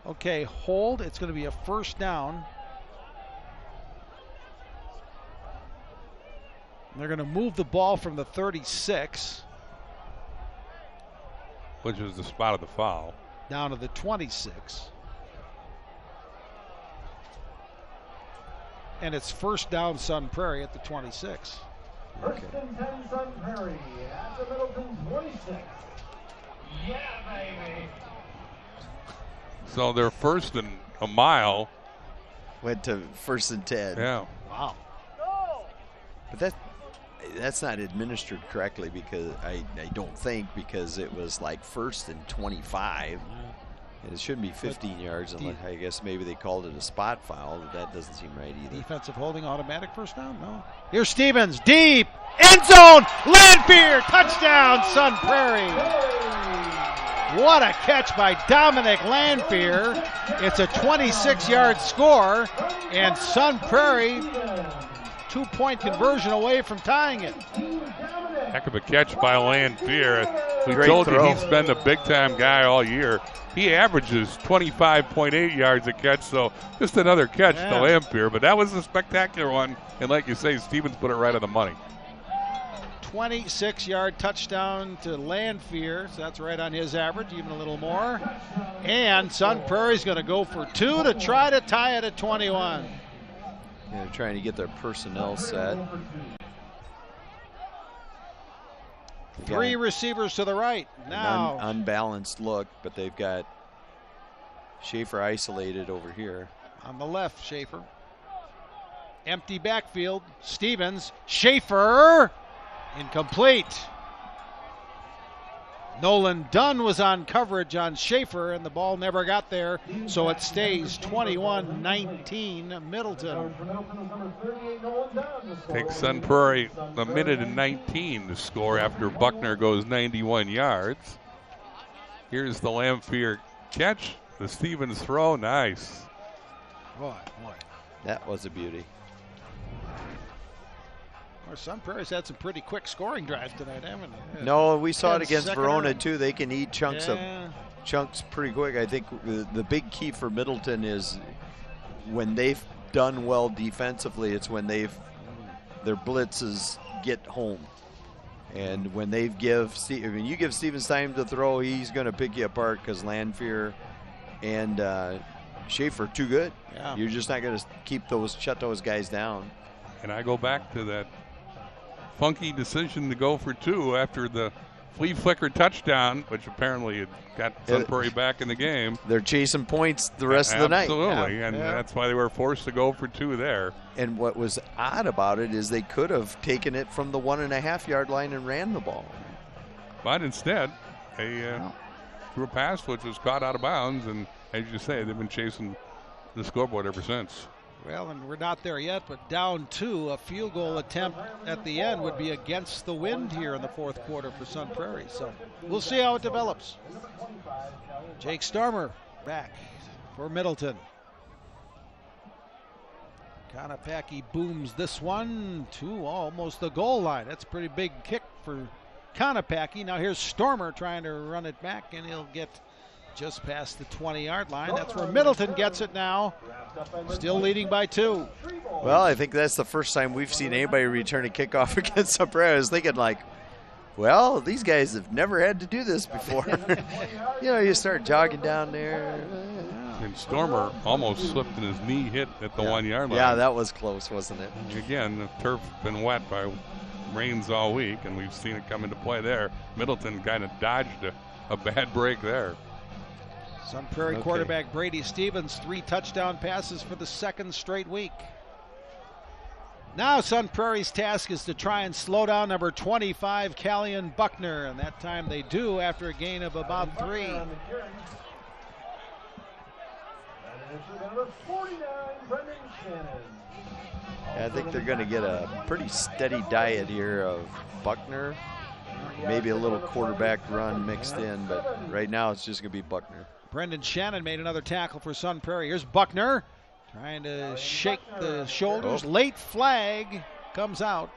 Okay, hold. It's going to be a first down. And they're going to move the ball from the 36. Which is the spot of the foul. Down to the 26. And it's first down Sun Prairie at the 26. First and 10 Sun Prairie at the Middleton 26. Yeah, baby. So they're first and a mile. Went to first and 10. Yeah. Wow. But that's not administered correctly because I don't think, because it was like first and 25. And it shouldn't be 15 yards unless I guess maybe they called it a spot foul. That doesn't seem right either. Defensive holding, automatic first down? No. Here's Stevens, deep, end zone, Landbeer, touchdown, Sun Prairie. What a catch by Dominic Landbeer. It's a 26-yard score, and Sun Prairie, 2-point conversion away from tying it. Heck of a catch by Landbeer. We Great told throw. you he's been the big-time guy all year. He averages 25.8 yards a catch, so just another catch to Landbeer. But that was a spectacular one, and like you say, Stevens put it right on the money. 26-yard touchdown to Landbeer, so that's right on his average, even a little more. And Sun Prairie's going to go for 2 to try to tie it at 21. Yeah, they're trying to get their personnel set. 3 receivers to the right. Now unbalanced look, but they've got Schaefer isolated over here. on the left, Schaefer. Empty backfield. Stevens. Schaefer. Incomplete. Nolan Dunn was on coverage on Schaefer, and the ball never got there, so it stays 21-19 Middleton. Takes Sun Prairie a minute and 19 to score after Buckner goes 91 yards. Here's the Landbeer catch. The Stevens throw, nice. Boy. That was a beauty. Well, Sun Prairie's had some pretty quick scoring drives tonight, haven't they? No, we saw it against second Verona round. too. They can eat chunks of chunks pretty quick. I think the big key for Middleton is when they've done well defensively, it's when their blitzes get home. And when you give Stevens time to throw, he's going to pick you apart because Lanfear and Schaefer are too good. Yeah. You're just not going to shut those guys down. And I go back to that funky decision to go for 2 after the flea flicker touchdown, which apparently had got Sun Prairie back in the game. They're chasing points the rest of the night. Absolutely, and that's why they were forced to go for 2 there. And what was odd about it is they could have taken it from the 1.5-yard line and ran the ball. But instead, they threw a pass which was caught out of bounds, and as you say, they've been chasing the scoreboard ever since. Well, and we're not there yet, but down 2, a field goal attempt at the end would be against the wind here in the fourth quarter for Sun Prairie. So we'll see how it develops. Jake Stormer back for Middleton. Kanapaki booms this one to almost the goal line. That's a pretty big kick for Kanapaki. Now here's Stormer trying to run it back, and he'll get just past the 20-yard line. That's where Middleton gets it now. Still leading by 2. Well, I think that's the first time we've seen anybody return a kickoff against Sun Prairie. I was thinking like, well, these guys have never had to do this before. You start jogging down there. And Stormer almost slipped and his knee hit at the 1-yard line. Yeah, that was close, wasn't it? Again, the turf been wet by rains all week, and we've seen it come into play there. Middleton kind of dodged a bad break there. Sun Prairie quarterback Brady Stevens, 3 touchdown passes for the 2nd straight week. Now Sun Prairie's task is to try and slow down number 25, Callion Buckner, and that time they do after a gain of about 3. I think they're going to get a pretty steady diet here of Buckner. Maybe a little quarterback run mixed in, but right now it's just going to be Buckner. Brendan Shannon made another tackle for Sun Prairie. Here's Buckner trying to shake the shoulders. Late flag comes out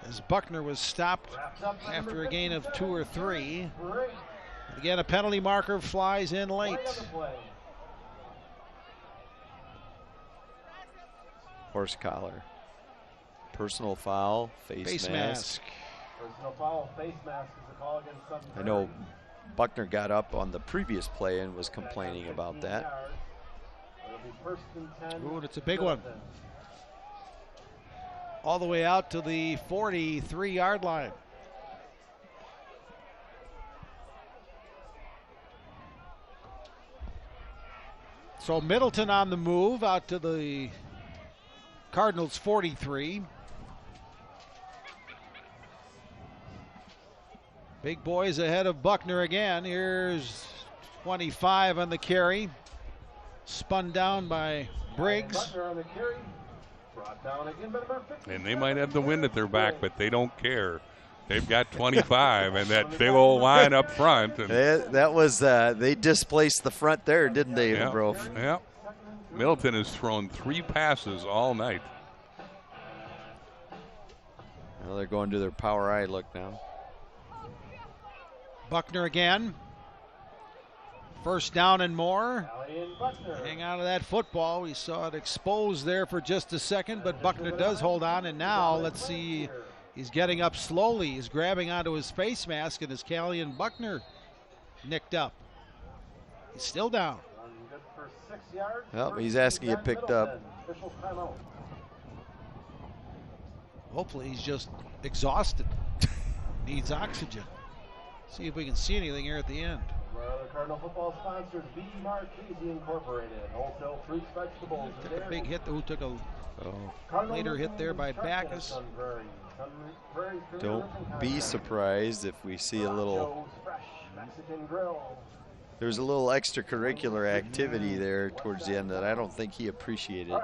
as Buckner was stopped after a gain of 2 or 3. Again, a penalty marker flies in late. Horse collar. Personal foul, face mask. Personal foul, face mask is the call against Sun Prairie. I know Buckner got up on the previous play and was complaining about that. Ooh, and it's a big one. All the way out to the 43-yard line. So Middleton on the move out to the Cardinals 43. Big boys ahead of Buckner again. Here's 25 on the carry. Spun down by Briggs. And they might have the wind at their back, but they don't care. They've got 25 and that big old line up front. And that was they displaced the front there, didn't they, bro? Yeah. Middleton has thrown 3 passes all night. Well, they're going to their power eye look now. Buckner again. First down and more. Hang on to that football. We saw it exposed there for just a second, but Buckner does hold on, and now let's see. He's getting up slowly. He's grabbing onto his face mask, and his Callion Buckner nicked up. He's still down. Well, he's asking to get picked up. Hopefully he's just exhausted. Needs oxygen. See if we can see anything here at the end. Cardinal football sponsors B. Marchese Incorporated, wholesale fruits, vegetables. Took a big hit. Who took a later hit there by Backus. Don't be surprised if we see a little. There's a little extracurricular activity there towards the end that I don't think he appreciated.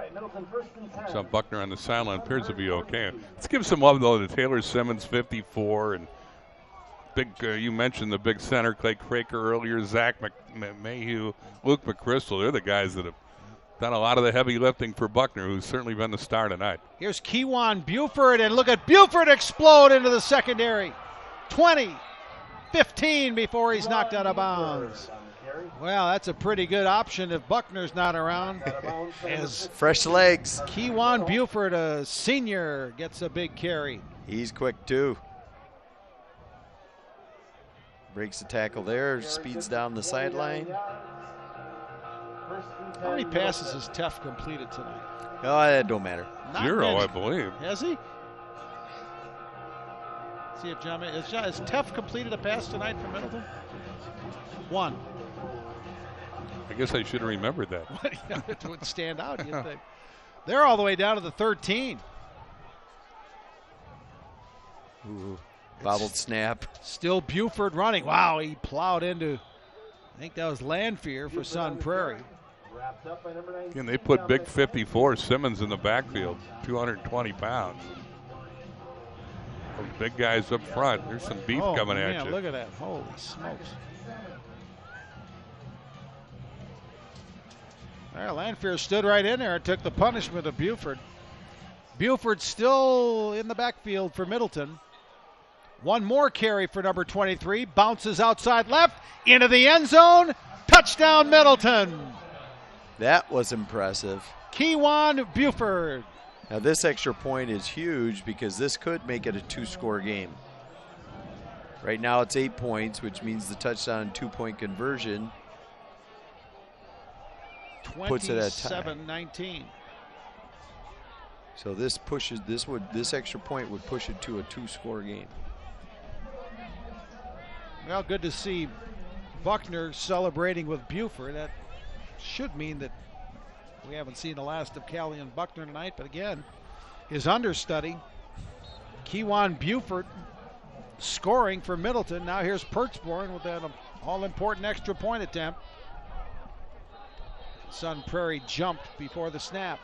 So Buckner on the sideline appears to be okay. Let's give some love though to Taylor Simmons, 54, and big. You mentioned the big center, Clay Craker earlier, Zach Mayhew, Luke McChrystal. They're the guys that have done a lot of the heavy lifting for Buckner, who's certainly been the star tonight. Here's Kewan Buford, and look at Buford explode into the secondary. 20, 15 before he's knocked out of bounds. Well, that's a pretty good option if Buckner's not around. As fresh legs. Kewan Buford, a senior, gets a big carry. He's quick too. Breaks the tackle there, speeds down the sideline. How many passes has Teff completed tonight? Oh, that don't matter. Not 0, many. I believe. Has he? See if John has Teff completed a pass tonight for Middleton? 1. I guess I should have remembered that. It would stand out, you'd think. They're all the way down to the 13. Ooh, bobbled snap. Still Buford running. Wow, he plowed into, I think that was Lanphier for Sun Prairie. And they put big 54 Simmons in the backfield, 220 pounds. Those big guys up front. There's some beef coming at you. Look at that. Holy smokes. Well, Lanphier stood right in there and took the punishment of Buford. Buford still in the backfield for Middleton. One more carry for number 23. Bounces outside left into the end zone. Touchdown Middleton. That was impressive. Kewan Buford. Now this extra point is huge because this could make it a 2-score game. Right now it's 8 points, which means the touchdown 2-point conversion puts it at tie. 27-19. So this pushes this extra point would push it to a 2-score game. Well, good to see Buckner celebrating with Buford. That should mean that we haven't seen the last of Callie and Buckner tonight, but again, his understudy, Kewan Buford, scoring for Middleton. Now here's Perchborn with that all-important extra point attempt. Sun Prairie jumped before the snap.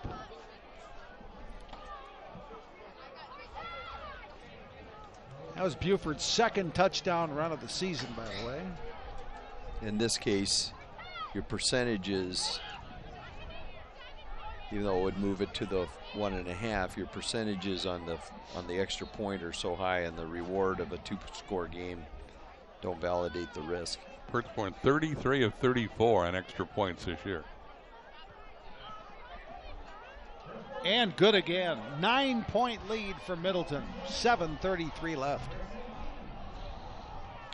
That was Buford's second touchdown run of the season, by the way. In this case, your percentages, even though it would move it to the 1.5, your percentages on the extra point are so high, and the reward of a 2-score game don't validate the risk. Perchborn 33 of 34 on extra points this year. And good again. 9-point lead for Middleton. 7:33 left.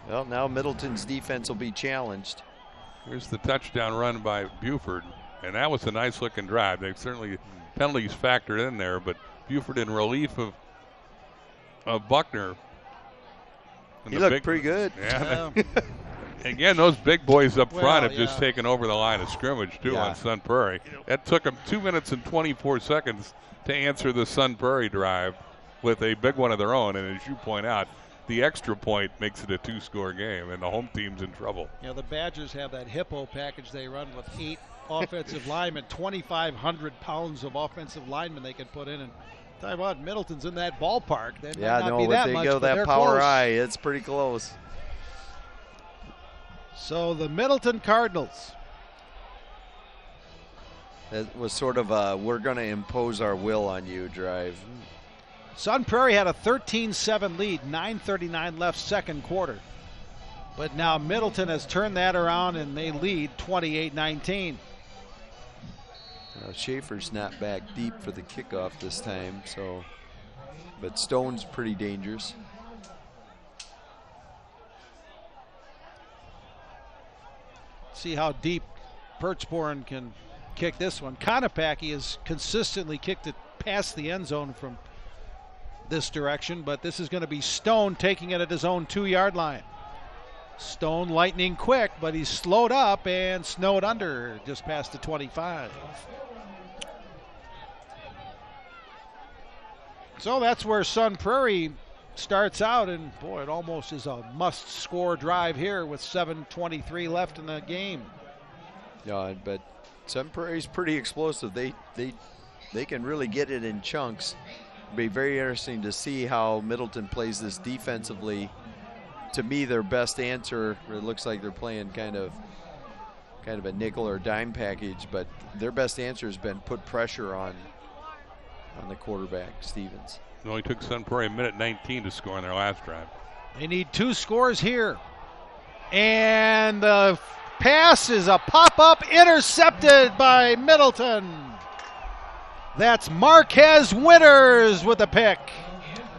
Well, now Middleton's defense will be challenged. Here's the touchdown run by Buford, and that was a nice looking drive. They've certainly penalties factored in there, but Buford in relief of Buckner. And he looked pretty good. Yeah. Again, those big boys up front have just taken over the line of scrimmage, too, on Sun Prairie. That took them 2 minutes and 24 seconds to answer the Sun Prairie drive with a big one of their own. And as you point out, the extra point makes it a 2-score game, and the home team's in trouble. You know, the Badgers have that hippo package they run with 8 offensive linemen, 2,500 pounds of offensive linemen they can put in. And tell you what, Middleton's in that ballpark. They might not be that much, but that power close. Eye, it's pretty close. So the Middleton Cardinals. That was sort of a we're going to impose our will on you drive. Sun Prairie had a 13-7 lead, 9:39 left second quarter. But now Middleton has turned that around and they lead 28-19. Schaefer's not back deep for the kickoff this time, so but Stone's pretty dangerous. See how deep Perchborn can kick this one. Konopacki has consistently kicked it past the end zone from this direction, but this is going to be Stone taking it at his own 2-yard line. Stone lightning quick, but he's slowed up and snowed under just past the 25. So that's where Sun Prairie starts out, and boy, it almost is a must-score drive here with 7:23 left in the game. Yeah, but Sun Prairie's pretty explosive. They can really get it in chunks. It'll be very interesting to see how Middleton plays this defensively. To me, their best answer, it looks like they're playing kind of a nickel or dime package, but their best answer has been put pressure on the quarterback, Stevens. It only took Sun Prairie a minute 19 to score on their last drive. They need 2 scores here. And the pass is a pop-up, intercepted by Middleton. That's Marquez Winters with the pick.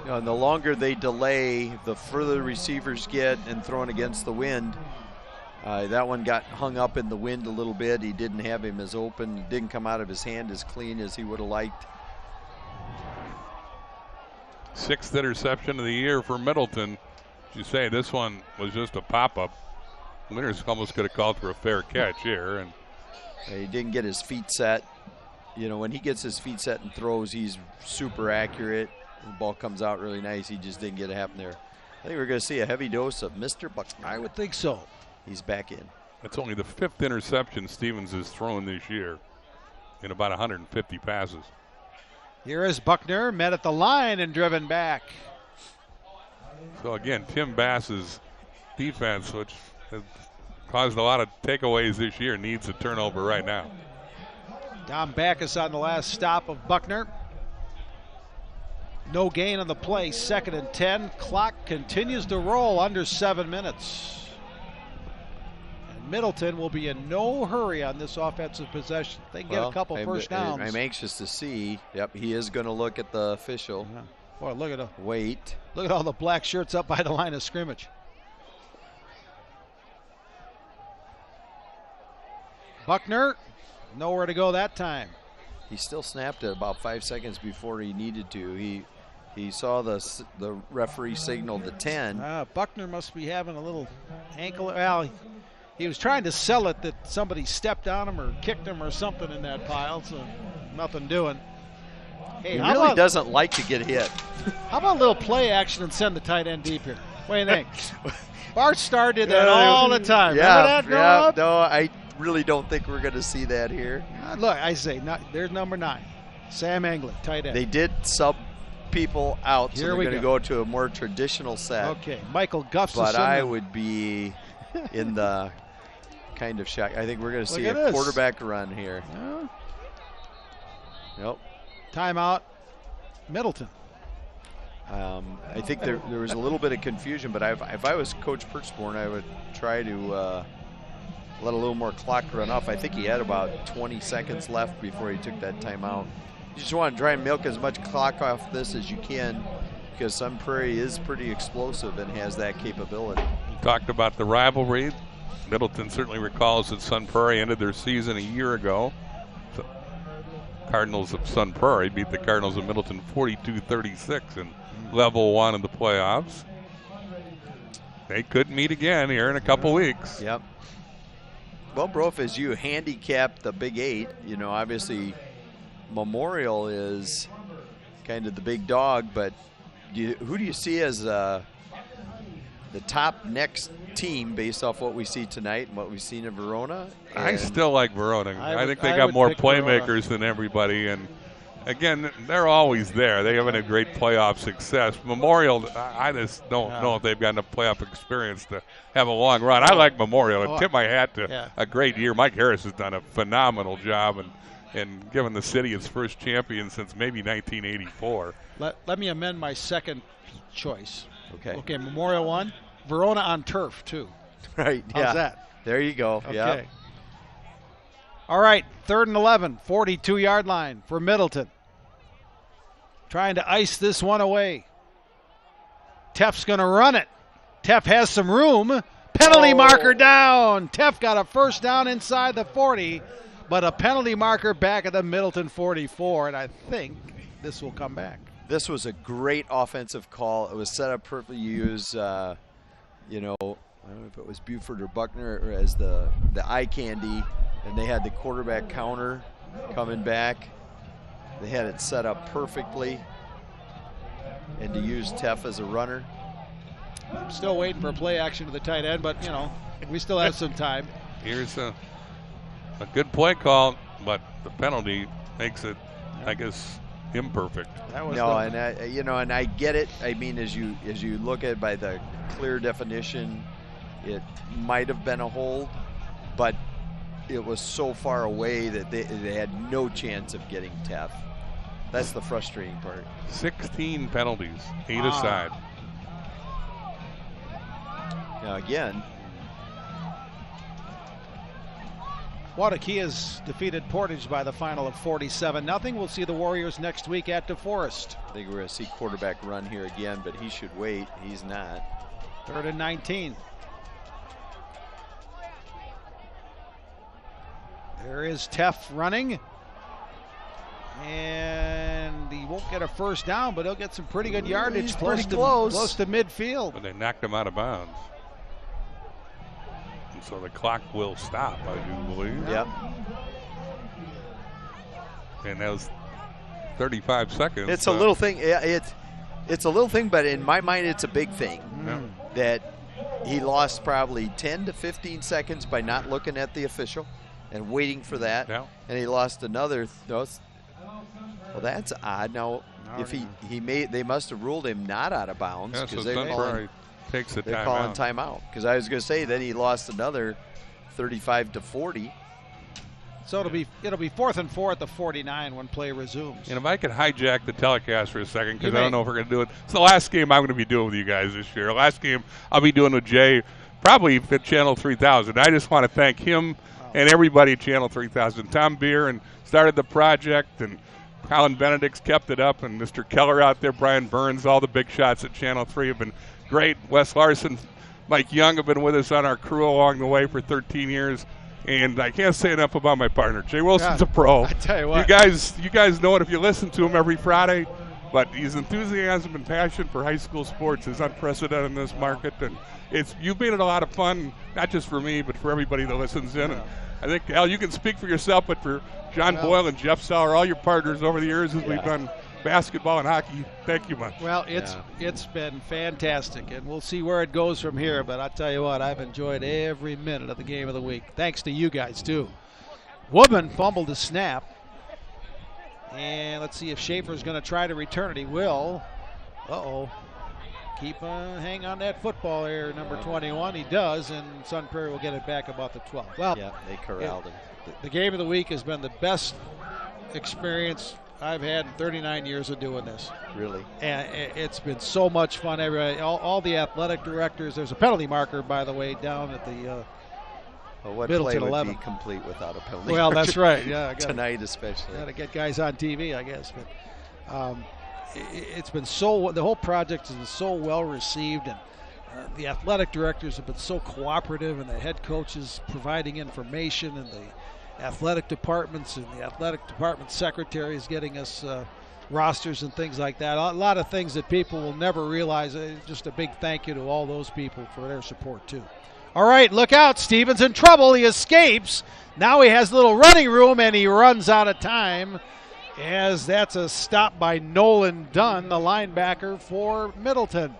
And the longer they delay, the further receivers get and thrown against the wind. That one got hung up in the wind a little bit. He didn't have him as open. It didn't come out of his hand as clean as he would have liked. 6th interception of the year for Middleton. As you say, this one was just a pop-up. Winters almost could have called for a fair catch here. And he didn't get his feet set. You know, when he gets his feet set and throws, he's super accurate. The ball comes out really nice. He just didn't get it happen there. I think we're going to see a heavy dose of Mr. Buckner. I would think so. He's back in. That's only the 5th interception Stevens has thrown this year in about 150 passes. Here is Buckner, met at the line and driven back. So again, Tim Bass's defense, which has caused a lot of takeaways this year, needs a turnover right now. Dom Backus on the last stop of Buckner. No gain on the play, 2nd and 10. Clock continues to roll under 7 minutes. And Middleton will be in no hurry on this offensive possession. They can get a couple first downs. I'm anxious to see. Yep, he is going to look at the official. Yeah. Boy, look at wait. Look at all the black shirts up by the line of scrimmage. Buckner, nowhere to go that time. He still snapped it about 5 seconds before he needed to. He saw the referee signal the 10. Buckner must be having a little ankle. Well, he was trying to sell it that somebody stepped on him or kicked him or something in that pile, so nothing doing. Hey, he really doesn't like to get hit. How about a little play action and send the tight end deep here? What do you think? Bart Starr did that all the time. Yeah, Remember that? No, I really don't think we're going to see that here. Look, I say, there's number 9, Sam Anglin, tight end. They did sub people out, so Here they're we going to go to a more traditional set. Okay, Michael Gustafson. But I would be in the kind of shock. I think we're going to see a quarterback run here. Yeah. Yep. Timeout, Middleton. I think there was a little bit of confusion, but if I was Coach Perchborn, I would try to let a little more clock run off. I think he had about 20 seconds left before he took that timeout. You just want to try and milk as much clock off this as you can, because Sun Prairie is pretty explosive and has that capability. Talked about the rivalry. Middleton certainly recalls that Sun Prairie ended their season a year ago. The Cardinals of Sun Prairie beat the Cardinals of Middleton 42-36 in level 1 of the playoffs. They could meet again here in a couple weeks. Yep. Well, Brof, as you handicap the Big 8, you know, obviously Memorial is kind of the big dog, but who do you see as the top next team based off what we see tonight and what we've seen in Verona? I still like Verona. I think they got more playmakers than everybody, and again, they're always there. They haven't had great playoff success. Memorial, I just don't know if they've got enough playoff experience to have a long run. I like Memorial. I tip my hat to a great year. Mike Harris has done a phenomenal job and given the city its first champion since maybe 1984. Let me amend my second choice. Okay, Memorial 1, Verona on turf 2. Right, How's that? There you go. Okay. Yep. All right, 3rd and 11, 42-yard line for Middleton. Trying to ice this one away. Teff's going to run it. Teff has some room. Penalty marker down. Teff got a first down inside the 40, but a penalty marker back at the Middleton 44, and I think this will come back. This was a great offensive call. It was set up perfectly. Use, you know, I don't know if it was Buford or Buckner or as the eye candy, and they had the quarterback counter coming back. They had it set up perfectly, and to use Teff as a runner. I'm still waiting for a play action to the tight end, but, you know, we still have some time. Here's a good play call, but the penalty makes it, I guess, imperfect. And I get it. I mean, as you look at it by the clear definition, it might have been a hold, but it was so far away that they had no chance of getting Teff. That's the frustrating part. 16 penalties, 8 aside. Now again, Waukechia's defeated Portage by the final of 47-0. We'll see the Warriors next week at DeForest. I think we're going to see quarterback run here again, but he should wait. He's not. 3rd and 19. There is Teff running. And he won't get a first down, but he'll get some pretty good yardage close to midfield. But they knocked him out of bounds. And so the clock will stop, I do believe. Yep. And that was 35 seconds. It's a little thing. It's a little thing, but in my mind, it's a big thing. That he lost probably 10 to 15 seconds by not looking at the official and waiting for that. Yeah. And he lost another. Well, that's odd. Now, if they must have ruled him not out of bounds because they're calling timeout. Because I was going to say that he lost another 35 to 40. So it'll be 4th and 4 at the 49 when play resumes. And if I could hijack the telecast for a second, because I don't know if we're going to do it. It's the last game I'm going to be doing with you guys this year. Last game I'll be doing with Jay, probably at Channel 3000. I just want to thank him and everybody at Channel 3000. Tom Beer and started the project, and Colin Benedict's kept it up, and Mr. Keller out there, Brian Burns, all the big shots at Channel 3 have been great. Wes Larson, Mike Young have been with us on our crew along the way for 13 years. And I can't say enough about my partner. Jay Wilson's a pro. I tell you what. You guys know it if you listen to him every Friday. But his enthusiasm and passion for high school sports is unprecedented in this market. And you've made it a lot of fun, not just for me, but for everybody that listens in. And I think, Al, you can speak for yourself, but for John Boyle and Jeff Sauer, all your partners over the years as we've done basketball and hockey, thank you much. Well, it's been fantastic, and we'll see where it goes from here. But I'll tell you what, I've enjoyed every minute of the game of the week. Thanks to you guys, too. Woodman fumbled the snap. And let's see if Schaefer's going to try to return it. He will. Uh-oh. Keep hang on that football there, number 21. He does, and Sun Prairie will get it back about the 12. Well, they corralled him. The game of the week has been the best experience I've had in 39 years of doing this. Really? And it's been so much fun. Everybody, all the athletic directors. There's a penalty marker, by the way, down at the what Middleton play would 11. be complete without a penalty Well, marker? that's right. Yeah, tonight especially. Got to get guys on TV, I guess. But it's been the whole project has been so well received, and the athletic directors have been so cooperative, and the head coaches providing information, and the athletic departments and the athletic department secretaries getting us rosters and things like that. A lot of things that people will never realize. Just a big thank you to all those people for their support too. All right, look out. Stevens in trouble. He escapes. Now he has a little running room, and he runs out of time, as that's a stop by Nolan Dunn, the linebacker for Middleton.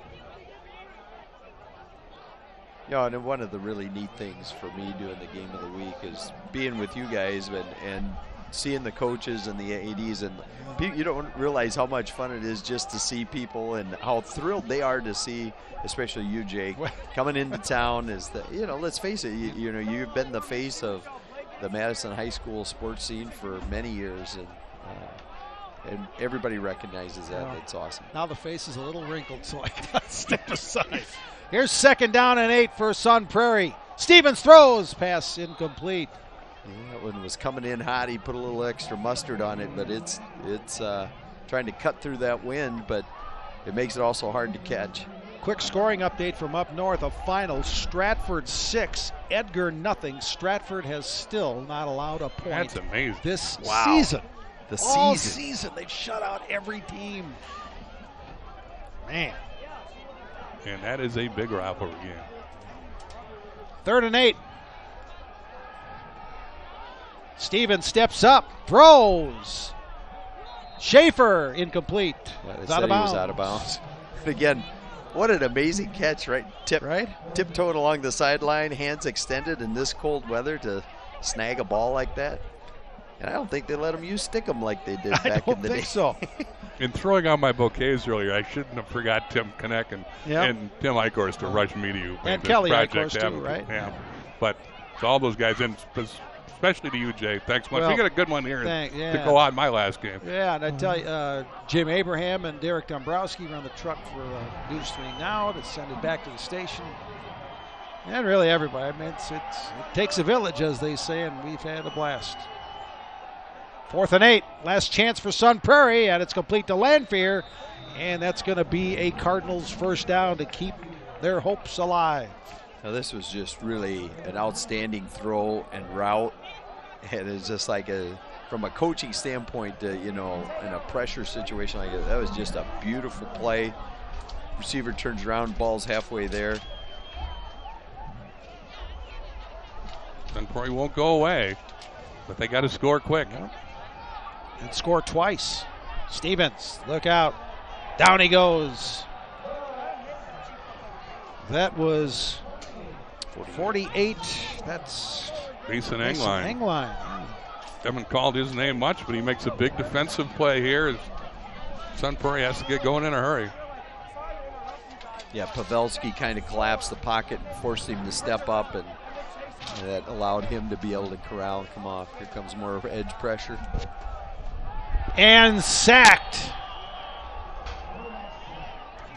Yeah, and one of the really neat things for me doing the game of the week is being with you guys and seeing the coaches and the ADs, and you don't realize how much fun it is just to see people and how thrilled they are to see, especially you, Jake, coming into town. Let's face it, you've been the face of the Madison High School sports scene for many years, and everybody recognizes that. That's awesome. Now the face is a little wrinkled, so I got to step aside. Here's 2nd down and 8 for Sun Prairie. Stevens throws, pass incomplete. Yeah, that one was coming in hot. He put a little extra mustard on it, but it's trying to cut through that wind, but it makes it also hard to catch. Quick scoring update from up north. A final: Stratford 6, Edgar 0. Stratford has still not allowed a point. That's amazing. This season. All season they've shut out every team. Man. And that is a big rivalry game. 3rd and 8. Stevens steps up, throws. Schaefer incomplete. He was out of bounds. Again, what an amazing catch, right? Tiptoed along the sideline, hands extended in this cold weather to snag a ball like that. And I don't think they let him use stickum like they did back in the day. I don't think so. In throwing out my bouquets earlier, I shouldn't have forgot Tim Kinneck and Tim Eichhorst to rush me to you. And Kelly Eichhorst too, right? Yeah. But to all those guys, and especially to you, Jay, thanks much. We got a good one here to go on my last game. Yeah, and I tell you, Jim Abraham and Derek Dombrowski run the truck for News 3 Now to send it back to the station. And really everybody. I mean, it takes a village, as they say, and we've had a blast. 4th and 8. Last chance for Sun Prairie, and it's complete to Lanphier. And that's going to be a Cardinals first down to keep their hopes alive. Now this was just really an outstanding throw and route. And it's just like from a coaching standpoint, you know, in a pressure situation like that was just a beautiful play. Receiver turns around, ball's halfway there. Sun Prairie won't go away, but they got to score quick. Yep. And score twice. Stevens, look out. Down he goes. That was 48. That's Mason Engline. Engline. Haven't called his name much, but he makes a big defensive play here. Sun Prairie has to get going in a hurry. Yeah, Pavelski kind of collapsed the pocket and forced him to step up, and that allowed him to be able to corral and come off. Here comes more edge pressure. And sacked.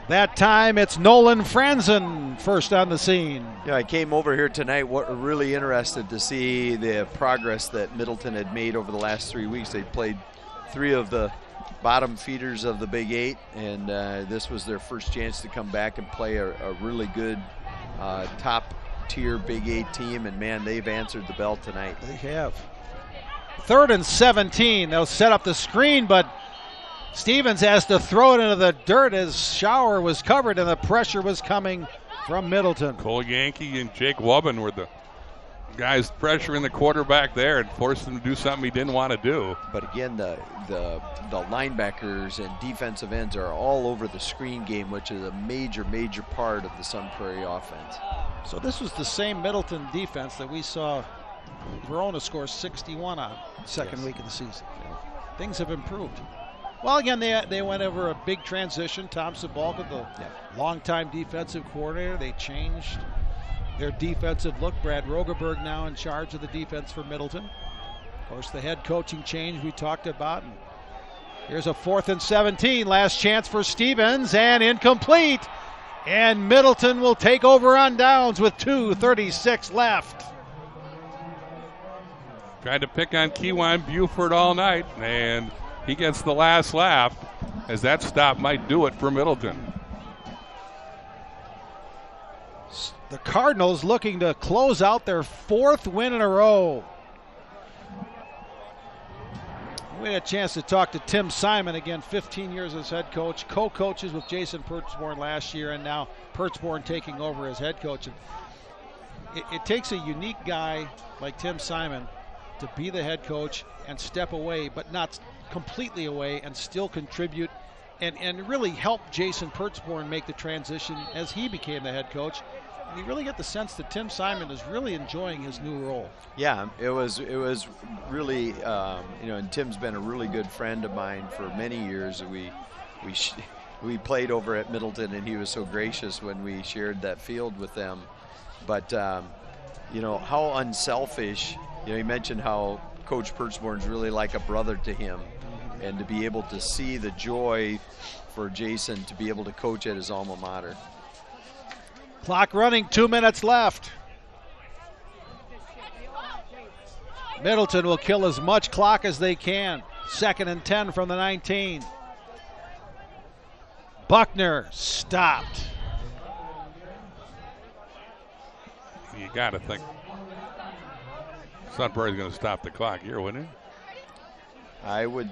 That time it's Nolan Franzen first on the scene. Yeah, I came over here tonight really interested to see the progress that Middleton had made over the last 3 weeks. They played 3 of the bottom feeders of the Big 8, and this was their first chance to come back and play a really good top-tier Big 8 team, and man, they've answered the bell tonight. They have. 3rd and 17. They'll set up the screen, but Stevens has to throw it into the dirt as Schauer was covered and the pressure was coming from Middleton. Cole Yankee and Jake Wubbin were the guys pressuring the quarterback there and forced him to do something he didn't want to do. But again, the linebackers and defensive ends are all over the screen game, which is a major part of the Sun Prairie offense. So this was the same Middleton defense that we saw Verona score 61 on second week of the season. Things have improved. Well, again, they went over a big transition. Tom Sabalka, the longtime defensive coordinator, they changed their defensive look. Brad Rogeberg now in charge of the defense for Middleton. Of course, the head coaching change we talked about. And here's a 4th and 17. Last chance for Stevens, and incomplete. And Middleton will take over on downs with 2:36 left. Tried to pick on Keywine Buford all night, and he gets the last laugh, as that stop might do it for Middleton. The Cardinals looking to close out their 4th win in a row. We had a chance to talk to Tim Simon again, 15 years as head coach, co-coaches with Jason Pertzborn last year, and now Pertzborn taking over as head coach. And it takes a unique guy like Tim Simon to be the head coach and step away, but not completely away, and still contribute and really help Jason Pertzborn make the transition as he became the head coach. And you really get the sense that Tim Simon is really enjoying his new role. Yeah, it was really, you know, and Tim's been a really good friend of mine for many years. We played over at Middleton, and he was so gracious when we shared that field with them. But, you know, how unselfish, you know, he mentioned how Coach Pertzborn's really like a brother to him, and to be able to see the joy for Jason to be able to coach at his alma mater. Clock running, 2 minutes left. Middleton will kill as much clock as they can. 2nd and 10 from the 19. Buckner stopped. You got to think Sun Prairie's going to stop the clock here, wouldn't it? I would.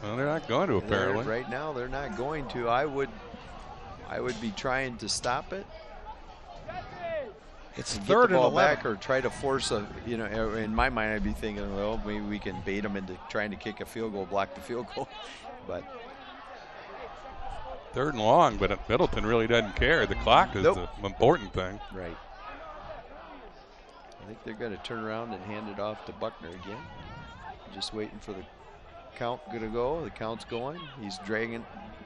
Well, they're not going to, apparently. Right now, they're not going to. I would be trying to stop it. It's and 3rd and 11. Back or try to force a, you know, in my mind, I'd be thinking, well, maybe we can bait them into trying to kick a field goal, block the field goal. But 3rd and long, but Middleton really doesn't care. The clock is the important thing. Right. I think they're going to turn around and hand it off to Buckner again. Just waiting for the count to go. The count's going. He's draining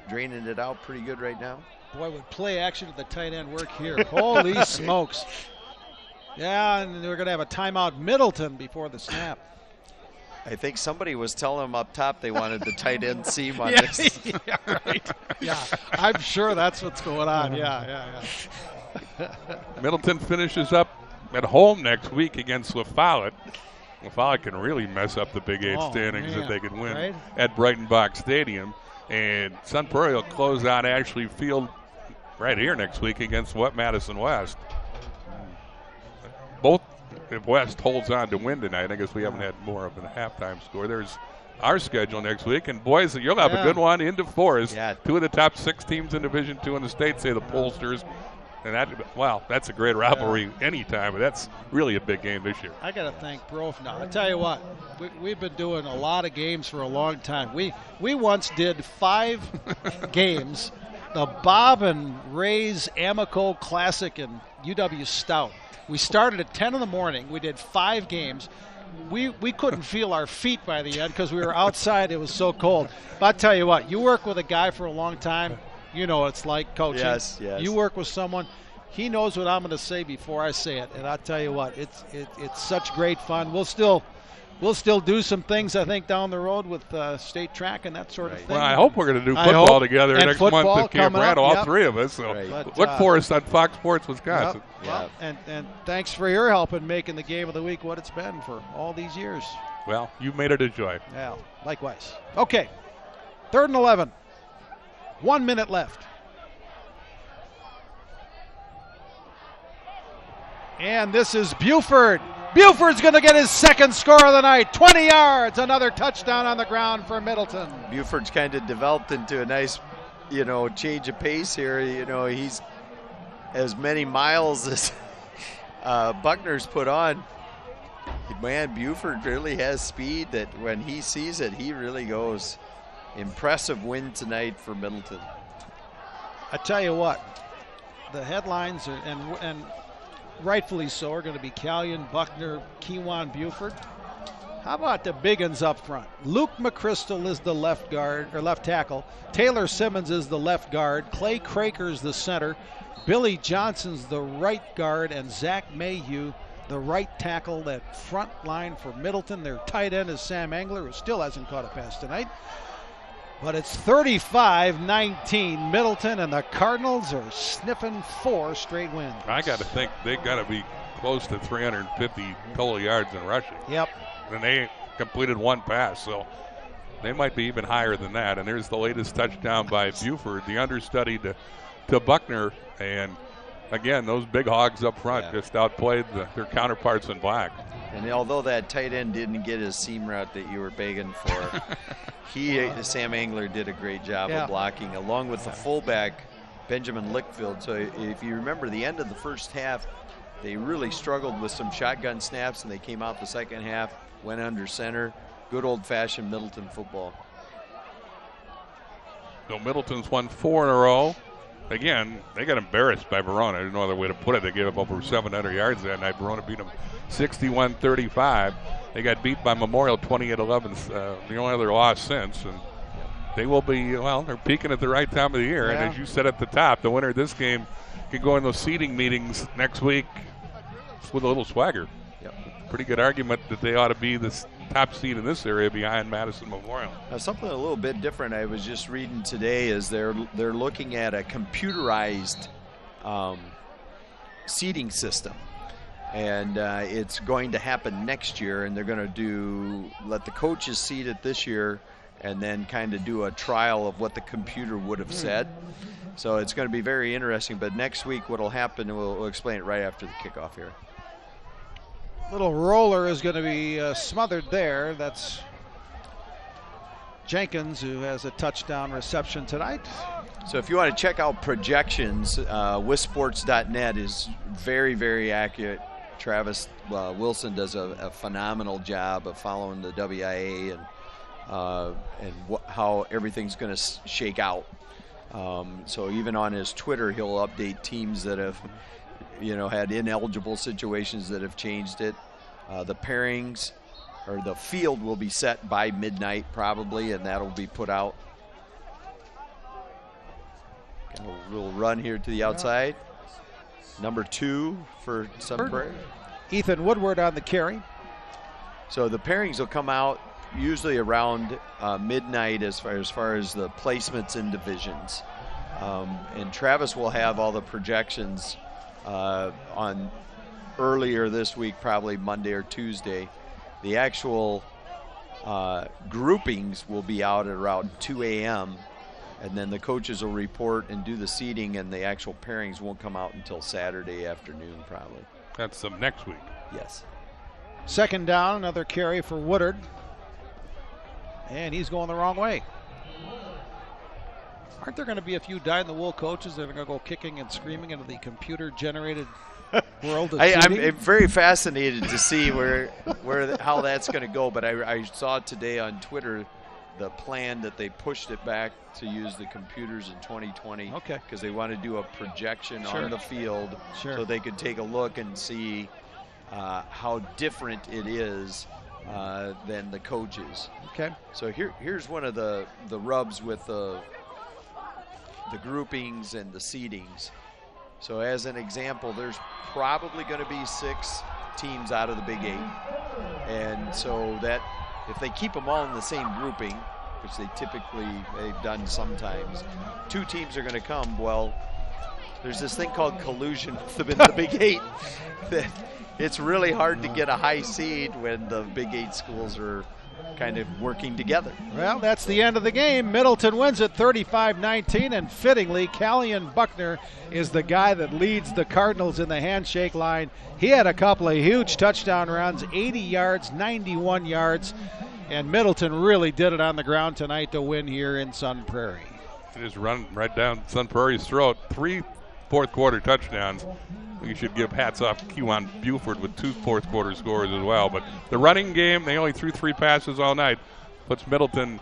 it out pretty good right now. Boy, would play action at the tight end work here. Holy smokes. Yeah, and we're going to have a timeout Middleton before the snap. I think somebody was telling them up top they wanted the tight end seam on this. Yeah, right. Yeah, I'm sure that's what's going on. Yeah. Middleton finishes up at home next week against La Follette. La Follette can really mess up the Big 8 standings if they could win at Brighton Box Stadium. And Sun Prairie will close out Ashley Field right here next week against Madison West. Both, if West holds on to win tonight, I guess we haven't had more of a halftime score. There's our schedule next week. And boys, you'll have a good one into Forest. Yeah. 2 of the top 6 teams in Division II in the state, say the Polsters. And that's a great rivalry anytime, but that's really a big game this year. I got to thank Brof now. I tell you what, we've been doing a lot of games for a long time. We once did 5 games, the Bob and Ray's Amico Classic and UW Stout. We started at 10 in the morning. We did 5 games. We couldn't feel our feet by the end because we were outside. It was so cold. But I tell you what, you work with a guy for a long time, you know it's like coaching. Yes. You work with someone, he knows what I'm going to say before I say it. And I tell you what, it's such great fun. We'll still do some things, I think, down the road with state track and that sort of thing. Well, I hope we're going to do football together next month at Camp Randall, all 3 of us. So look for us on Fox Sports Wisconsin. Well, and thanks for your help in making the game of the week what it's been for all these years. Well, you've made it a joy. Yeah, likewise. Okay, 3rd and 11. 1 minute left. And this is Buford. Buford's going to get his 2nd score of the night. 20 yards, another touchdown on the ground for Middleton. Buford's kind of developed into a nice, change of pace here. He's as many miles as Buckner's put on. Man, Buford really has speed that when he sees it, he really goes. Impressive win tonight for Middleton. I tell you what, the headlines are, and rightfully so, are going to be Callion, Buckner, Kewan, Buford. How about the big uns up front? Luke McChrystal is the left guard or left tackle. Taylor Simmons is the left guard. Clay Craker's the center. Billy Johnson's the right guard, and Zach Mayhew the right tackle. That front line for Middleton. Their tight end is Sam Engler, who still hasn't caught a pass tonight. But it's 35-19 Middleton, and the Cardinals are sniffing 4 straight wins. I got to think they got to be close to 350 total yards in rushing. Yep. And they completed 1 pass, so they might be even higher than that. And there's the latest touchdown by Buford, the understudy to Buckner. And again, those big hogs up front just outplayed their counterparts in black. And although that tight end didn't get his seam route that you were begging for, Sam Engler did a great job of blocking, along with the fullback, Benjamin Lickfield. So if you remember the end of the first half, they really struggled with some shotgun snaps, and they came out the second half, went under center. Good old-fashioned Middleton football. So Middleton's won 4 in a row. Again, they got embarrassed by Verona. There's no other way to put it. They gave up over 700 yards that night. Verona beat them 61-35. They got beat by Memorial 28-11, the only other loss since. And they will be, they're peaking at the right time of the year. And as you said at the top, the winner of this game can go in those seeding meetings next week with a little swagger. Pretty good argument that they ought to be the top seed in this area behind Madison Memorial. Now, something a little bit different I was just reading today is they're looking at a computerized seeding system. And it's going to happen next year, and they're going to let the coaches seed it this year and then kind of do a trial of what the computer would have said. So it's going to be very interesting. But next week what will happen, we'll explain it right after the kickoff here. Little roller is going to be smothered there. That's Jenkins, who has a touchdown reception tonight. So if you want to check out projections, wisports.net is very, very accurate. Travis Wilson does a phenomenal job of following the WIA and how everything's going to shake out. So even on his Twitter, he'll update teams that have had ineligible situations that have changed it. The pairings or the field will be set by midnight probably, and that'll be put out. Got a little run here to the outside. Number 2 for Sun Prairie. Ethan Woodward on the carry. So the pairings will come out usually around midnight as far as the placements in divisions. And Travis will have all the projections on earlier this week, probably Monday or Tuesday. The actual groupings will be out at around 2 a.m. and then the coaches will report and do the seating, and the actual pairings won't come out until Saturday afternoon probably. That's next week. Yes. Second down, another carry for Woodard. And he's going the wrong way. Aren't there going to be a few dyed-in-the-wool coaches that are going to go kicking and screaming into the computer-generated world of I'm seating? very fascinated to see how that's going to go, but I saw today on Twitter the plan that they pushed it back to use the computers in 2020. Okay. Because they want to do a projection Sure. on the field so they could take a look and see how different it is than the coaches. Okay. So here's one of the rubs with the groupings and the seedings. So as an example, there's probably going to be 6 teams out of the Big 8. And so that if they keep them all in the same grouping, which they've done sometimes, 2 teams are going to come. Well, there's this thing called collusion within the Big 8. It's really hard to get a high seed when the Big 8 schools are kind of working together. Well, that's the end of the game. Middleton wins it 35-19, and fittingly, Callion Buckner is the guy that leads the Cardinals in the handshake line. He had a couple of huge touchdown runs, 80 yards, 91 yards, and Middleton really did it on the ground tonight to win here in Sun Prairie. It just run right down Sun Prairie's throat. 3 fourth-quarter touchdowns. We should give hats off to Kewan Buford with 2 fourth-quarter scores as well. But the running game, they only threw 3 passes all night. Puts Middleton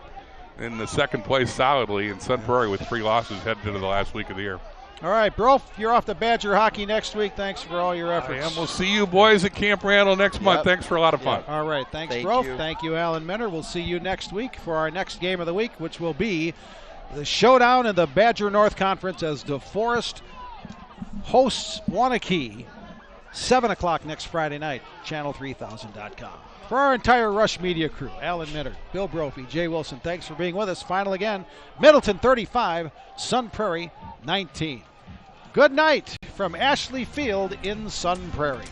in the second place solidly, and Sun Prairie with 3 losses heading into the last week of the year. All right, Brof, you're off to Badger hockey next week. Thanks for all your efforts. And we'll see you boys at Camp Randall next month. Thanks for a lot of fun. All right, thanks, Thank Brof. you. Thank you, Alan Minner. We'll see you next week for our next game of the week, which will be the showdown in the Badger North Conference as DeForest hosts Wanakee, 7 o'clock next Friday night, channel3000.com. For our entire Rush Media crew, Alan Minner, Bill Brophy, Jay Wilson, thanks for being with us. Final again, Middleton 35, Sun Prairie 19. Good night from Ashley Field in Sun Prairie.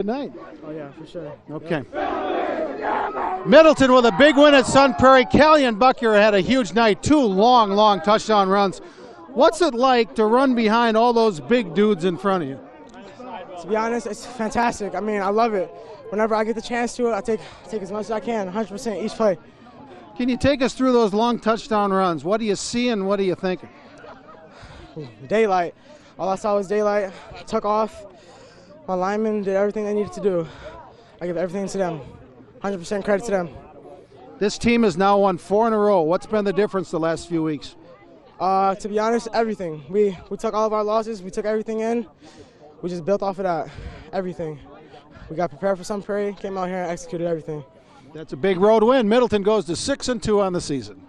Tonight. Oh, yeah, for sure. Okay. Middleton with a big win at Sun Prairie. Callion Bucker had a huge night. 2 long touchdown runs. What's it like to run behind all those big dudes in front of you? To be honest, it's fantastic. I mean, I love it. Whenever I get the chance to it, I take as much as I can, 100% each play. Can you take us through those long touchdown runs? What do you see and what are you thinking? Daylight. All I saw was daylight. Took off. My linemen did everything they needed to do. I give everything to them. 100% credit to them. This team has now won 4 in a row. What's been the difference the last few weeks? To be honest, everything. We took all of our losses. We took everything in. We just built off of that. Everything. We got prepared for Sun Prairie, came out here and executed everything. That's a big road win. Middleton goes to 6-2 on the season.